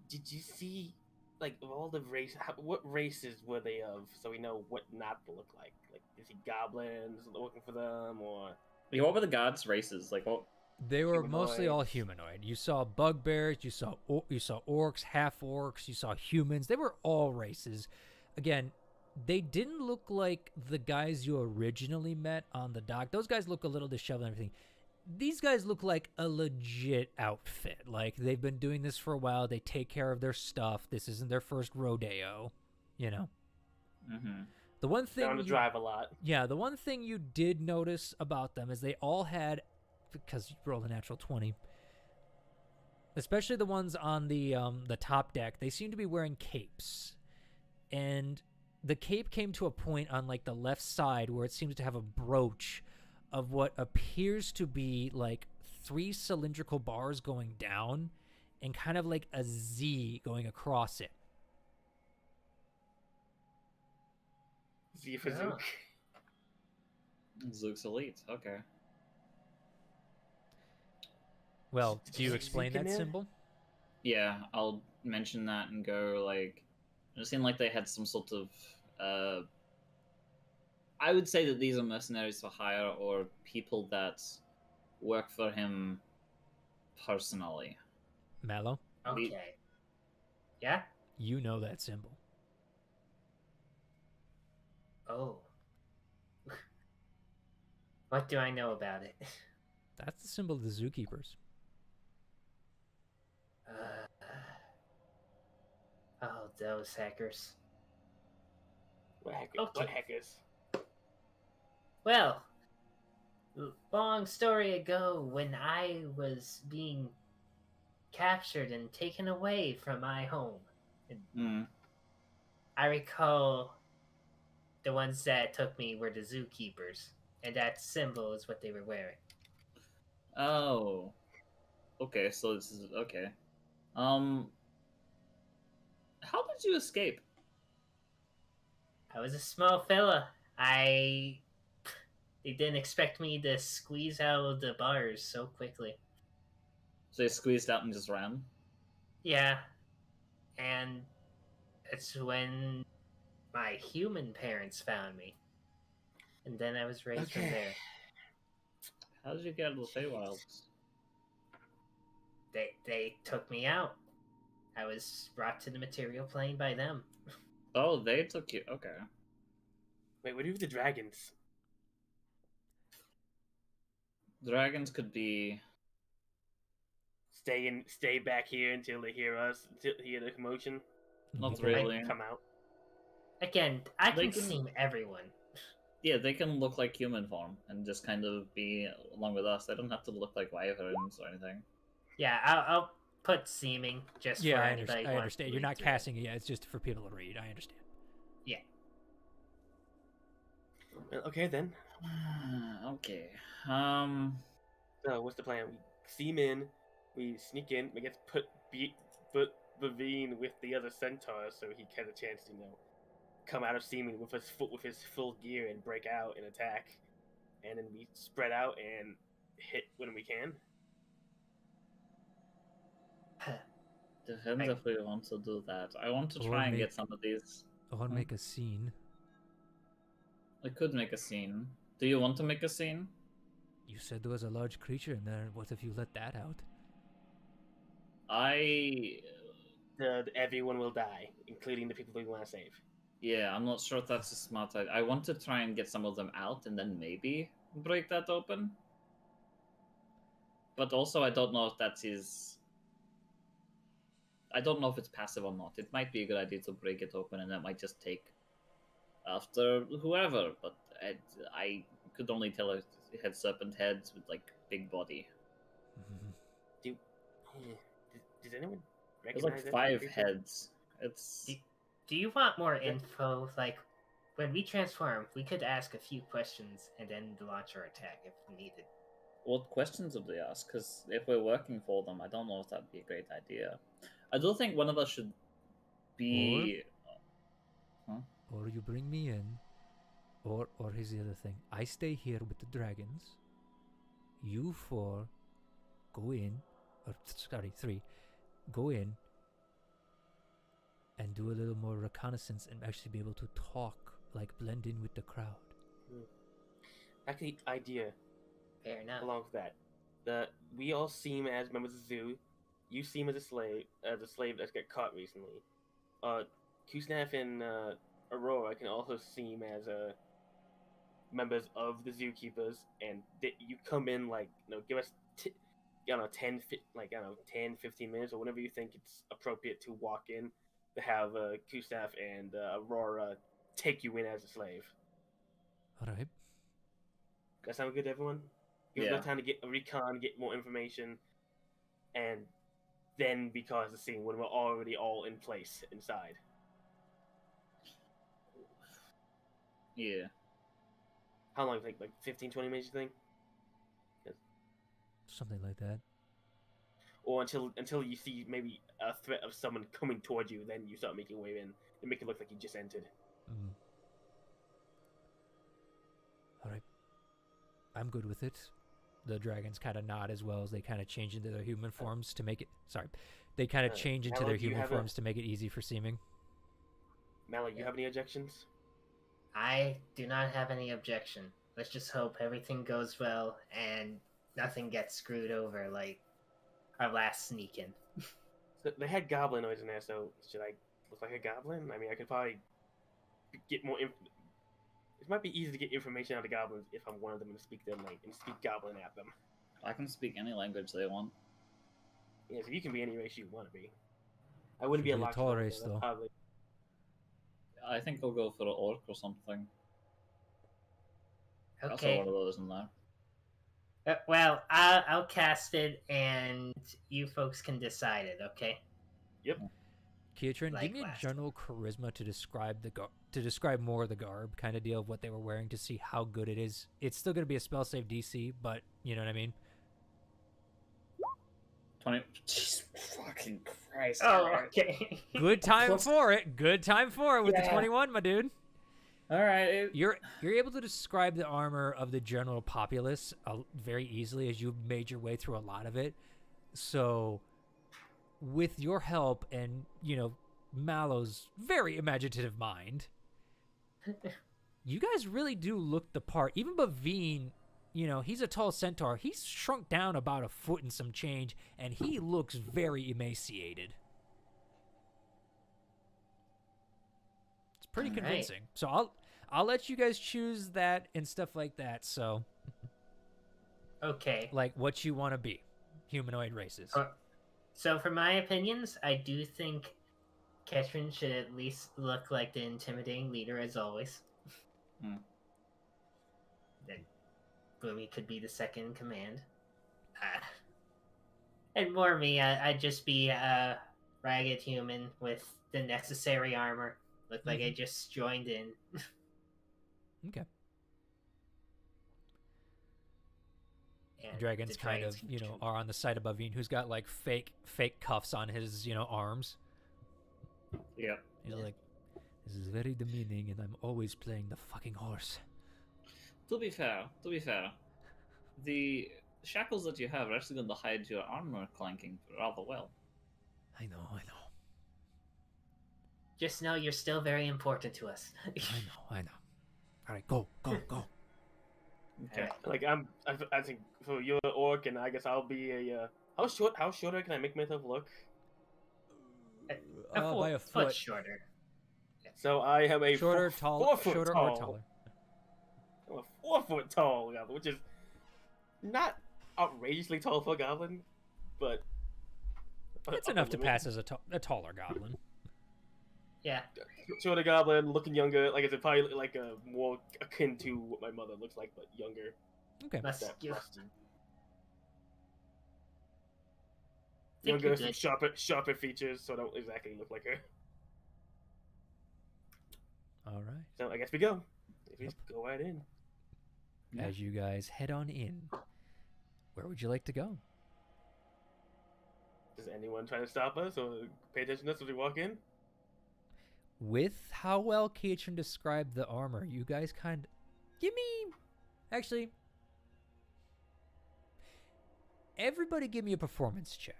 did you see like of all the race? What races were they of? So we know what not to look like. Like, is he goblins looking for them, or Yeah, what were the gods' races? Like what? they were mostly all Humanoids. humanoid. You saw bugbears, you saw orcs, half orcs, you saw humans. They were all races. Again, they didn't look like the guys you originally met on the dock. Those guys look a little disheveled and everything. These guys look like a legit outfit. Like they've been doing this for a while. They take care of their stuff. This isn't their first rodeo, you know. Mm-hmm. The one thing down to drive a lot? yeah, the one thing you did notice about them is they all had, because you rolled a natural 20, especially the ones on the top deck, they seem to be wearing capes. And the cape came to a point on like the left side where it seems to have a brooch of what appears to be like 3 cylindrical bars going down and kind of like a Z going across it. Z for Yeah. Zook. Zook's elite. Okay. Well, Did do you you see explain Zeke in that there? symbol? Yeah, I'll mention that and go like. It seemed like they had some sort of. I would say that these are mercenaries for hire or people that work for him personally. Mallow, Okay. Yeah? you know that symbol. Oh. What do I know about it? That's the symbol of the zookeepers. Oh, those hackers. What Okay. hackers? Well, long story ago, when I was being captured and taken away from my home, Mm. I recall the ones that took me were the zookeepers, and that symbol is what they were wearing. Oh. Okay, so this is okay. How did you escape? I was a small fella. They didn't expect me to squeeze out of the bars so quickly. So you squeezed out and just ran? Yeah, and it's when my human parents found me, and then I was raised from Okay. there. How did you get out of the Feywilds? They took me out. I was brought to the material plane by them. Oh, they took you. Okay. Wait, what do you do with the dragons? Dragons could be. Stay back here until they hear us, until they hear the commotion. Not Okay. really. Come out. Again, I They can can- seem everyone. Yeah, they can look like human form and just kind of be along with us. They don't have to look like wyverns or anything. Yeah, I'll put seeming just Yeah, for I anybody. understand. who wants to You're read not through it. casting it yet. It's just for people to read. I understand. Okay then. Okay. So what's the plan? We seam in, we sneak in, we get to put Bavine with the other centaurs so he has a chance to, come out of seeming with his full gear and break out and attack. And then we spread out and hit when we can. Depends if we want to do that. I want to Or try and make- get some of these. Or make a scene. I could make a scene. Do you want to make a scene? You said there was a large creature in there. What if you let that out? Everyone will die, including the people we want to save. Yeah, I'm not sure if that's a smart idea. I want to try and get some of them out and then maybe break that open. But also, I don't know if that is... I don't know if it's passive or not. It might be a good idea to break it open, and that might just take after whoever. But I could only tell it had serpent heads with, like, big body. Does anyone There's recognize like 5 creature? heads. It's... Do you want more info? Like, when we transform, we could ask a few questions and then launch our attack if needed. What questions would they ask? Because if we're working for them, I don't know if that'd be a great idea. I do think one of us should be... Or you bring me in, or here's the other thing. I stay here with the dragons. You 4 go in, or sorry, 3, go in and do a little more reconnaissance and actually be able to talk, like blend in with the crowd. Actually, idea. Fair enough. Along with that, we all seem as members of the zoo. You seem as a slave that's got caught recently. Kusnaf and Aurora can also seem as members of the zookeepers, and you come in like, give us 10, 15 minutes or whenever you think it's appropriate to walk in to have Kusnaf and Aurora take you in as a slave. All right. That sound good to everyone? Give us time to get a recon, get more information, and then we cause the scene when we're already all in place inside. Yeah. How long? Like 15, 20 minutes, you think? Something like that. Or until you see maybe a threat of someone coming towards you, then you start making your way in and make it look like you just entered. All right. I'm good with it. The dragons kind of nod as well as they kind of change into their human forms to make it... Sorry. They kind of change into Mallow, their human forms to make it easy for seeming. Mallow, you have any objections? I do not have any objection. Let's just hope everything goes well and nothing gets screwed over like our last sneak in. So they had goblin noise in there, so should I look like a goblin? I mean, I could probably get more It might be easy to get information out of goblins if I'm one of them and speak their language and speak goblin at them. I can speak any language they want. Yeah, so you can be any race you want to be. I wouldn't be a lock tall race, though. Probably. I think I'll go for an orc or something. I saw Okay. one of those in there. Well, I'll cast it, and you folks can decide it. Okay. Yep. Kiatrin, Like give me a last general charisma to describe to describe more of the garb kind of deal of what they were wearing to see how good it is. It's still going to be a spell save DC, but you know what I mean. 20. Jesus fucking Christ! Oh, okay. Good time for it. Good time for it with the Yeah. 21, my dude. All right. You're able to describe the armor of the general populace very easily as you've made your way through a lot of it. So, with your help and Mallow's very imaginative mind, you guys really do look the part. Even Bavine, he's a tall centaur. He's shrunk down about a foot and some change, and he looks very emaciated. It's pretty convincing. So I'll let you guys choose that and stuff like that. So, Okay. like what you want to be, humanoid races. So, for my opinions, I do think Ketrin should at least look like the intimidating leader as always. Then Boomy could be the second in command. And more me, I'd just be a ragged human with the necessary armor. Look like I just joined in. Okay. And The dragons the kind dragons of, can are on the side of Bavine, who's got like fake cuffs on his, arms. Yeah. He's like, this is very demeaning, and I'm always playing the fucking horse. To be fair, the shackles that you have are actually going to hide your armor clanking rather well. I know. Just know you're still very important to us. I know. All right, go. Okay. Like I think so you're an orc, and I guess I'll be a. How shorter can I make myself look? By a foot. Shorter. So I have a Shorter, 4 foot shorter tall. or taller. I'm a 4 foot tall goblin, which is not outrageously tall for a goblin, but It's enough to pass as a taller goblin. Yeah. Shorter goblin, looking younger. Like it's probably like a more akin to what my mother looks like, but younger. Okay. Muscular. Younger, some sharper features, so I don't exactly look like her. All right. So I guess we go. We just go right in. As you guys head on in, where would you like to go? Does anyone try to stop us or pay attention to us as we walk in? With how well Keitron described the armor, you guys actually, everybody give me a performance check.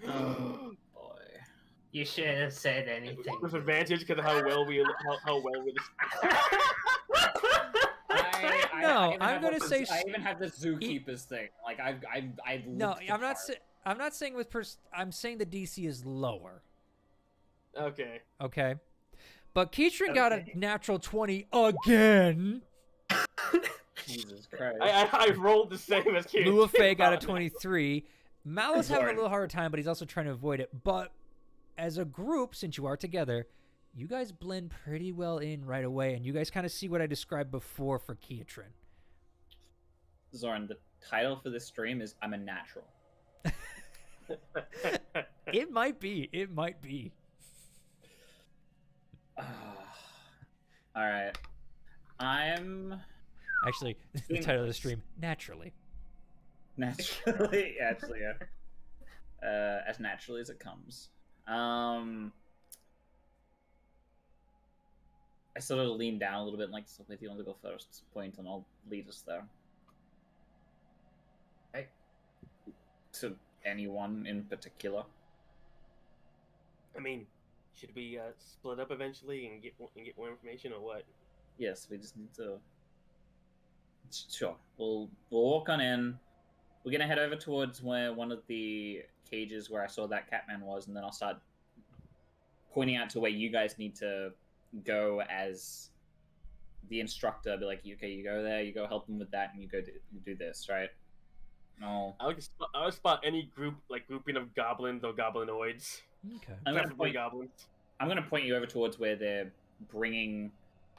Oh boy. You shouldn't have said anything. With advantage because of how well we I'm gonna say. I even have the zookeepers thing. Like I've No, I'm not saying with I'm saying the DC is lower. Okay. Okay. But Keitron got a natural 20 again. Jesus Christ. I rolled the same as Keitron. Luafei got a 23. Mal's having a little harder time, but he's also trying to avoid it. But as a group, since you are together, you guys blend pretty well in right away, and you guys kind of see what I described before for Keitron. Zorn, the title for this stream is "I'm a Natural." It might be. It might be. All right. I'm Actually, the title of the stream, Naturally. naturally, actually, yeah. As naturally as it comes. I sort of lean down a little bit and like, so if you want to go first, point, and I'll lead us there. Right. To anyone in particular? I mean, should we split up eventually and get more information, or what? Yes, we just need to. Sure, we'll walk on in. We're gonna head over towards where one of the cages where I saw that Catman was, and then I'll start pointing out to where you guys need to go as the instructor. Be like, okay, you go there, you go help them with that, and you do this, right? No. I would spot any grouping of goblins or goblinoids. Okay. I'm gonna Preferably point. goblins. I'm gonna point you over towards where they're bringing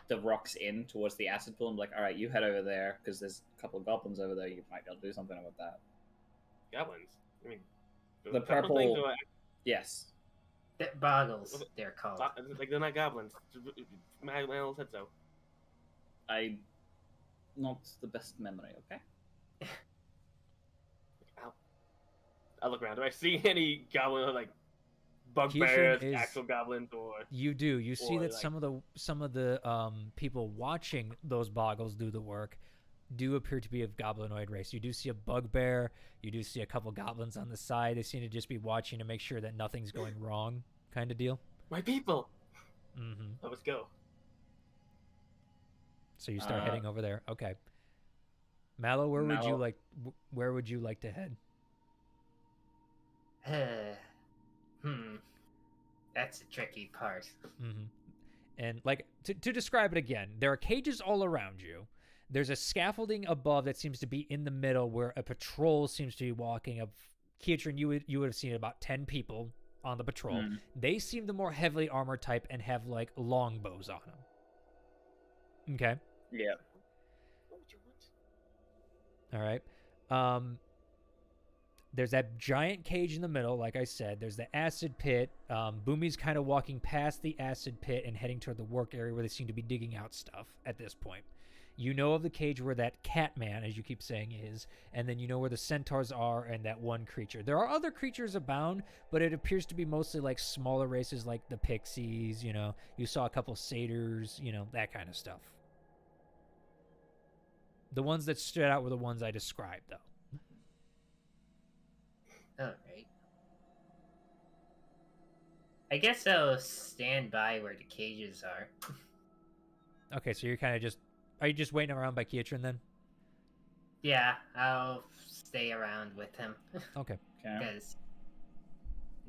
the rocks in towards the acid pool. I'm like, all right, you head over there because there's a couple of goblins over there. You might be able to do something about that. Goblins. I mean, The purple. things are Yes. Boggles, they're called. like they're not goblins. My old said so. Not the best memory. Okay. I look around. Do I see any goblin like Keitron bugbears, is- actual goblins, or You do. You see Or, that like- some of the people watching those boggles do the work do appear to be of goblinoid race. You do see a bugbear. You do see a couple goblins on the side. They seem to just be watching to make sure that nothing's going wrong, kind of deal. my people? Mm-hmm. Let's go. So you start heading over there. Okay. Mallow, where would you like to head? That's a tricky part. Mm-hmm. And like to describe it again, there are cages all around you. There's a scaffolding above that seems to be in the middle where a patrol seems to be walking up. Keitron, you would have seen about 10 people on the patrol. Mm. They seem the more heavily armored type and have like longbows on them. Okay. Yeah. What would you want? All right. There's that giant cage in the middle, like I said. There's the acid pit. Boomy's kind of walking past the acid pit and heading toward the work area where they seem to be digging out stuff at this point. You know of the cage where that Catman, as you keep saying, is, and then you know where the centaurs are and that one creature. There are other creatures abound, but it appears to be mostly like smaller races like the pixies, you know. You saw a couple satyrs, you know, that kind of stuff. The ones that stood out were the ones I described, though. Alright. I guess I'll stand by where the cages are. Okay, so you're kind of just... Are you just waiting around by Kietran then? Yeah, I'll stay around with him. Okay. Okay. Because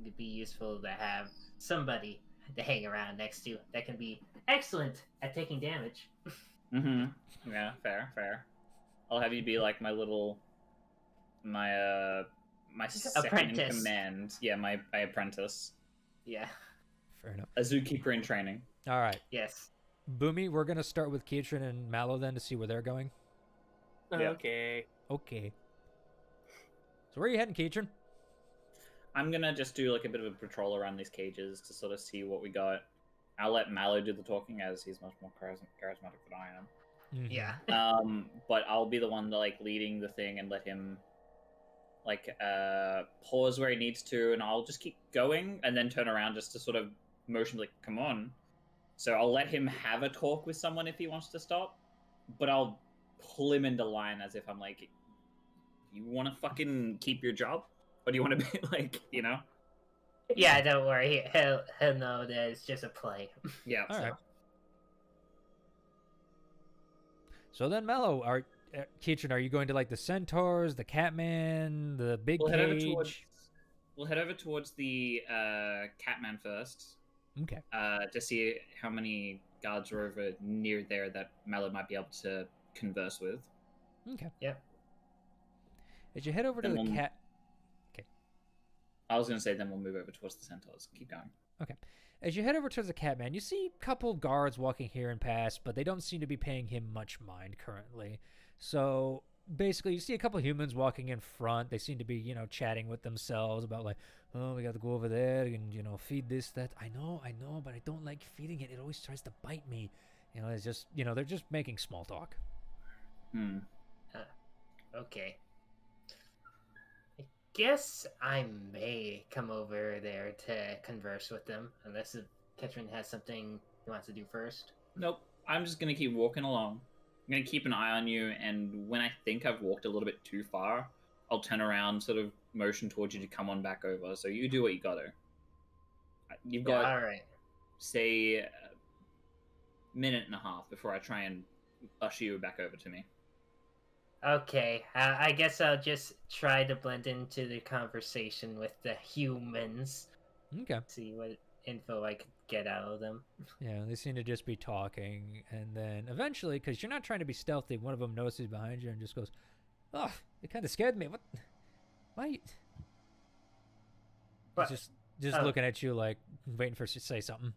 it'd be useful to have somebody to hang around next to that can be excellent at taking damage. Mm-hmm. Yeah, fair. I'll have you be like my second Apprentice. in command. Yeah, my apprentice. Yeah. Fair enough. A zookeeper in training. All right. Yes. Boomy, we're going to start with Kietran and Mallow then to see where they're going. Yeah. Okay. Okay. So where are you heading, Kietran? I'm gonna just do like a bit of a patrol around these cages to sort of see what we got. I'll let Mallow do the talking as he's much more charismatic than I am. Mhm. Yeah. But I'll be the one that like leading the thing and let him like pause where he needs to, and I'll just keep going and then turn around just to sort of motion like, come on. So I'll let him have a talk with someone if he wants to stop, but I'll pull him into line as if I'm like, you want to fucking keep your job? Or do you want to be like, you know? Yeah, don't worry. He'll know that it's just a play. Yeah. All right. So then, Mallow, Kietran, are you going to like the centaurs, the Catman, the big We'll cage? head over towards the Catman first. Okay. To see how many guards are over near there that Mallow might be able to converse with. Okay. Yep. As you head over to Then the we'll- cat... I was going to say then we'll move over towards the centaurs. Keep going. As you head over towards the Catman, you see a couple guards walking here and past, but they don't seem to be paying him much mind currently. So basically, you see a couple humans walking in front. They seem to be, chatting with themselves about like, oh, we got to go over there and, feed this, that. I know, but I don't like feeding it. It always tries to bite me. It's just, they're just making small talk. Okay. I guess I may come over there to converse with them, unless Ketrin has something he wants to do first. Nope. I'm just going to keep walking along. I'm going to keep an eye on you, and when I think I've walked a little bit too far, I'll turn around, sort of motion towards you to come on back over. So you do what you got to. You've got, all right. say, a minute and a half before I try and usher you back over to me. Okay, I guess I'll just try to blend into the conversation with the humans. Okay. See what info I could get out of them. Yeah, they seem to just be talking, and then eventually, because you're not trying to be stealthy, one of them notices behind you and just goes, "Oh, it kind of scared me. What? Why?" What? He's just Oh. looking at you like waiting for you to say something.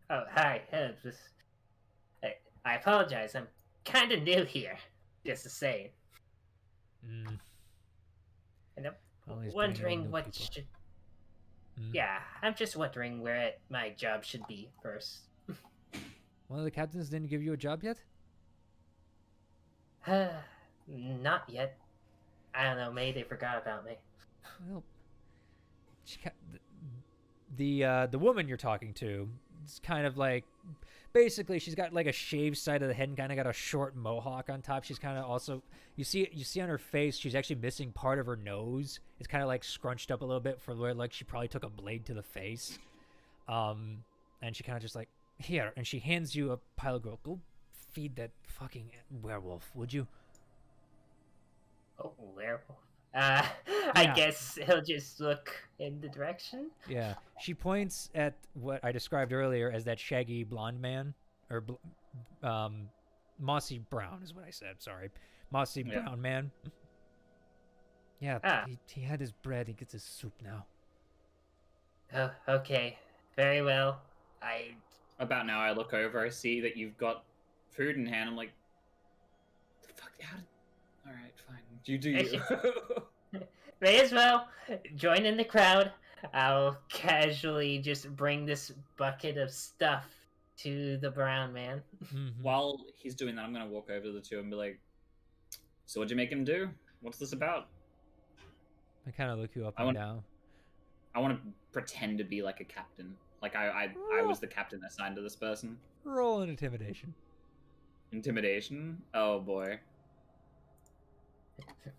Oh, hi. I apologize. I'm kind of new here, just to say. Mm. And I'm Always bringing in wondering new what people. should... Mm. Yeah, I'm just wondering where my job should be first. One of the captains didn't give you a job yet? Not yet. I don't know, maybe they forgot about me. Well, the woman you're talking to, it's kind of like, basically she's got like a shaved side of the head and kind of got a short mohawk on top. She's kind of also, you see on her face, she's actually missing part of her nose. It's kind of like scrunched up a little bit for where like she probably took a blade to the face. And she kind of just like, here, and she hands you a pile of gold. Go feed that fucking werewolf, would you? Oh, werewolf. I guess he'll just look in the direction. Yeah, she points at what I described earlier as that shaggy blonde man, or mossy brown is what I said. Sorry, mossy brown man. Yeah, he had his bread. He gets his soup now. Oh, okay, very well. About now, I look over, I see that you've got food in hand. I'm like, the fuck? All right, fine. You do you. May as well join in the crowd. I'll casually just bring this bucket of stuff to the brown man. Mm-hmm. While he's doing that, I'm gonna walk over to the two and be like, "So what'd you make him do? What's this about?" I kind of look you up and down. I want to pretend to be like a captain. Like I was the captain assigned to this person. Roll an intimidation. Intimidation? Oh boy.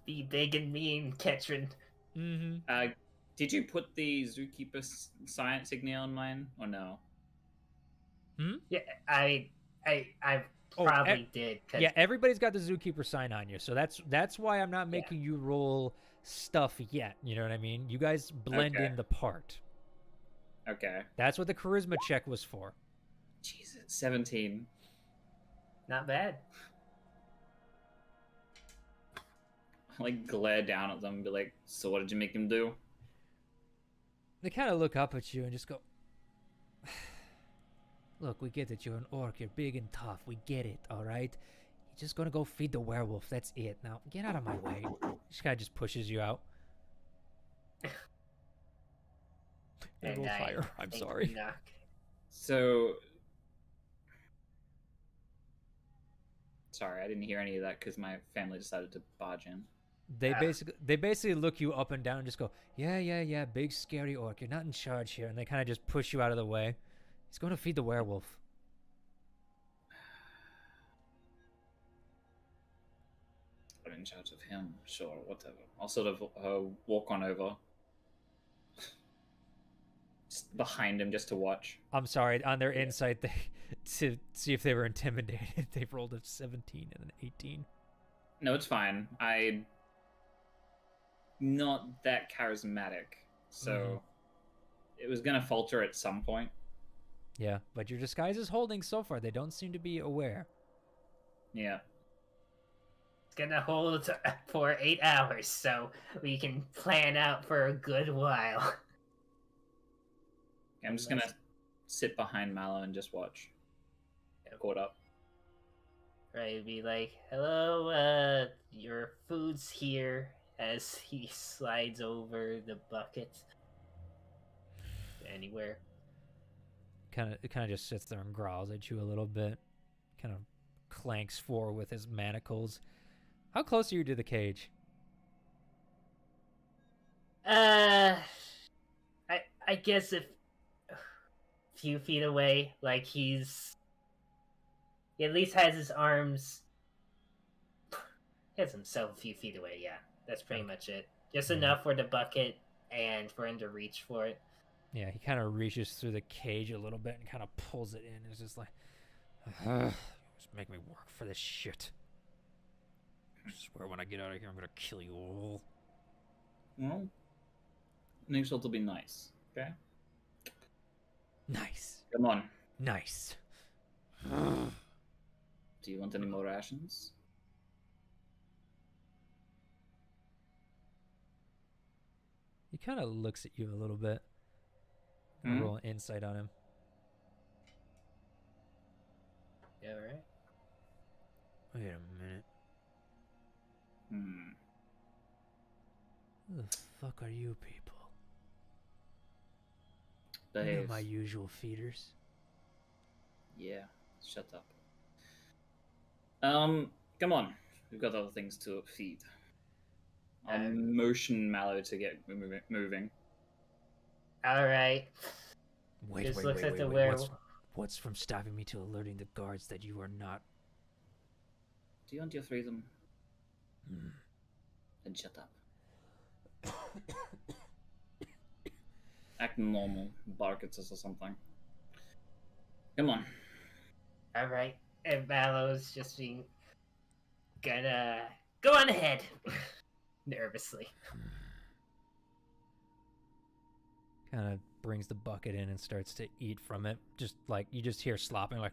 Be big and mean, Ketrin. Mm-hmm. Did you put the zookeeper science signal on mine or no? Yeah, I I Oh, probably did. 'Cause... Yeah, everybody's got the zookeeper sign on you, so that's why I'm not making you roll stuff yet. You know what I mean? You guys blend Okay. in the part. Okay. That's what the charisma check was for. Jesus, 17. Not bad. I, like, glare down at them and be like, so what did you make him do? They kind of look up at you and just go, "Look, we get that you're an orc. You're big and tough. We get it, all right? You're just gonna go feed the werewolf. That's it. Now, get out of my way." This guy just pushes you out. And roll I fire. I'm think sorry. knock. So... Sorry, I didn't hear any of that because my family decided to barge in. They basically look you up and down and just go, yeah, big scary orc. You're not in charge here. And they kind of just push you out of the way. He's going to feed the werewolf. I'm in charge of him, sure, whatever. I'll sort of walk on over. Just behind him just to watch. I'm sorry. On their insight, to see if they were intimidated, they've rolled a 17 and an 18. No, it's fine. I'm not that charismatic, so it was gonna falter at some point. Yeah, but your disguise is holding so far. They don't seem to be aware. Yeah. It's gonna hold for 8 hours, so we can plan out for a good while. I'm just gonna sit behind Mallow and just watch. Caught up. Right, be like, "Hello, your food's here," as he slides over the bucket. Anywhere. It kind of just sits there and growls at you a little bit. Kind of clanks forward with his manacles. How close are you to the cage? I guess if a few feet away, like he at least has his arms. He has himself a few feet away. Yeah, that's pretty much it. Just enough for the bucket and for him to reach for it. Yeah, he kind of reaches through the cage a little bit and kind of pulls it in. It's just like, just make me work for this shit. I swear when I get out of here, I'm gonna kill you all. Well, next shot will be nice, okay? Nice. Come on. Nice. Do you want any more rations? He kind of looks at you a little bit. Roll an insight on him. Yeah, right. Wait a minute. Who the fuck are you people? You're Behave. my usual feeders. Yeah, shut up. Come on. We've got other things to feed. I'll motion Mallow to get moving. All right. Wait, Just wait, looks wait, at wait, the wait. werewolf. What's from stopping me to alerting the guards that you are not? Do you want your freedom? Then shut up. Act normal. Bark at us or something. Come on. All right. And Mallow's just being gonna go on ahead, nervously. Kind of brings the bucket in and starts to eat from it. Just like you just hear slopping, like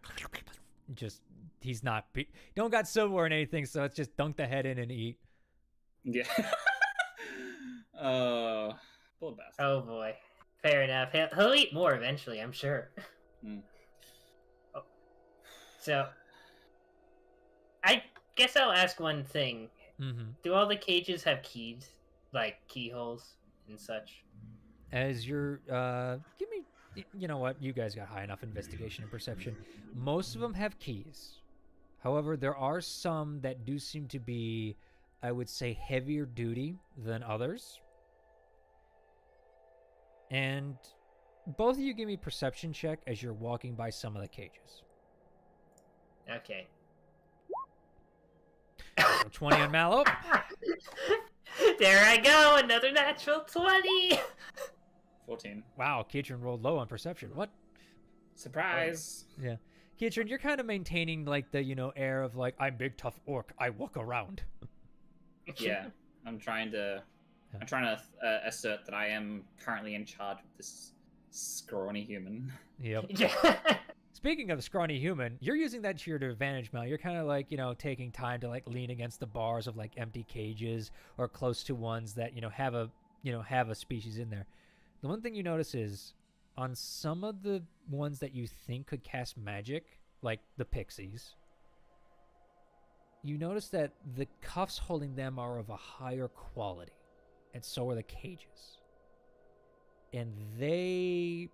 just he's not don't got silverware and anything, so it's just dunk the head in and eat. Yeah. Poor bastard. Oh boy. Fair enough. He'll eat more eventually, I'm sure. Oh. So, I guess I'll ask one thing. Do all the cages have keys, like keyholes and such? As you're, give me, you know what? You guys got high enough investigation and perception. Most of them have keys. However, there are some that do seem to be, I would say, heavier duty than others. And both of you give me perception check as you're walking by some of the cages. Okay. So 20 on Mallow. There I go, another natural 20! 14. Wow, Katrin rolled low on perception. What? Surprise! Yeah. Kietran, you're kind of maintaining like the air of like I'm big tough orc. I walk around. Yeah, I'm trying to assert that I am currently in charge of this scrawny human. Yep. Speaking of scrawny human, you're using that to your advantage, Mel. You're kind of like, taking time to like lean against the bars of like empty cages or close to ones that, have a species in there. The one thing you notice is on some of the ones that you think could cast magic, like the pixies, you notice that the cuffs holding them are of a higher quality, and so are the cages. And they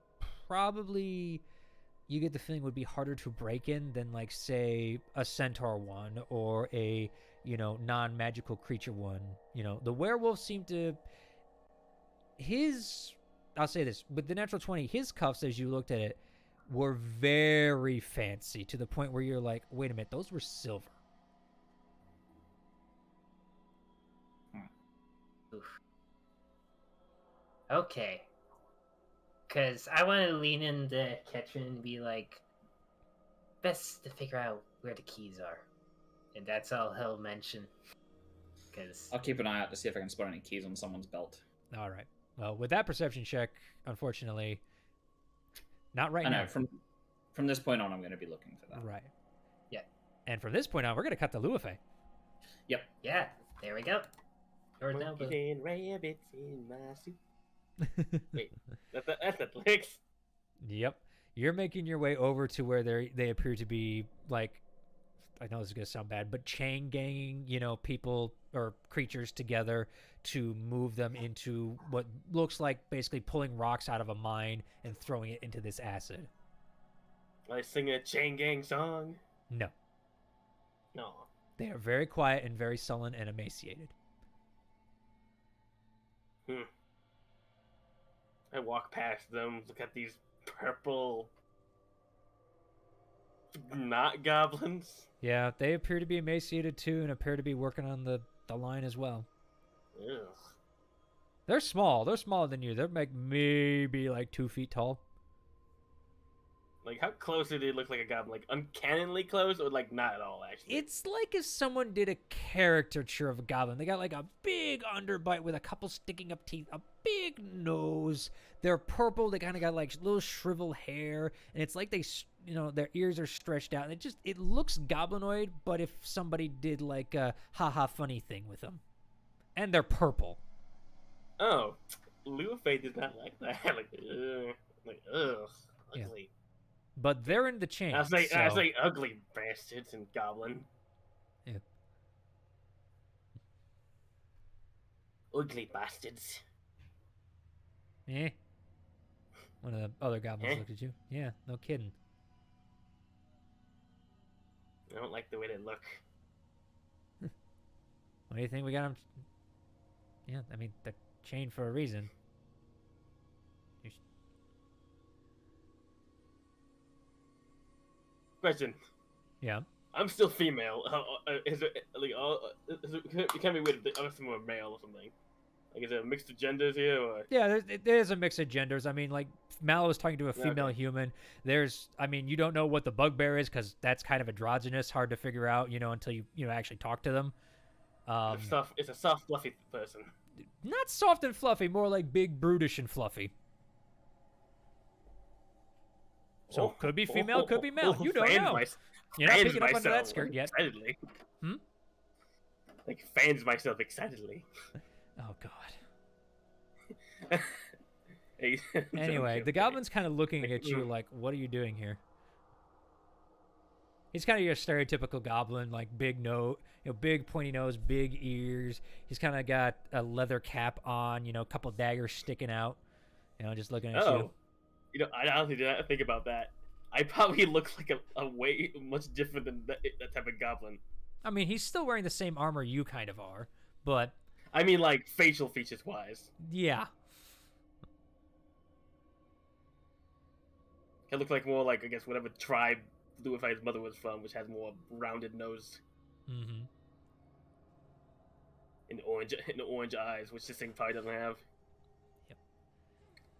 probably, you get the feeling, would be harder to break in than, like, say, a centaur one or a, non-magical creature one. The werewolf seemed to... I'll say this, with the natural 20, his cuffs, as you looked at it, were very fancy to the point where you're like, wait a minute, those were silver. Oof. Okay. Because I want to lean into Ketrin and be like, best to figure out where the keys are. And that's all he'll mention. Because I'll keep an eye out to see if I can spot any keys on someone's belt. All right. Well, with that perception check, unfortunately, not right I now. know, from this point on, I'm going to be looking for that. Right. Yeah. And from this point on, we're going to cut the Luafe. Yep. Yeah, there we go. Or now, Monkeys and rabbits in my soup. Wait, that's the lyrics. Yep. You're making your way over to where they appear to be, like, I know this is going to sound bad, but chain ganging, people or creatures together to move them into what looks like basically pulling rocks out of a mine and throwing it into this acid. Are they singing a chain gang song? No. No. They are very quiet and very sullen and emaciated. I walk past them, look at these purple... not goblins. Yeah, they appear to be emaciated too and appear to be working on the line as well. Ugh. They're small. They're smaller than you. They're like maybe like 2 feet tall. Like, how close do they look like a goblin? Like, uncannily close, or like not at all, actually? It's like if someone did a caricature of a goblin. They got like a big underbite with a couple sticking up teeth, a big nose. They're purple. They kind of got like little shriveled hair, and it's like they, their ears are stretched out. And it looks goblinoid, but if somebody did like a haha funny thing with them, and they're purple. Oh, Luafe does not like that. Ugh, Yeah. ugly. But they're in the chain. I say so... ugly bastards and goblin. Yeah. Ugly bastards. Eh. One of the other goblins Eh? looked at you. Yeah, no kidding. I don't like the way they look. What do you think we got them? Yeah, I mean, they're chained for a reason. Question. Yeah. I'm still female. Is it like it can't be weird if I'm more male or something? Like, is it a mix of genders here, or? Yeah, there's a mix of genders. I mean, like, Mallow was talking to a female human. You don't know what the bugbear is because that's kind of androgynous, hard to figure out, until you actually talk to them. It's a soft, fluffy person. Not soft and fluffy, more like big, brutish, and fluffy. So could be female, could be male. You don't know. You're not picking up under that skirt yet. Excitedly. Hmm? Like, fans myself excitedly. Oh, God. Anyway, the okay. goblin's kind of looking at you like, what are you doing here? He's kind of your stereotypical goblin, like big big pointy nose, big ears. He's kind of got a leather cap on, a couple daggers sticking out, just looking at you. I honestly did not think about that. I probably look like a way much different than that type of goblin. I mean, he's still wearing the same armor you kind of are, but... I mean, like, facial features-wise. Yeah. It looked like more like, I guess, whatever tribe Luafi's mother was from, which has more rounded nose. Mm-hmm. And orange eyes, which this thing probably doesn't have. Yep.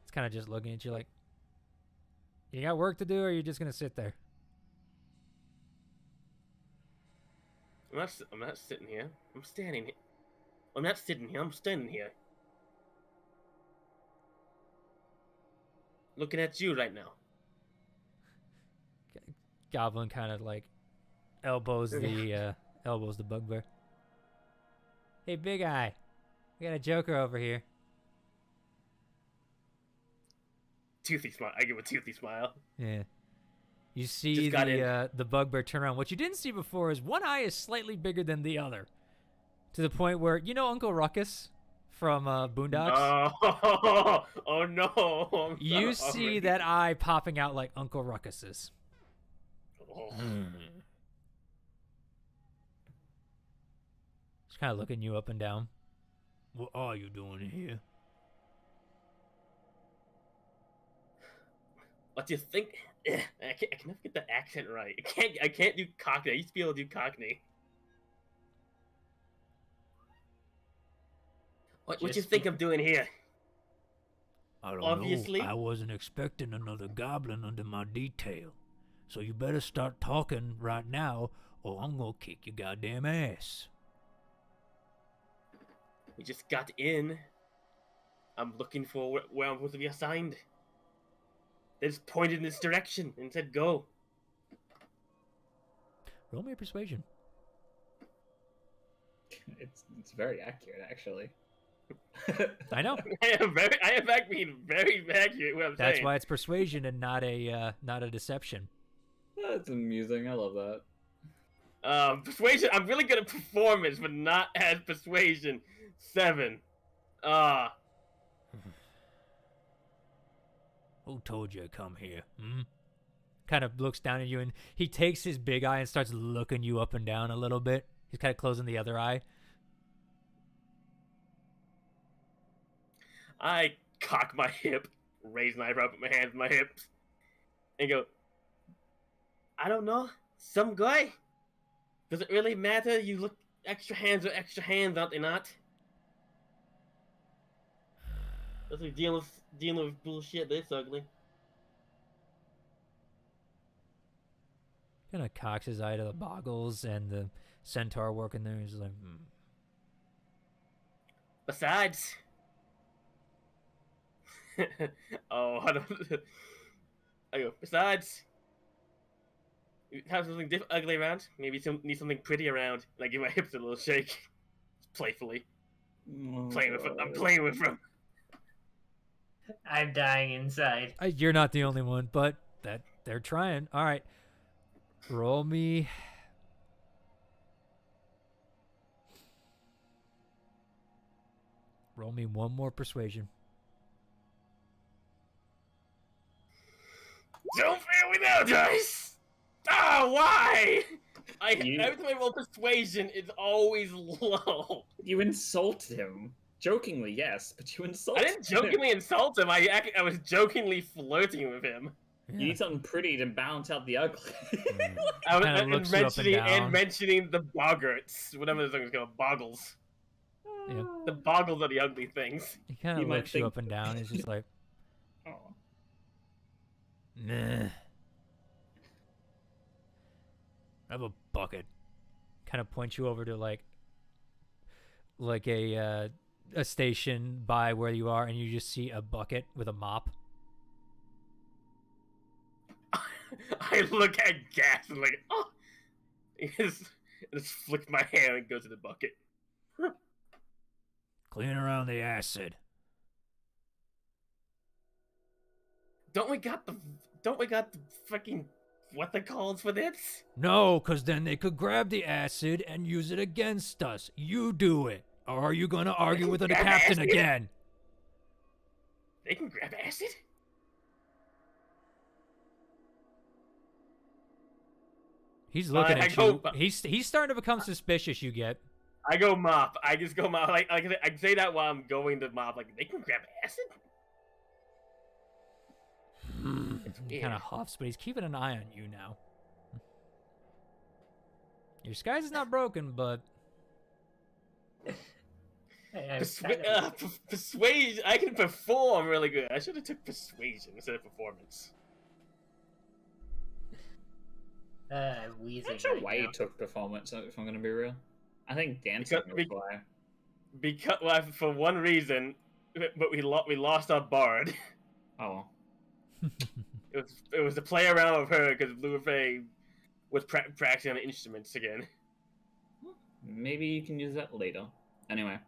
It's kind of just looking at you like, you got work to do, or are you just going to sit there? I'm not sitting here. I'm standing here. I'm not sitting here. I'm standing here. Looking at you right now. Goblin kind of like elbows the bugbear. Hey, Big Eye, we got a Joker over here. Toothy smile. I give a toothy smile. Yeah. You see the bugbear turn around. What you didn't see before is one eye is slightly bigger than the other, to the point where Uncle Ruckus from Boondocks. Oh no! You see that eye popping out like Uncle Ruckus's. Oh. Just kind of looking you up and down. What are you doing here? What do you think? I can never get the accent right. I can't do Cockney. I used to be able to do Cockney. What do you think I'm doing here? I don't Obviously. know. I wasn't expecting another goblin under my detail. So you better start talking right now, or I'm gonna kick your goddamn ass. We just got in. I'm looking for where I'm supposed to be assigned. They just pointed in this direction and said go. Roll me a persuasion. It's very accurate, actually. I know. I am being very accurate. What I'm That's saying. why it's persuasion and not a deception. That's amusing. I love that. Persuasion. I'm really good at performance, but not at persuasion. 7. Who told you to come here? Kind of looks down at you, and he takes his big eye and starts looking you up and down a little bit. He's kind of closing the other eye. I cock my hip, raise my eyebrow, put my hands in my hips, and go, I don't know, some guy? Does it really matter? You look, extra hands are extra hands, aren't they not? That's like dealing with bullshit this ugly. Kind of cocks his eye to the boggles and the centaur working there. He's like, Besides... I go, besides... You have something ugly around? Maybe you need something pretty around. And I give my hips a little shake. Playfully. I'm playing with them. I'm dying inside. you're not the only one, but that they're trying. All right. Roll me... Roll me one more persuasion. Don't fail me now, dice! Why? Every time I roll persuasion, it's always low. You insulted him. Jokingly, yes, but you insulted I didn't jokingly insult him. I was jokingly flirting with him. Yeah. You need something pretty to balance out the ugly. I was Kinda looks you up and down. mentioning the boggarts, whatever the thing is called, boggles. Yeah. The boggles are the ugly things. He kind You of might looks you think- up and down. He's just like, Oh. nah. I have a bucket. Kind of points you over to like a station by where you are, and you just see a bucket with a mop. I look at gas and like, oh, just flick my hand and go to the bucket. Clean around the acid. Don't we got the fucking what they called for this? No, because then they could grab the acid and use it against us. You do it. Or are you going to argue with the Grab captain acid? again? They can grab acid? He's looking I at go- you. He's starting to become suspicious, you get. I go mop. I just go mop. Like I say that while I'm going to mop. Like, they can grab acid? He kind of huffs, but he's keeping an eye on you now. Your disguise is not broken, but... Persuasion. I can perform really good. I should have took persuasion instead of performance. I'm wheezing I'm not sure right why now. he took performance, if I'm going to be real. I think Because- dancing was why. Because well, for one reason, but we lost our bard. Oh. It was to play around with her because Luafei was practicing on the instruments again. Maybe you can use that later. Anyway.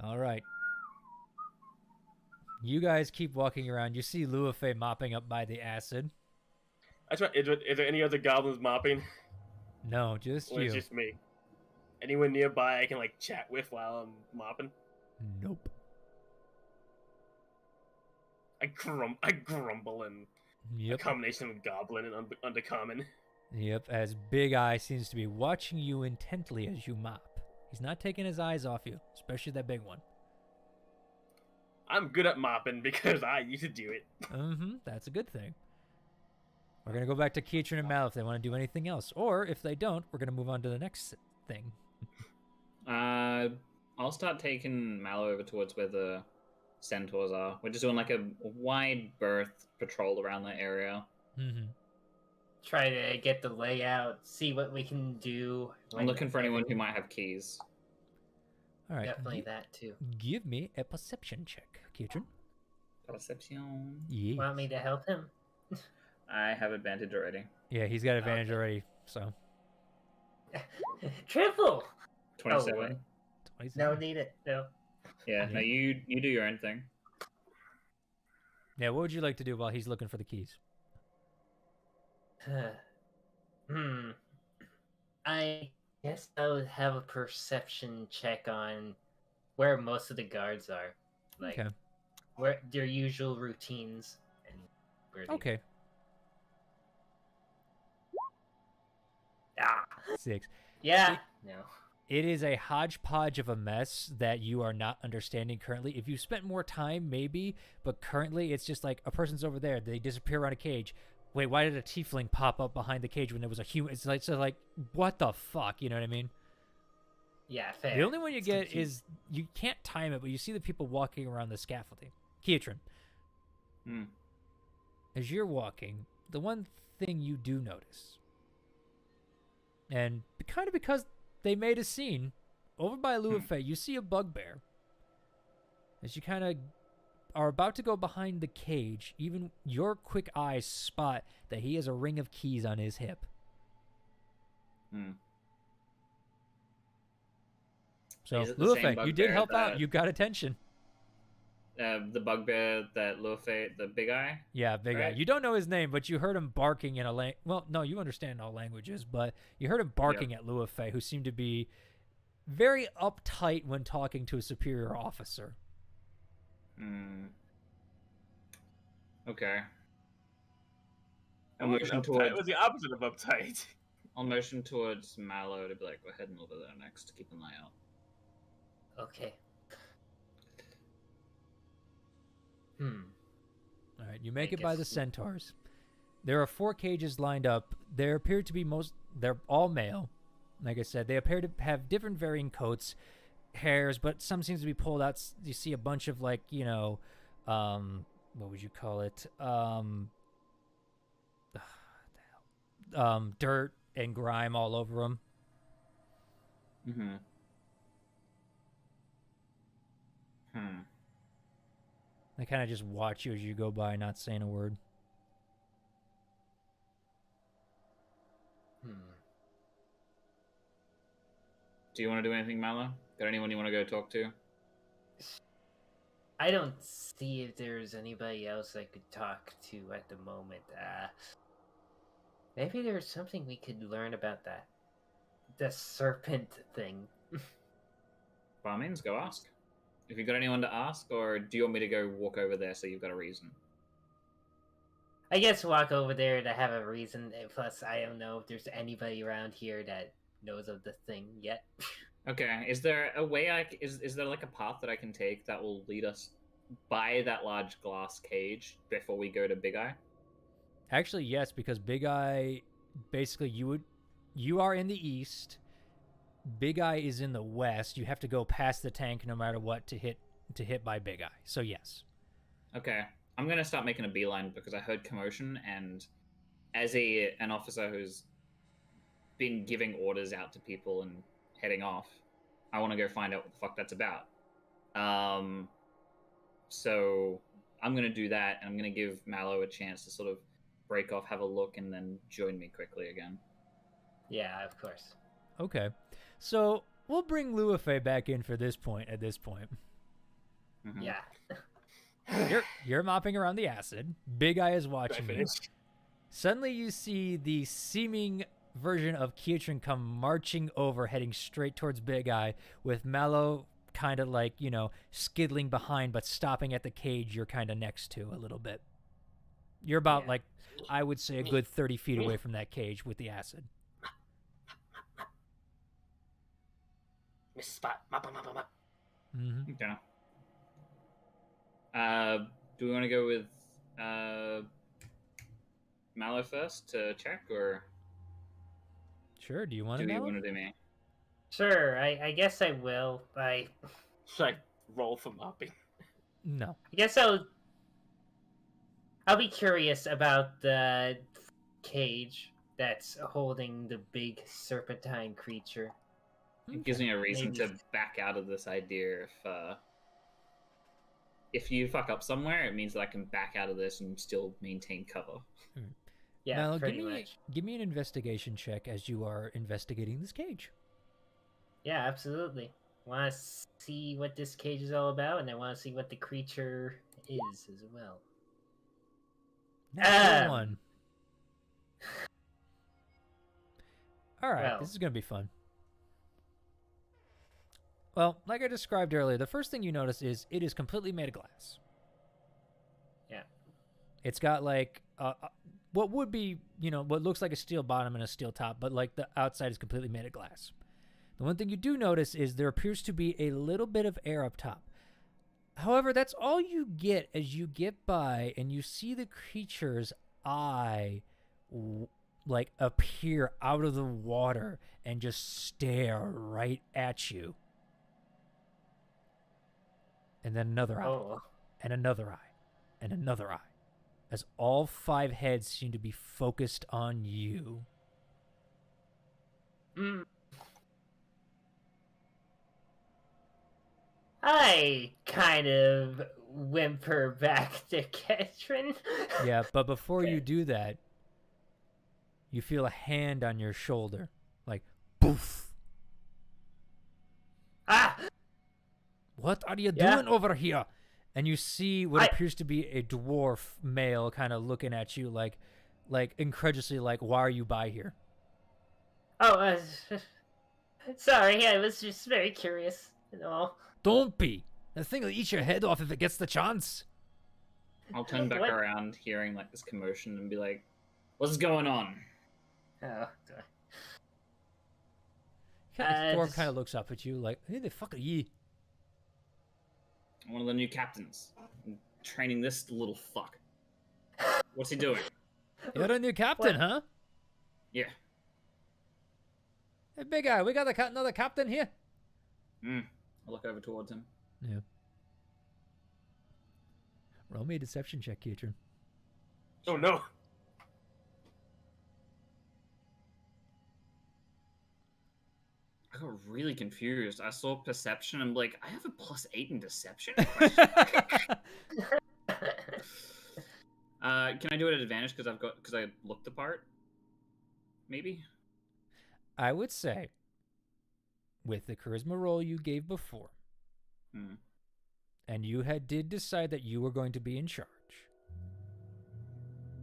All right. You guys keep walking around. You see Luafei mopping up by the acid. That's right. Is there any other goblins mopping? No, just Or you. it's just me? Anyone nearby I can like chat with while I'm mopping? Nope. I grumble and a Yep. combination of goblin and undercommon. Yep, as Big Eye seems to be watching you intently as you mop. He's not taking his eyes off you, especially that big one. I'm good at mopping because I used to do it. That's a good thing. We're going to go back to Keatron and Mal if they want to do anything else. Or if they don't, we're going to move on to the next thing. I'll start taking Mallow over towards where the centaurs are. We're just doing like a wide berth patrol around that area. Try to get the layout, see what we can do. I'm looking for anyone who might have keys. All right. Definitely that too. Give me a perception check, Keatron. Perception. Yeah. Want me to help him? I have advantage already. Yeah, he's got advantage already, so. Triple! 27. Oh, wait. 27. No, need it. No. Yeah, no, you do your own thing. Yeah, what would you like to do while he's looking for the keys? I guess I would have a perception check on where most of the guards are. Like, Okay. where their usual routines. And where they... Okay. Ah! 6. Yeah! No. It is a hodgepodge of a mess that you are not understanding currently. If you spent more time, maybe, but currently it's just like a person's over there. They disappear around a cage. Wait, why did a tiefling pop up behind the cage when there was a human? It's like, so like, what the fuck? You know what I mean? Yeah, fair. The only one you get is, you can't time it, but you see the people walking around the scaffolding. Keatron. As you're walking, the one thing you do notice, and kind of because they made a scene, over by Luafei, you see a bugbear. As you kind of are about to go behind the cage, even your quick eyes spot that he has a ring of keys on his hip. So, Is it the same Luafei, you did bugbear help out. that- You got attention. The bugbear that Luafei, the big eye? Yeah, big guy. Right. You don't know his name, but you heard him barking in a well, no, you understand all languages, but you heard him barking at Luafei, who seemed to be very uptight when talking to a superior officer. Okay. It was the opposite of uptight. I'll motion towards Mallow to be like, go ahead and over there next. Keep an eye out. Okay. All right, you make it by the centaurs. There are 4 cages lined up. There appear to be they're all male. Like I said, they appear to have different varying coats, hairs, but some seems to be pulled out. You see a bunch of like, you know, what would you call it? Dirt and grime all over them. They kind of just watch you as you go by, not saying a word. Do you want to do anything, Mallow? Got anyone you want to go talk to? I don't see if there's anybody else I could talk to at the moment. Maybe there's something we could learn about the serpent thing. By all means, go ask. If you got anyone to ask, or do you want me to go walk over there so you've got a reason? I guess walk over there to have a reason. Plus, I don't know if there's anybody around here that knows of the thing yet. Okay, is there a way is there like a path that I can take that will lead us by that large glass cage before we go to Big Eye? Actually, yes, because Big Eye, basically, you are in the east. Big Eye is in the west. You have to go past the tank no matter what to hit by Big Eye. So yes. Okay, I'm gonna start making a beeline because I heard commotion and as an officer who's been giving orders out to people and heading off, I want to go find out what the fuck that's about. So I'm gonna do that, and I'm gonna give Mallow a chance to sort of break off, have a look, and then join me quickly again. Yeah, of course. Okay. So we'll bring Luafei back in for this point. At this point, Mhm. Yeah. you're mopping around the acid. Big Eye is watching you. Finish. Suddenly, you see the seeming version of Kietran come marching over, heading straight towards Big Eye, with Mallow kind of like, skiddling behind, but stopping at the cage you're kind of next to a little bit. You're about, Yeah. I would say a good 30 feet away from that cage with the acid. Miss Spot. Mop, mop, mop, mop. Mm-hmm. Okay. Do we want to go with Mallow first to check, or Sure, do you want do to you know? want to do me? Sure, I guess I will. Should I roll for mopping? No. I guess I'll be curious about the cage that's holding the big serpentine creature. It gives me a reason Maybe. to back out of this idea. If you fuck up somewhere, it means that I can back out of this and still maintain cover. Yeah, Now, pretty much. give me an investigation check as you are investigating this cage. Yeah, absolutely. Want to see what this cage is all about, and I want to see what the creature is as well. Natural one. All right, well. this is going to be fun. Well, like I described earlier, the first thing you notice is it is completely made of glass. Yeah. It's got what would be, what looks like a steel bottom and a steel top, but the outside is completely made of glass. The one thing you do notice is there appears to be a little bit of air up top. However, that's all you get as you get by and you see the creature's eye appear out of the water and just stare right at you. And then another eye, Oh. and another eye, and another eye, as all 5 heads seem to be focused on you. Mm. I kind of whimper back to Ketrin. Yeah, but before you do that, you feel a hand on your shoulder, poof. Ah! What are you Yeah. doing over here? And you see what I- appears to be a dwarf male kind of looking at you like incredulously, why are you by here? Oh, sorry, I was just very curious and all. Don't be. That thing will eat your head off if it gets the chance. I'll turn back What? around, hearing this commotion, and be like, "What's going on?" Oh, sorry. The dwarf just- kind of looks up at you like, hey, the fuck are ye? One of the new captains. I'm training this little fuck. What's he doing? You're a new captain, huh? Yeah. Hey, big guy, we got another captain here. I look over towards him. Yeah. Roll me a deception check, Kietran. Oh no. I got really confused. I saw perception. I'm like, I have a +8 in deception. Can I do it at advantage because I looked the part? Maybe. I would say, with the charisma roll you gave before, and you did decide that you were going to be in charge.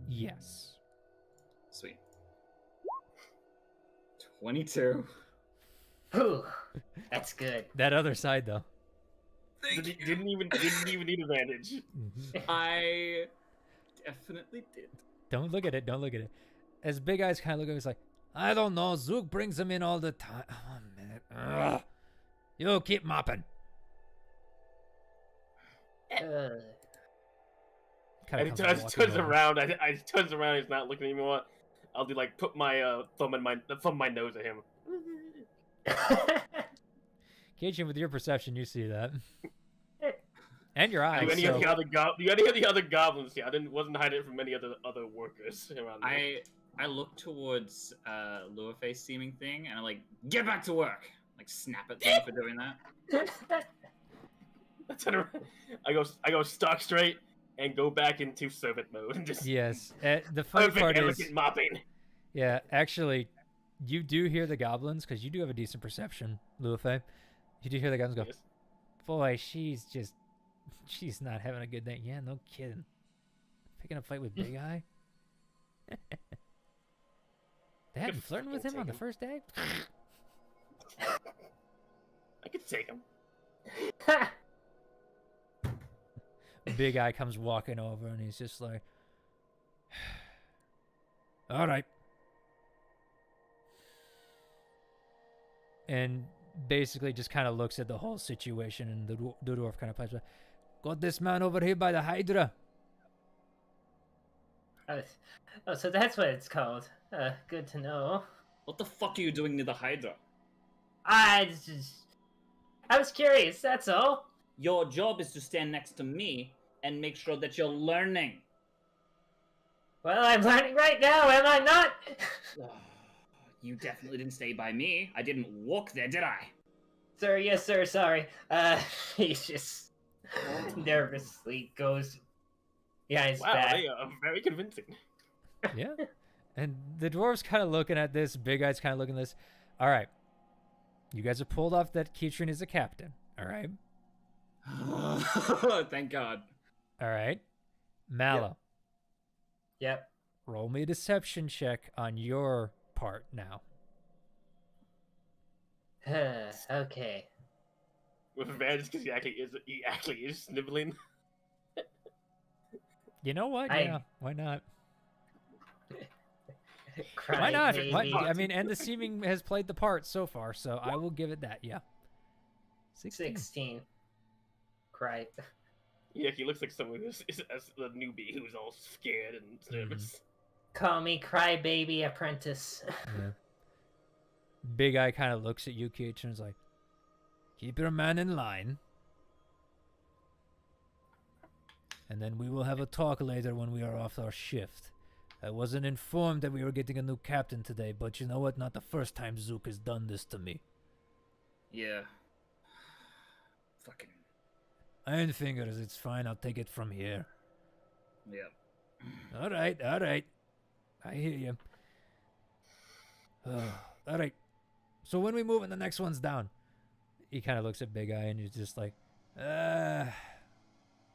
Yes. Sweet. 22. Whew, that's good. That other side, though. Didn't even need advantage. I definitely did. Don't look at it. Don't look at it. As Big Eyes kind of look at it, he's like, I don't know. Zook brings him in all the time. Oh, man. Ugh. You keep mopping. Uh, And he turns around. I turns around. He's not looking anymore. I'll do put my thumb in my nose at him. Cajun, with your perception, you see that. And your eyes. Do any of the other goblins here? I wasn't hiding it from any other workers around. I look towards Luaface seeming thing, and I'm like, get back to work. Like snap at them for doing that. That's what I go stock straight and go back into servant mode and just Yes. The funny perfect, part is, elegant mopping. yeah, actually, you do hear the goblins because you do have a decent perception, Luafe. You do hear the goblins go, Yes. boy, she's not having a good day. Yeah, no kidding. Picking a fight with Big Eye. They had Could flirting with fucking him on take the first day. I could take him. Big Eye comes walking over and he's just like, all right. And basically just kind of looks at the whole situation, and the dwarf kind of pipes up, got this man over here by the Hydra. Oh, so that's what it's called. Good to know. What the fuck are you doing near the Hydra? I was curious, that's all. Your job is to stand next to me and make sure that you're learning. Well, I'm learning right now, am I not? You definitely didn't stay by me. I didn't walk there, did I? Sir, yes, sir, sorry. He just nervously goes behind his Wow, back. they are very convincing. Yeah. And the dwarf's kind of looking at this. Big Eye's kind of looking at this. All right. You guys have pulled off that Keitrin is a captain. All right. Thank God. All right. Mallow, Yep. roll me a deception check on your part now. Okay. With advantage because he actually is sniveling. You know what? I- Yeah. Why not? Cry, Why not? baby. I mean, and the seeming has played the part so far, so I will give it that. Yeah. 16. Cry. Yeah, he looks like someone who's as the newbie who's all scared and nervous. Call me crybaby apprentice. Yeah. Big Eye kind of looks at you, Keitrin, and is like, keep your man in line. And then we will have a talk later when we are off our shift. I wasn't informed that we were getting a new captain today, but you know what? Not the first time Zook has done this to me. Yeah. Fucking. Iron Fingers, it's fine. I'll take it from here. Yeah. All right. I hear you. All right. So when we move and the next one's down, he kind of looks at Big Eye and he's just like,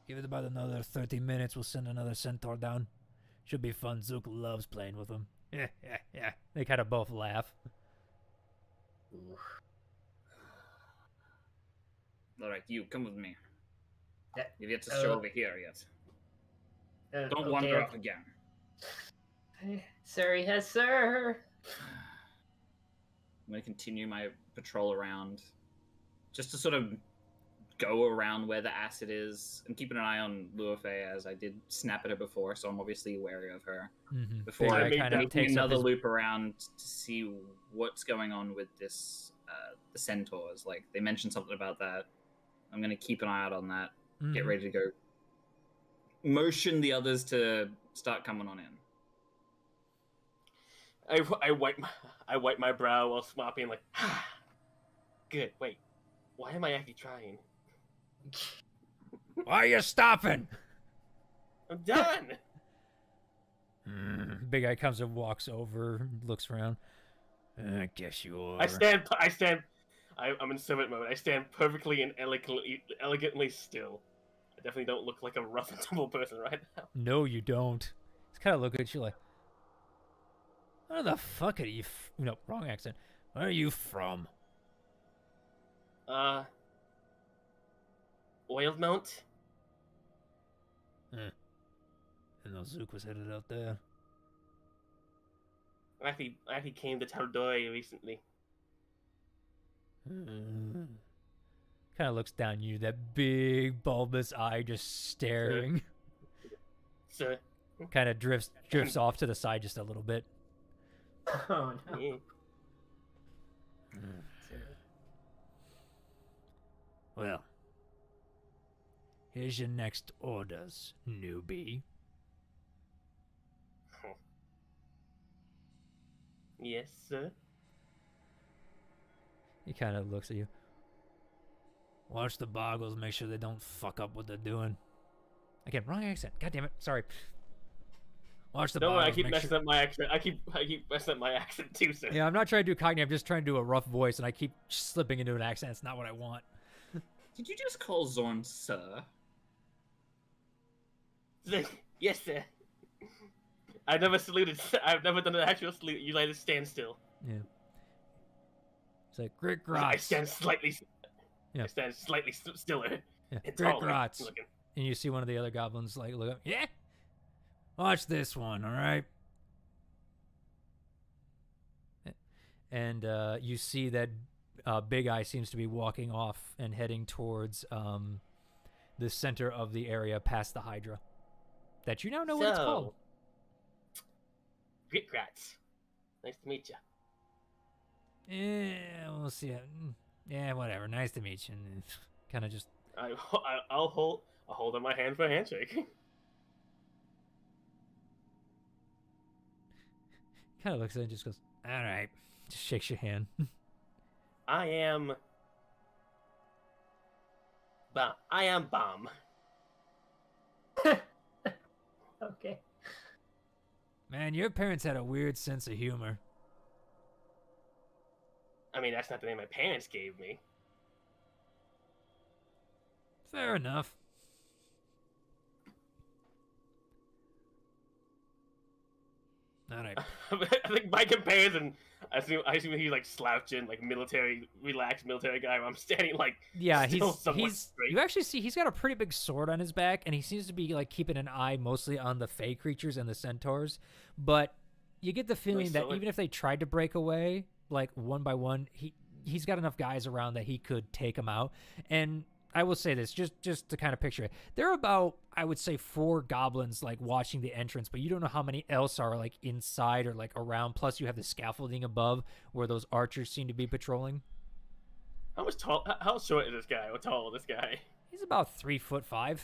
give it about another 30 minutes. We'll send another centaur down. Should be fun. Zook loves playing with them. Yeah. They kind of both laugh. All right, you come with me. Yeah. You've yet to show over here yet. Don't okay, wander okay. off again. Sir, yes, sir. I'm going to continue my patrol around, just to sort of go around where the acid is. I'm keeping an eye on Luafe, as I did snap at her before, so I'm obviously wary of her. Mm-hmm. Before I kind of take takes up another his... loop around to see what's going on with this, the centaurs. Like, they mentioned something about that. I'm going to keep an eye out on that. Mhm. Get ready to go. Motion the others to start coming on in. I wipe my brow while swapping, like, good. Wait, why am I actually trying? Why are you stopping? I'm done. Big Eye comes and walks over, looks around. I guess you are. I'm in servant mode. I stand perfectly and elegantly still. I definitely don't look like a rough and tumble person right now. No, you don't. He's kind of looking at you like, where the fuck are you? No, wrong accent. Where are you from? Oilmount? I know Zook was headed out there. I actually came to tal'dorei recently. Kind of looks down at you, that big bulbous eye just staring. Sir. Kind of drifts off to the side just a little bit. Oh, no. Yeah. Well, here's your next orders, newbie. Yes, sir. He kind of looks at you. Watch the boggles, make sure they don't fuck up what they're doing. Again, wrong accent. God damn it. Sorry. Watch the Don't worry, I boggles. keep messing up my accent. I keep messing up my accent too, sir. Yeah, I'm not trying to do Cockney. I'm just trying to do a rough voice, and I keep slipping into an accent. It's not what I want. Did you just call Zorn sir? Yes, sir. I've never saluted. I've never done an actual salute. You like to stand still. Yeah. It's like, great I grots. stand slightly. Yeah. I stand slightly stiller. Yeah. And Great taller grots. looking. And you see one of the other goblins, like, look up. Yeah? Watch this one, all right? And you see that Big Eye seems to be walking off and heading towards the center of the area past the Hydra. That you now know what it's called. Grit Grats. Nice to meet you. Yeah, we'll see. Yeah, whatever. Nice to meet you. Kind of just. I'll hold up my hand for a handshake. Kind of looks at it and just goes, all right. Just shakes your hand. I am Bomb. Okay. Man, your parents had a weird sense of humor. I mean, that's not the name my parents gave me. Fair enough. All right. I think by comparison, I assume he's like slouching, like relaxed military guy. Where I'm standing like Yeah, still somewhat he's. straight. You actually see he's got a pretty big sword on his back, and he seems to be like keeping an eye mostly on the Fey creatures and the centaurs. But you get the feeling that even if they tried to break away, like one by one, he's got enough guys around that he could take them out. And I will say this, just to kind of picture it, there are about, I would say, 4 goblins like watching the entrance, but you don't know how many else are like inside or like around. Plus, you have the scaffolding above where those archers seem to be patrolling. How short is this guy? How tall is this guy? He's about 3'5".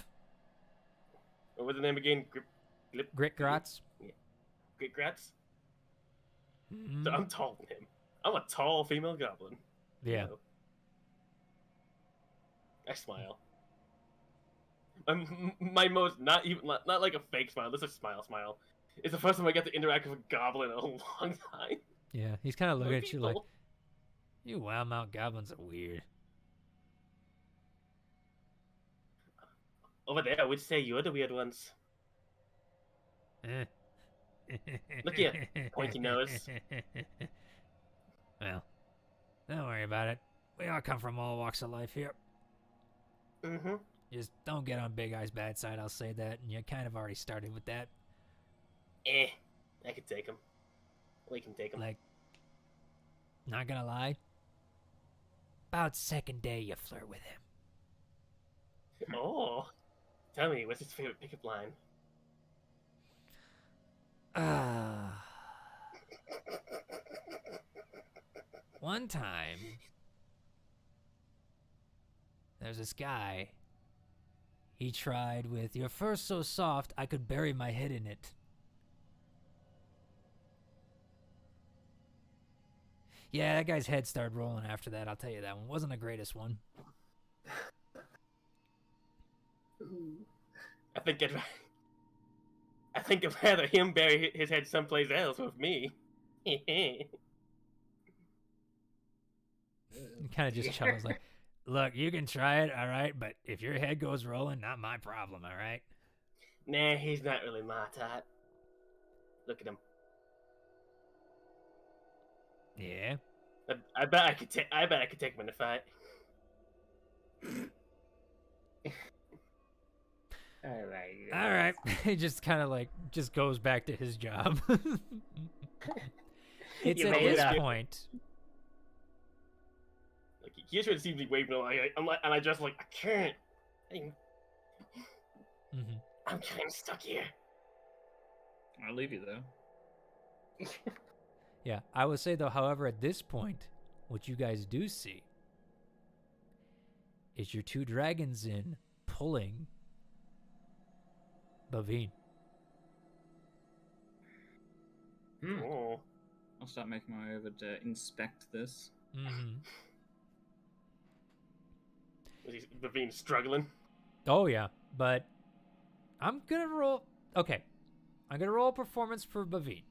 What was the name again? Gritgrats. Yeah. Gritgrats? Mm-hmm. So I'm taller than him. I'm a tall female goblin. Yeah. So. I smile. My most not like a fake smile. This is a smile. It's the first time I get to interact with a goblin in a long time. Yeah, he's kind of looking at you like, People. you Wildmouth goblins are weird. Over there, I would say you're the weird ones. Look here, pointy nose. Well, don't worry about it. We all come from all walks of life here. Mm-hmm. Just don't get on Big Eye's bad side, I'll say that, and you kind of already started with that. I could take him. We can take him. Like, not gonna lie, about second day you flirt with him. Oh, tell me, what's his favorite pickup line? One time, there's this guy. He tried with, "Your fur's so soft, I could bury my head in it." Yeah, that guy's head started rolling after that, I'll tell you that one. Wasn't the greatest one. I think I'd rather him bury his head someplace else with me. He kind of just chuckles like, "Look, you can try it, all right? But if your head goes rolling, not my problem, all right?" Nah, he's not really my type. Look at him. Yeah. I bet I could take him in a fight. All right. All right. He just kind of like just goes back to his job. It's You at made it this up. point. Like he just seems to be waving. I'm like, and I just like I can't. Mhm. I'm kind of stuck here. I'll leave you though. Yeah, I would say though, however, at this point, what you guys do see is your 2 dragons in pulling Bavine. Oh, I'll start making my way over to inspect this. Mm-hmm. Was Bavine struggling? Oh yeah, but I'm gonna roll. Okay, I'm gonna roll a performance for Bavine.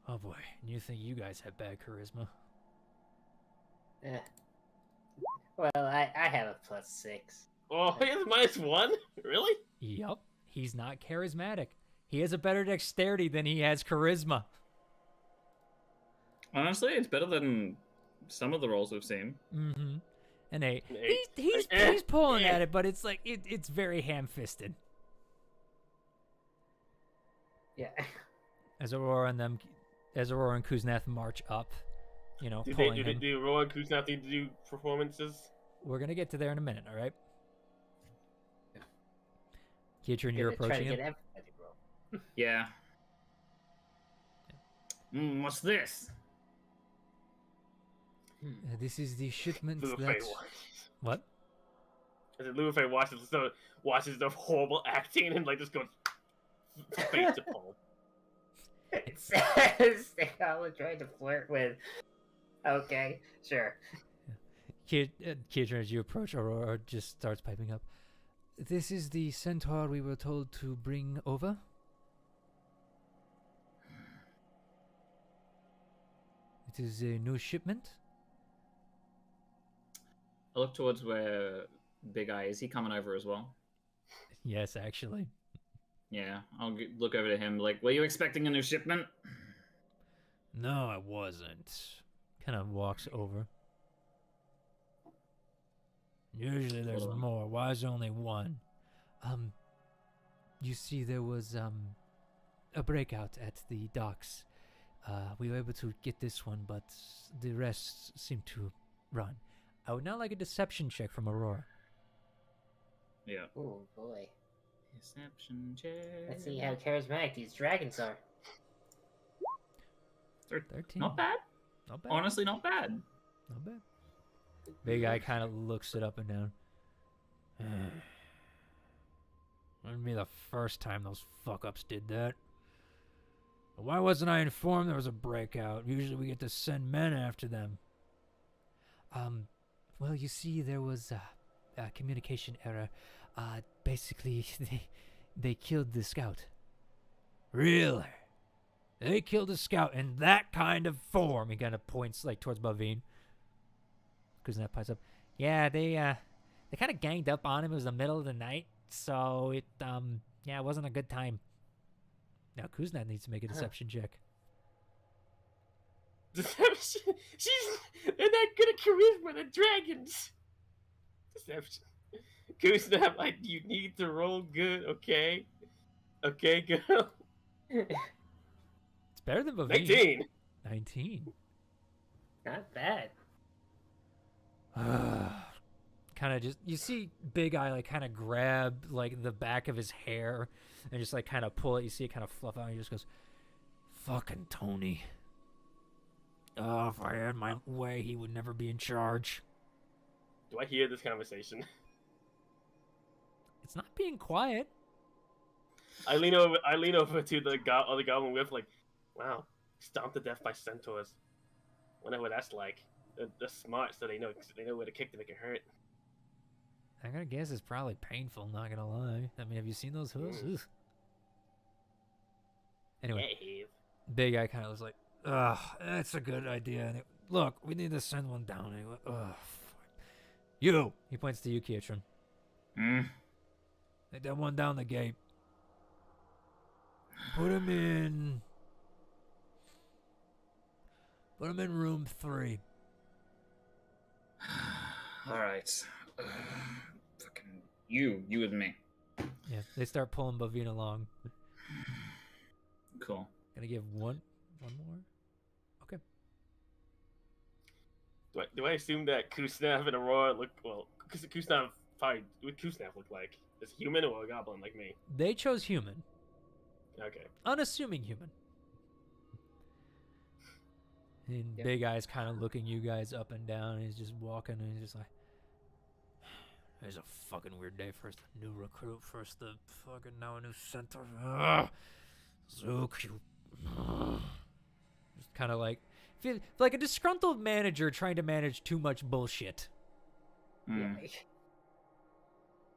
Oh boy, you think you guys have bad charisma? Well, I have a +6. Oh, he has -1? Really? Yup, he's not charismatic. He has a better dexterity than he has charisma. Honestly, it's better than some of the rolls we've seen. Mm-hmm. And An 8. he's pulling at it, but it's like it's very ham-fisted. Yeah. As Aurora and Kuznath march up, pulling him. Do Aurora and Kuznath need to do performances? We're gonna get to there in a minute, all right? Kietran, you're approaching him. Yeah. What's this? This is the shipment Lufei that... watches. What? As Lufei watches the horrible acting and like just goes face to palm. It says I was trying to flirt with. Okay, sure. Kietran, as you approach Aurora, just starts piping up. This is the centaur we were told to bring over. It is a new shipment. I look towards where Big Eye is. He coming over as well? Yes, actually. Yeah, I'll look over to him. Like, were you expecting a new shipment? No, I wasn't. Kind of walks over. Usually there's more. Why is there only one? You see, there was a breakout at the docks. We were able to get this one, but the rest seem to run. I would now like a deception check from Aurora. Yeah. Oh boy. Deception check. Let's see how charismatic these dragons are. 13. Not bad. Not bad. Honestly, not bad. Not bad. Big Eye kind of looks it up and down. Wouldn't be the first time those fuck-ups did that. Why wasn't I informed there was a breakout? Usually we get to send men after them. Well, you see, there was a communication error. Basically, they killed the scout. Really? They killed a scout in that kind of form. He kind of points like towards Bavine. Kuznets pipes up. Yeah, they kind of ganged up on him. It was the middle of the night, so it wasn't a good time. Now Kuznets needs to make a deception check. Deception? They're not good at charisma, they're dragons. Deception. Kuznets, you need to roll good, okay? Okay, girl. It's better than Bavine. 19. 19. Not bad. Kind of just, you see Big Eye like kind of grab like the back of his hair and just like kind of pull it. You see it kind of fluff out and he just goes, fucking Tony. Oh, if I had my way, he would never be in charge. Do I hear this conversation? It's not being quiet. I lean over to the other goblin with like, wow, stomped to death by centaurs. Wonder what that's like. They're smart, so they know where to kick to make it hurt. I'm gonna guess it's probably painful, not gonna lie. I mean, have you seen those hooves? Ugh. Anyway, Yeah, Big Eye kind of was like, ugh, that's a good idea. And look, we need to send one down. And he went, ugh, you! He points to you, Kietran. Take that one down the gate. Put him in room 3. All right. Fucking you with me. Yeah, they start pulling Bavine along. Cool. Gonna give one more. Okay. Do I assume that Kuznath and Aurora look well? Kuznath probably what Kuznath look like? Is a human or a goblin like me? They chose human. Okay. Unassuming human. And Big Eye's kind of looking you guys up and down. And he's just walking and he's just like, it's a fucking weird day. First the new recruit, first the fucking now a new center. Ugh. So cute. Just kind of like a disgruntled manager trying to manage too much bullshit. Mm.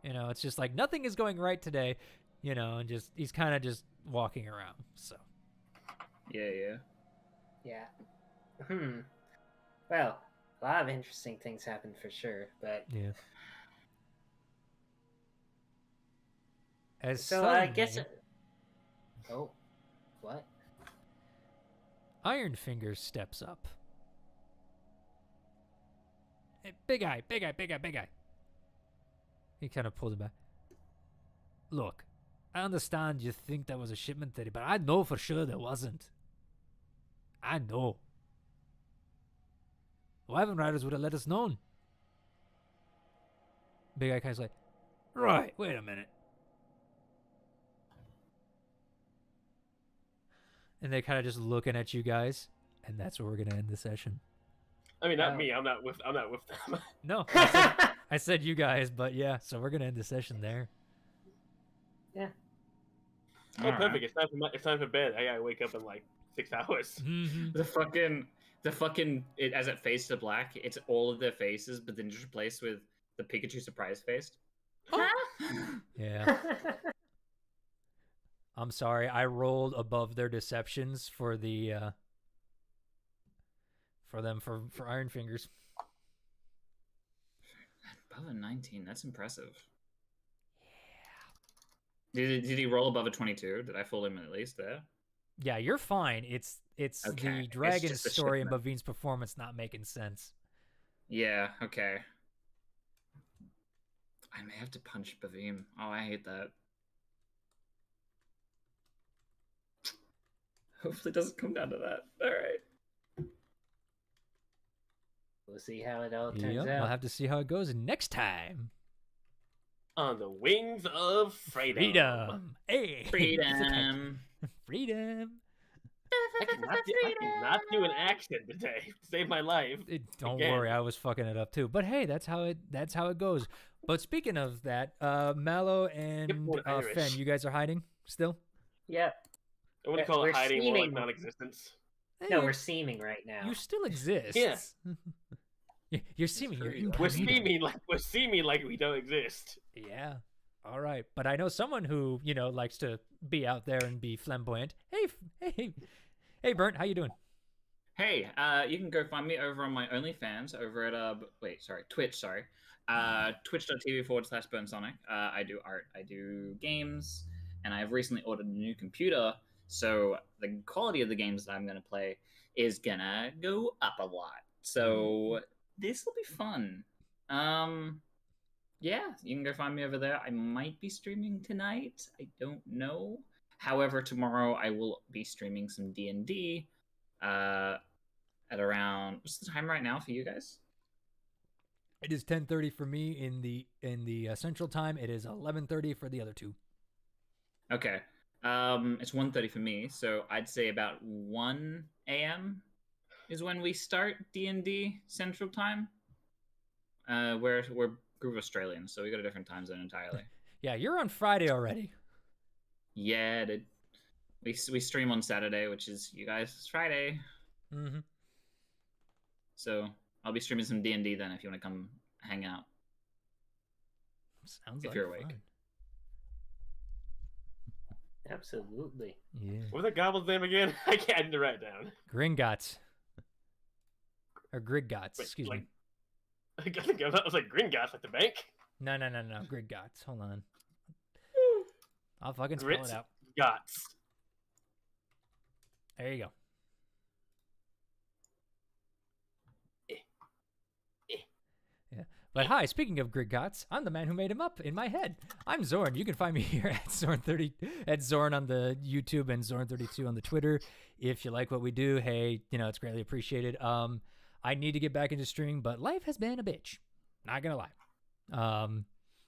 You know, it's just like nothing is going right today, you know, and just he's kind of just walking around. So. Yeah. Well, a lot of interesting things happened for sure, but Yeah. As so I guess. suddenly, Oh, what? Iron Fingers steps up. Hey, big eye. He kind of pulls it back. Look, I understand you think that was a shipment today, but I know for sure there wasn't. I know. Wyvern Riders would have let us know. Big Eye kind of like, right, wait a minute. And they're kind of just looking at you guys, and that's where we're gonna end the session. I mean, not me. I'm not with them. No, I said you guys, but yeah. So we're gonna end the session there. Yeah. Oh, perfect. It's time for bed. I gotta wake up in like 6 hours. Mm-hmm. The fucking as it fades to black, it's all of their faces, but then just replaced with the Pikachu surprise face. Yeah. I'm sorry. I rolled above their deceptions for the for Iron Fingers. Above a 19, that's impressive. Yeah. Did he roll above a 22? Did I fool him at least there? Yeah, you're fine. It's Okay. the dragon just the story and shipment. Bavine's performance not making sense. Yeah, okay. I may have to punch Bavim. Oh, I hate that. Hopefully it doesn't come down to that. Alright. We'll see how it all turns Yep, out. we'll have to see how it goes next time. On the wings of freedom. Freedom. Hey. Freedom. Freedom. I cannot do an accent today to save my life. Don't Again. worry, I was fucking it up too. But hey, that's how it goes. But speaking of that, Mallow and more Irish. Fen, you guys are hiding still? Yep. I wouldn't call We're it hiding, more like seeming- non-existence. No, Hey, we're seeming right now. you still exist. Yeah. You're seeming. You're true. We're incognito. seeming like we don't exist. Yeah. All right. But I know someone who, likes to be out there and be flamboyant. Hey, Burnt, how you doing? Hey, you can go find me over on my OnlyFans over at Twitch, twitch.tv/BurnSonic. I do art, I do games, and I have recently ordered a new computer, so the quality of the games that I'm gonna play is gonna go up a lot. So this will be fun. Yeah, you can go find me over there. I might be streaming tonight. I don't know. However, tomorrow I will be streaming some D&D at around, what's the time right now for you guys? It is 10:30 for me in the Central Time. It is 11:30 for the other two. Okay. It's 1:30 for me, so I'd say about 1 a.m. is when we start D&D Central Time. We're group of Australians, so we got a different time zone entirely. Yeah, you're on Friday already. Yeah, dude. We stream on Saturday, which is you guys' Friday. Mm-hmm. So I'll be streaming some D&D then if you want to come hang out. Sounds If like you're awake. fun. Absolutely. Yeah. What's that goblin's name again? I can't write it down. Gringotts. Or Griggots, Wait, excuse like- me. I was like Gringotts, like the bank. No. Griggots. Hold on. I'll fucking spell Grits? it out. Gots. There you go. Yeah. But hi, speaking of Griggots, I'm the man who made him up in my head. I'm Zorn. You can find me here at Zorn on the YouTube and Zorn32 on the Twitter. If you like what we do, hey, it's greatly appreciated. I need to get back into streaming, but life has been a bitch. Not gonna lie.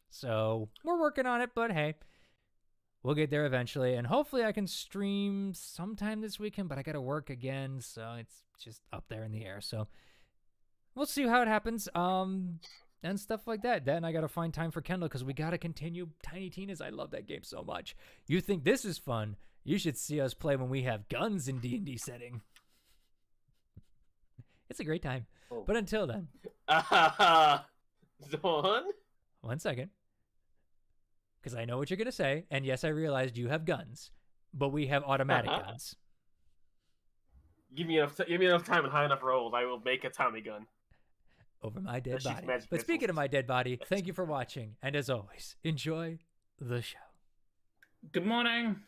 So we're working on it, but hey, we'll get there eventually. And hopefully I can stream sometime this weekend, but I gotta work again, so it's just up there in the air. So we'll see how it happens. And stuff like that. Then I gotta find time for Kendall because we gotta continue Tiny Tina's. I love that game so much. You think this is fun? You should see us play when we have guns in D&D setting. It's a great time. Oh. But until then. Zorn? 1 second. Because I know what you're going to say. And yes, I realized you have guns. But we have automatic guns. Give me enough time and high enough rolls. I will make a Tommy gun. Over my dead That shoots body. magic But speaking missiles. of my dead body, thank you for watching. And as always, enjoy the show. Good morning.